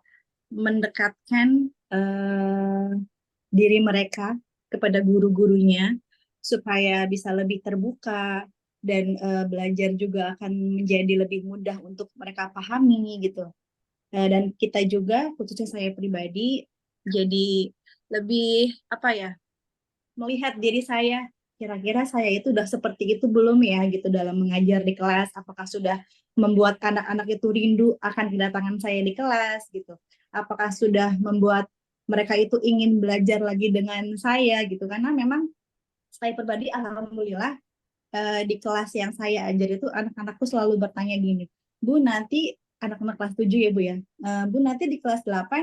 mendekatkan diri mereka kepada guru-gurunya supaya bisa lebih terbuka, dan belajar juga akan menjadi lebih mudah untuk mereka pahami gitu. Dan kita juga, khususnya saya pribadi, jadi lebih apa ya, melihat diri saya, kira-kira saya itu udah seperti itu belum ya gitu dalam mengajar di kelas, apakah sudah membuat anak-anak itu rindu akan kedatangan saya di kelas gitu, apakah sudah membuat mereka itu ingin belajar lagi dengan saya gitu, karena memang saya pribadi alhamdulillah di kelas yang saya ajar itu anak-anakku selalu bertanya gini, Bu nanti anak-anak kelas 7 ya Bu ya, Bu nanti di kelas 8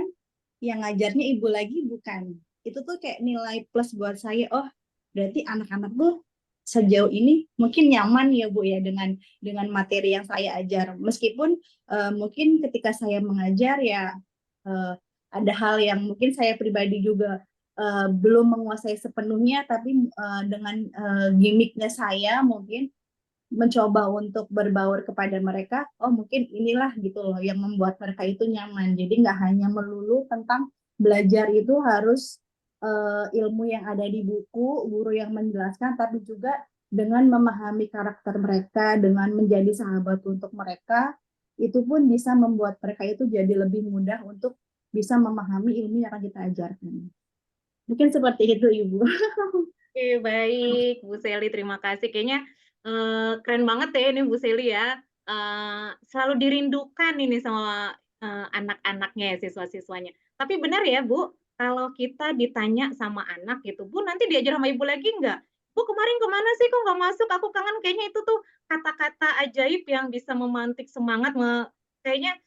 yang ngajarnya Ibu lagi bukan? Itu tuh kayak nilai plus buat saya, oh berarti anak-anakku sejauh ini mungkin nyaman ya Bu ya dengan materi yang saya ajar. Meskipun mungkin ketika saya mengajar ya ada hal yang mungkin saya pribadi juga belum menguasai sepenuhnya, tapi dengan gimmicknya saya mungkin mencoba untuk berbaur kepada mereka, oh mungkin inilah gitu loh yang membuat mereka itu nyaman. Jadi nggak hanya melulu tentang belajar itu harus ilmu yang ada di buku, guru yang menjelaskan, tapi juga dengan memahami karakter mereka, dengan menjadi sahabat untuk mereka, itu pun bisa membuat mereka itu jadi lebih mudah untuk bisa memahami ilmu yang akan kita ajarkan. Mungkin seperti itu, Ibu. Oke, baik, Bu Seli, terima kasih. Kayaknya keren banget ya ini Bu Seli ya. Selalu dirindukan ini sama anak-anaknya ya, siswa-siswanya. Tapi benar ya Bu, kalau kita ditanya sama anak gitu, Bu nanti diajar sama Ibu lagi nggak? Bu kemarin kemana sih kok nggak masuk? Aku kangen. Kayaknya itu tuh kata-kata ajaib yang bisa memantik semangat. Kayaknya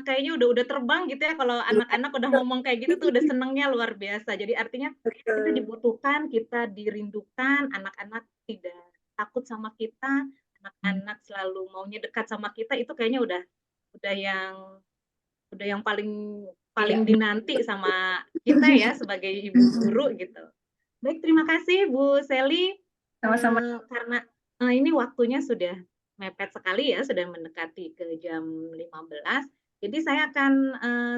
kayaknya udah terbang gitu ya kalau anak-anak udah ngomong kayak gitu tuh udah senengnya luar biasa. Jadi artinya kita dibutuhkan, kita dirindukan, anak-anak tidak takut sama kita, anak-anak selalu maunya dekat sama kita, itu kayaknya udah yang paling dinanti sama kita ya sebagai ibu guru gitu. Baik, terima kasih Bu Seli. Sama-sama. Karena ini waktunya sudah mepet sekali ya, sudah mendekati ke jam 15. Jadi saya akan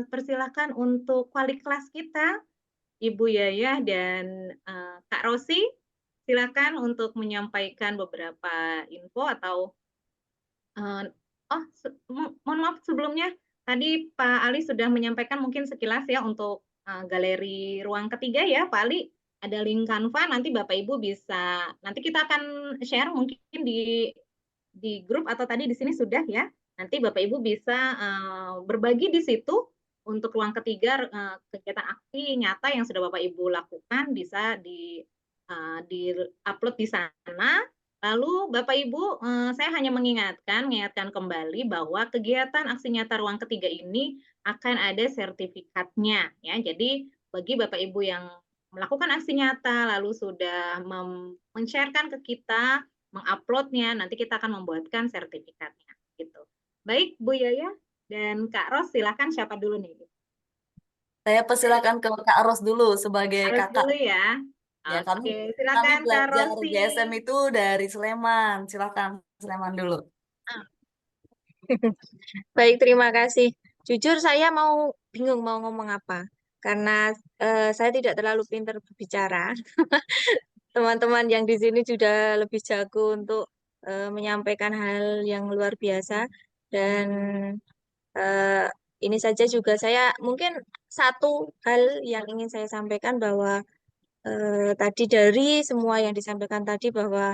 persilahkan untuk wali kelas kita, Ibu Yayah dan Kak Rosi. Silakan untuk menyampaikan beberapa info atau mohon maaf sebelumnya, tadi Pak Ali sudah menyampaikan mungkin sekilas ya untuk galeri ruang ketiga ya, Pak Ali. Ada link Canva, nanti Bapak Ibu bisa, nanti kita akan share mungkin di grup atau tadi di sini sudah ya. Nanti Bapak Ibu bisa berbagi di situ untuk ruang ketiga, kegiatan aksi nyata yang sudah Bapak Ibu lakukan bisa di-upload di sana. Lalu Bapak Ibu, saya hanya mengingatkan kembali bahwa kegiatan aksi nyata ruang ketiga ini akan ada sertifikatnya ya. Jadi bagi Bapak Ibu yang melakukan aksi nyata lalu sudah men-sharekan ke kita, menguploadnya, nanti kita akan membuatkan sertifikatnya gitu. Baik Bu Yaya dan Kak Ros, silakan siapa dulu nih? Saya persilakan ke Kak Ros dulu sebagai Ros kakak. dulu ya. Ya, Oke, kami silakan Kak belajar Rosi. GSM itu dari Sleman. Silakan Sleman dulu. Baik, terima kasih. Jujur saya bingung mau ngomong apa. Karena saya tidak terlalu pintar berbicara. Teman-teman yang di sini sudah lebih jago untuk menyampaikan hal yang luar biasa. Dan ini saja juga saya mungkin satu hal yang ingin saya sampaikan bahwa tadi dari semua yang disampaikan tadi bahwa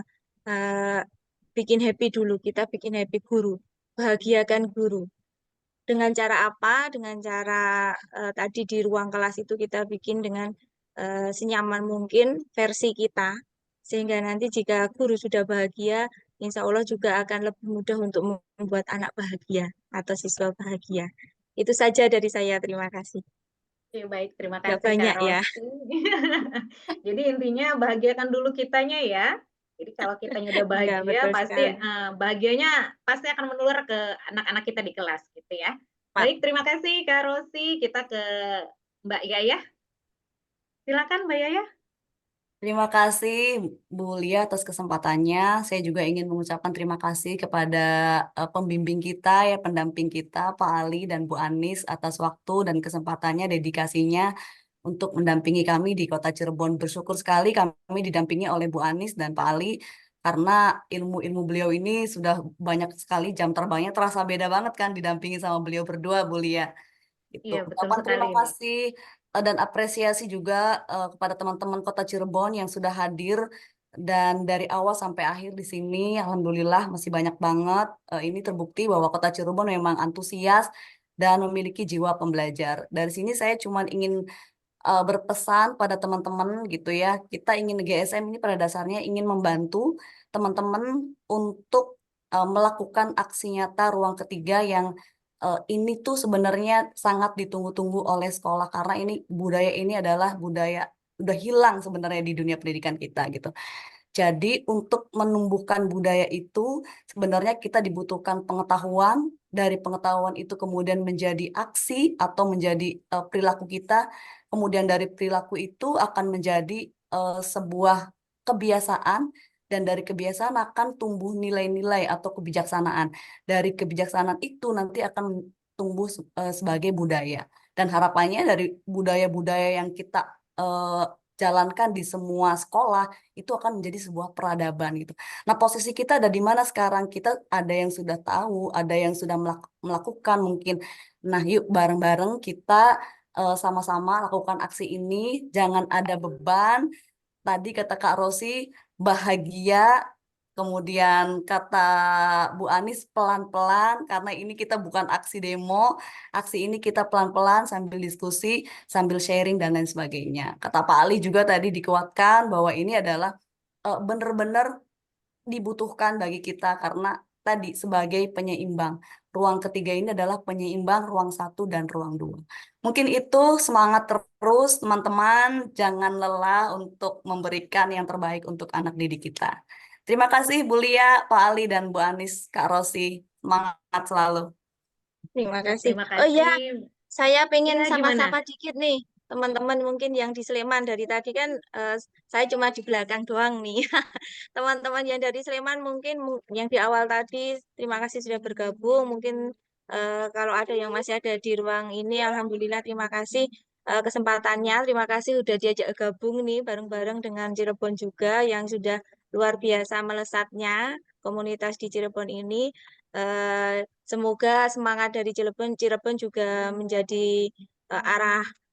bikin happy dulu, kita bikin happy guru, bahagiakan guru. Dengan cara apa? Dengan cara tadi di ruang kelas itu kita bikin dengan senyaman mungkin versi kita, sehingga nanti jika guru sudah bahagia, insya Allah juga akan lebih mudah untuk membuat anak bahagia atau siswa bahagia. Itu saja dari saya, terima kasih. Oke, baik, terima Nggak kasih banyak Kak ya. Rosi. Jadi intinya bahagiakan dulu kitanya ya. Jadi kalau kitanya udah Iya, bahagia, betul pasti sekali. bahagianya pasti akan menular ke anak-anak kita di kelas gitu ya. Baik, terima kasih Kak Rosi. Kita ke Mbak Yayah. Silakan Mbak Yayah. Terima kasih Bu Lia atas kesempatannya. Saya juga ingin mengucapkan terima kasih kepada pembimbing kita ya, pendamping kita Pak Ali dan Bu Anis atas waktu dan kesempatannya, dedikasinya untuk mendampingi kami di Kota Cirebon. Bersyukur sekali kami didampingi oleh Bu Anis dan Pak Ali karena ilmu-ilmu beliau ini sudah banyak sekali, jam terbangnya terasa beda banget kan didampingi sama beliau berdua, Bu Lia. Gitu. Iya, betul Ucapan terima sekali nih. kasih dan apresiasi juga kepada teman-teman Kota Cirebon yang sudah hadir dan dari awal sampai akhir di sini, alhamdulillah masih banyak banget. Ini terbukti bahwa Kota Cirebon memang antusias dan memiliki jiwa pembelajar. Dari sini saya cuma ingin berpesan pada teman-teman gitu ya. Kita ingin GSM ini pada dasarnya ingin membantu teman-teman untuk melakukan aksi nyata ruang ketiga yang ini tuh sebenarnya sangat ditunggu-tunggu oleh sekolah karena ini budaya ini adalah budaya udah hilang sebenarnya di dunia pendidikan kita gitu. Jadi untuk menumbuhkan budaya itu sebenarnya kita dibutuhkan pengetahuan, dari pengetahuan itu kemudian menjadi aksi atau menjadi perilaku kita, kemudian dari perilaku itu akan menjadi sebuah kebiasaan dan dari kebiasaan akan tumbuh nilai-nilai atau kebijaksanaan. Dari kebijaksanaan itu nanti akan tumbuh sebagai budaya. Dan harapannya dari budaya-budaya yang kita jalankan di semua sekolah itu akan menjadi sebuah peradaban gitu. Nah, posisi kita ada di mana sekarang? Kita ada yang sudah tahu, ada yang sudah melakukan mungkin. Nah, yuk bareng-bareng kita sama-sama lakukan aksi ini. Jangan ada beban. Tadi kata Kak Rosi, bahagia. Kemudian kata Bu Anis pelan-pelan karena ini kita bukan aksi demo, aksi ini kita pelan-pelan sambil diskusi, sambil sharing dan lain sebagainya. Kata Pak Ali juga tadi dikuatkan bahwa ini adalah benar-benar dibutuhkan bagi kita karena tadi sebagai penyeimbang. Ruang ketiga ini adalah penyeimbang ruang 1 dan ruang 2. Mungkin itu semangat terus teman-teman, jangan lelah untuk memberikan yang terbaik untuk anak didik kita. Terima kasih Bu Lia, Pak Ali, dan Bu Anis, Kak Rosi. Semangat selalu. Terima kasih. Terima Oh iya, kasih. saya pengen Ya, gimana? sapa-sapa dikit nih. Teman-teman mungkin yang di Sleman dari tadi kan saya cuma di belakang doang nih. Teman-teman yang dari Sleman mungkin yang di awal tadi terima kasih sudah bergabung. Mungkin kalau ada yang masih ada di ruang ini, alhamdulillah terima kasih kesempatannya. Terima kasih sudah diajak gabung nih bareng-bareng dengan Cirebon juga yang sudah luar biasa melesatnya komunitas di Cirebon ini. Semoga semangat dari Cirebon juga menjadi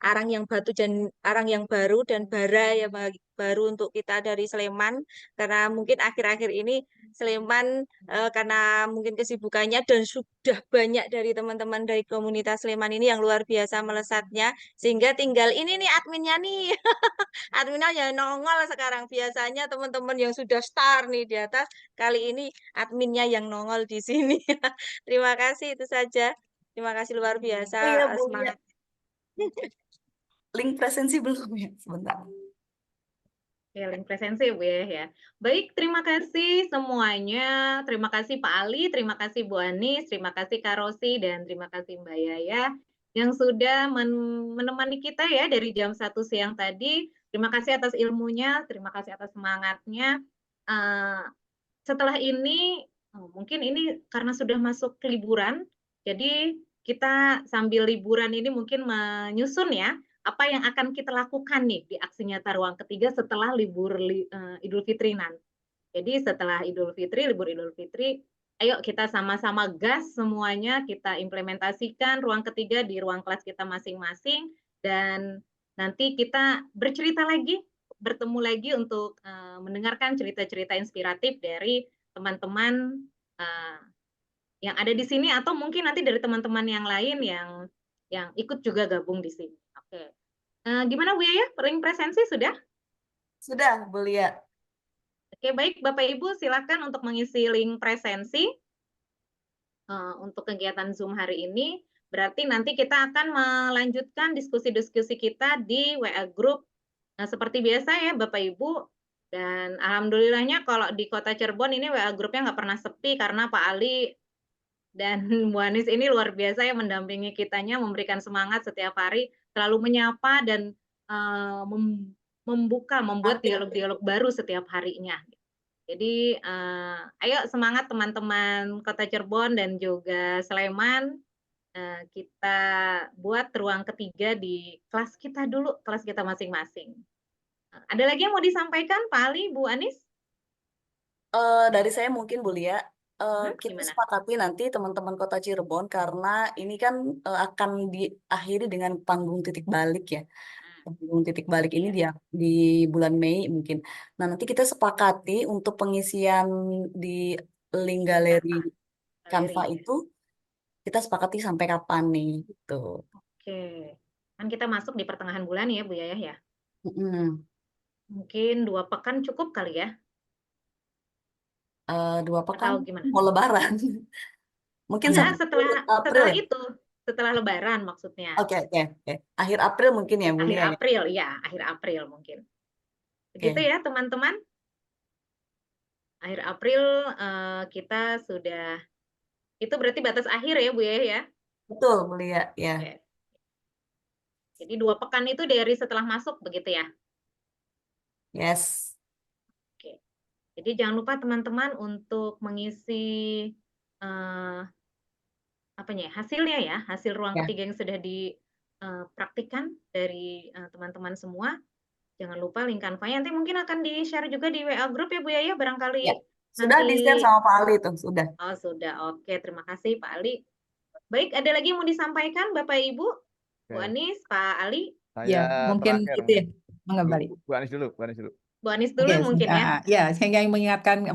arang yang batu dan arang yang baru dan bara ya baru untuk kita dari Sleman karena mungkin akhir-akhir ini Sleman karena mungkin kesibukannya dan sudah banyak dari teman-teman dari komunitas Sleman ini yang luar biasa melesatnya sehingga tinggal ini nih adminnya nih adminnya yang nongol sekarang biasanya teman-teman yang sudah star nih di atas kali ini adminnya yang nongol di sini. Terima kasih itu saja. Terima kasih luar biasa Oh iya, Bu, semangat. Link presensi belum ya? Sebentar. Ya, link presensi Bu ya. Baik, terima kasih semuanya. Terima kasih Pak Ali, terima kasih Bu Anis, terima kasih Kak Rosi, dan terima kasih Mbak Yaya yang sudah menemani kita ya dari jam 1 siang tadi. Terima kasih atas ilmunya, terima kasih atas semangatnya. Setelah ini, mungkin ini karena sudah masuk liburan, jadi kita sambil liburan ini mungkin menyusun ya, apa yang akan kita lakukan nih di aksi nyata ruang ketiga setelah libur Idul Fitri nanti. Jadi setelah libur Idul Fitri, ayo kita sama-sama gas semuanya, kita implementasikan ruang ketiga di ruang kelas kita masing-masing, dan nanti kita bercerita lagi, bertemu lagi untuk mendengarkan cerita-cerita inspiratif dari teman-teman yang ada di sini atau mungkin nanti dari teman-teman yang lain yang ikut juga gabung di sini. Oke. Gimana Bu Yaya? Link presensi sudah? Sudah, Bu Lia. Oke, baik Bapak Ibu silakan untuk mengisi link presensi untuk kegiatan Zoom hari ini. Berarti nanti kita akan melanjutkan diskusi-diskusi kita di WA Group. Nah, seperti biasa ya Bapak Ibu, dan alhamdulillahnya kalau di Kota Cirebon ini WA Grupnya nggak pernah sepi karena Pak Ali dan Bu Anis ini luar biasa ya mendampingi kitanya, memberikan semangat setiap hari, selalu menyapa dan membuat dialog-dialog baru setiap harinya. Jadi ayo semangat teman-teman Kota Cirebon dan juga Sleman, kita buat ruang ketiga di kelas kita dulu, kelas kita masing-masing. Ada lagi yang mau disampaikan Pak Ali, Bu Anis? Dari saya mungkin Bu Lia, kita Gimana? sepakati nanti teman-teman Kota Cirebon karena ini kan akan diakhiri dengan panggung titik balik ya. Panggung titik balik ini di bulan Mei mungkin. Nah, nanti kita sepakati untuk pengisian di link galeri Canva itu kita sepakati sampai kapan nih gitu. Oke. Kan kita masuk di pertengahan bulan ya, Bu Yayah ya. Mungkin 2 pekan cukup kali ya? 2 pekan Atau gimana? mau Lebaran. Mungkin Enggak, sampai April setelah ya? itu, setelah Lebaran maksudnya. Oke. Akhir April mungkin ya, Bu Akhir Lia ya? April, ya, akhir April mungkin. Begitu ya, teman-teman. Akhir April kita sudah, itu berarti batas akhir ya, Bu ya? Betul, Bu Lia, ya. Oke. Jadi 2 pekan itu dari setelah masuk, begitu ya? Yes. Oke. Jadi jangan lupa teman-teman untuk mengisi hasilnya ya, hasil ruang ketiga yang sudah dipraktikkan dari teman-teman semua. Jangan lupa link Canva-nya nanti mungkin akan di-share juga di WA group ya Bu Yaya, barangkali Ya, sudah nanti di-share sama Pak Ali tuh, sudah. Oh, sudah. Oke, terima kasih Pak Ali. Baik, ada lagi yang mau disampaikan Bapak Ibu? Bu Anis, Pak Ali? Saya mungkin terakhir. itu ya, mengembali. Bu Anis dulu. Bu Anis dulu mungkin ya. Ya, saya yang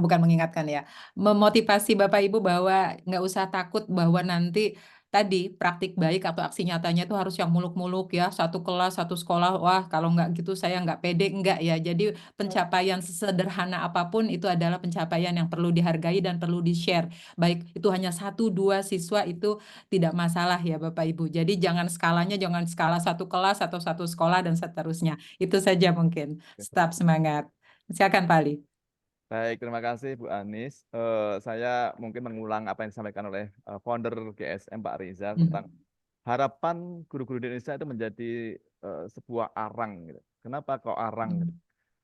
bukan mengingatkan ya, memotivasi Bapak Ibu bahwa nggak usah takut bahwa nanti tadi praktik baik atau aksi nyatanya itu harus yang muluk-muluk ya, satu kelas, satu sekolah, wah kalau nggak gitu saya nggak pede, enggak ya. Jadi pencapaian sesederhana apapun itu adalah pencapaian yang perlu dihargai dan perlu di-share. Baik itu hanya 1-2 siswa itu tidak masalah ya Bapak Ibu. Jadi jangan skala satu kelas atau satu sekolah dan seterusnya. Itu saja mungkin. Tetap semangat. Silakan Pak Ali. Baik, terima kasih Bu Anis. Saya mungkin mengulang apa yang disampaikan oleh founder GSM Pak Riza tentang harapan guru-guru di Indonesia itu menjadi sebuah arang. Gitu. Kenapa kok arang? Gitu.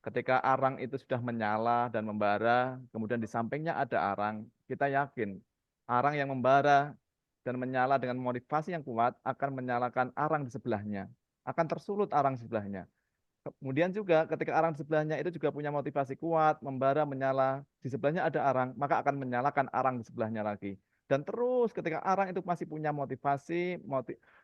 Ketika arang itu sudah menyala dan membara, kemudian di sampingnya ada arang, kita yakin arang yang membara dan menyala dengan motivasi yang kuat akan menyalakan arang di sebelahnya, akan tersulut arang di sebelahnya. Kemudian juga ketika arang di sebelahnya itu juga punya motivasi kuat, membara, menyala, di sebelahnya ada arang, maka akan menyalakan arang di sebelahnya lagi. Dan terus ketika arang itu masih punya motivasi,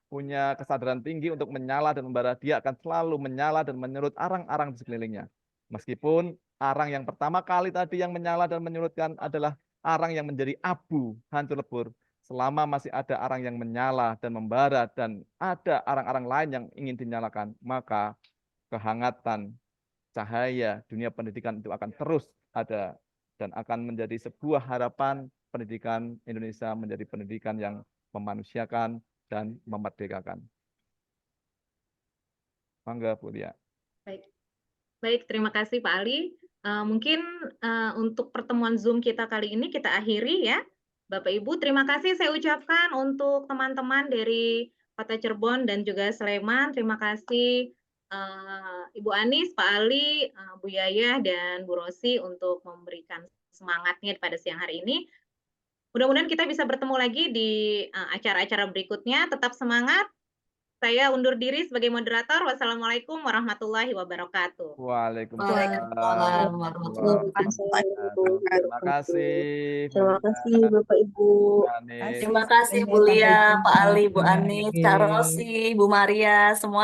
punya kesadaran tinggi untuk menyala dan membara, dia akan selalu menyala dan menyulut arang-arang di sekelilingnya. Meskipun arang yang pertama kali tadi yang menyala dan menyurutkan adalah arang yang menjadi abu, hancur lebur. Selama masih ada arang yang menyala dan membara dan ada arang-arang lain yang ingin dinyalakan, maka kehangatan cahaya dunia pendidikan itu akan terus ada dan akan menjadi sebuah harapan pendidikan Indonesia menjadi pendidikan yang memanusiakan dan memerdekakan. Mangga Bu Lia. Baik, terima kasih Pak Ali. Mungkin untuk pertemuan Zoom kita kali ini kita akhiri ya. Bapak Ibu, terima kasih saya ucapkan untuk teman-teman dari Kota Cirebon dan juga Sleman. Terima kasih Ibu Anis, Pak Ali, Bu Yayah, dan Bu Rosi untuk memberikan semangatnya pada siang hari ini. Mudah-mudahan kita bisa bertemu lagi di acara-acara berikutnya. Tetap semangat. Saya undur diri sebagai moderator. Wassalamualaikum warahmatullahi wabarakatuh. Waalaikumsalam warahmatullahi wabarakatuh. Terima kasih. Terima kasih Bapak Ibu. Terima kasih Bu Lia, Pak Ali, Bu Anis, Kak Rosi, Bu Maria, semua.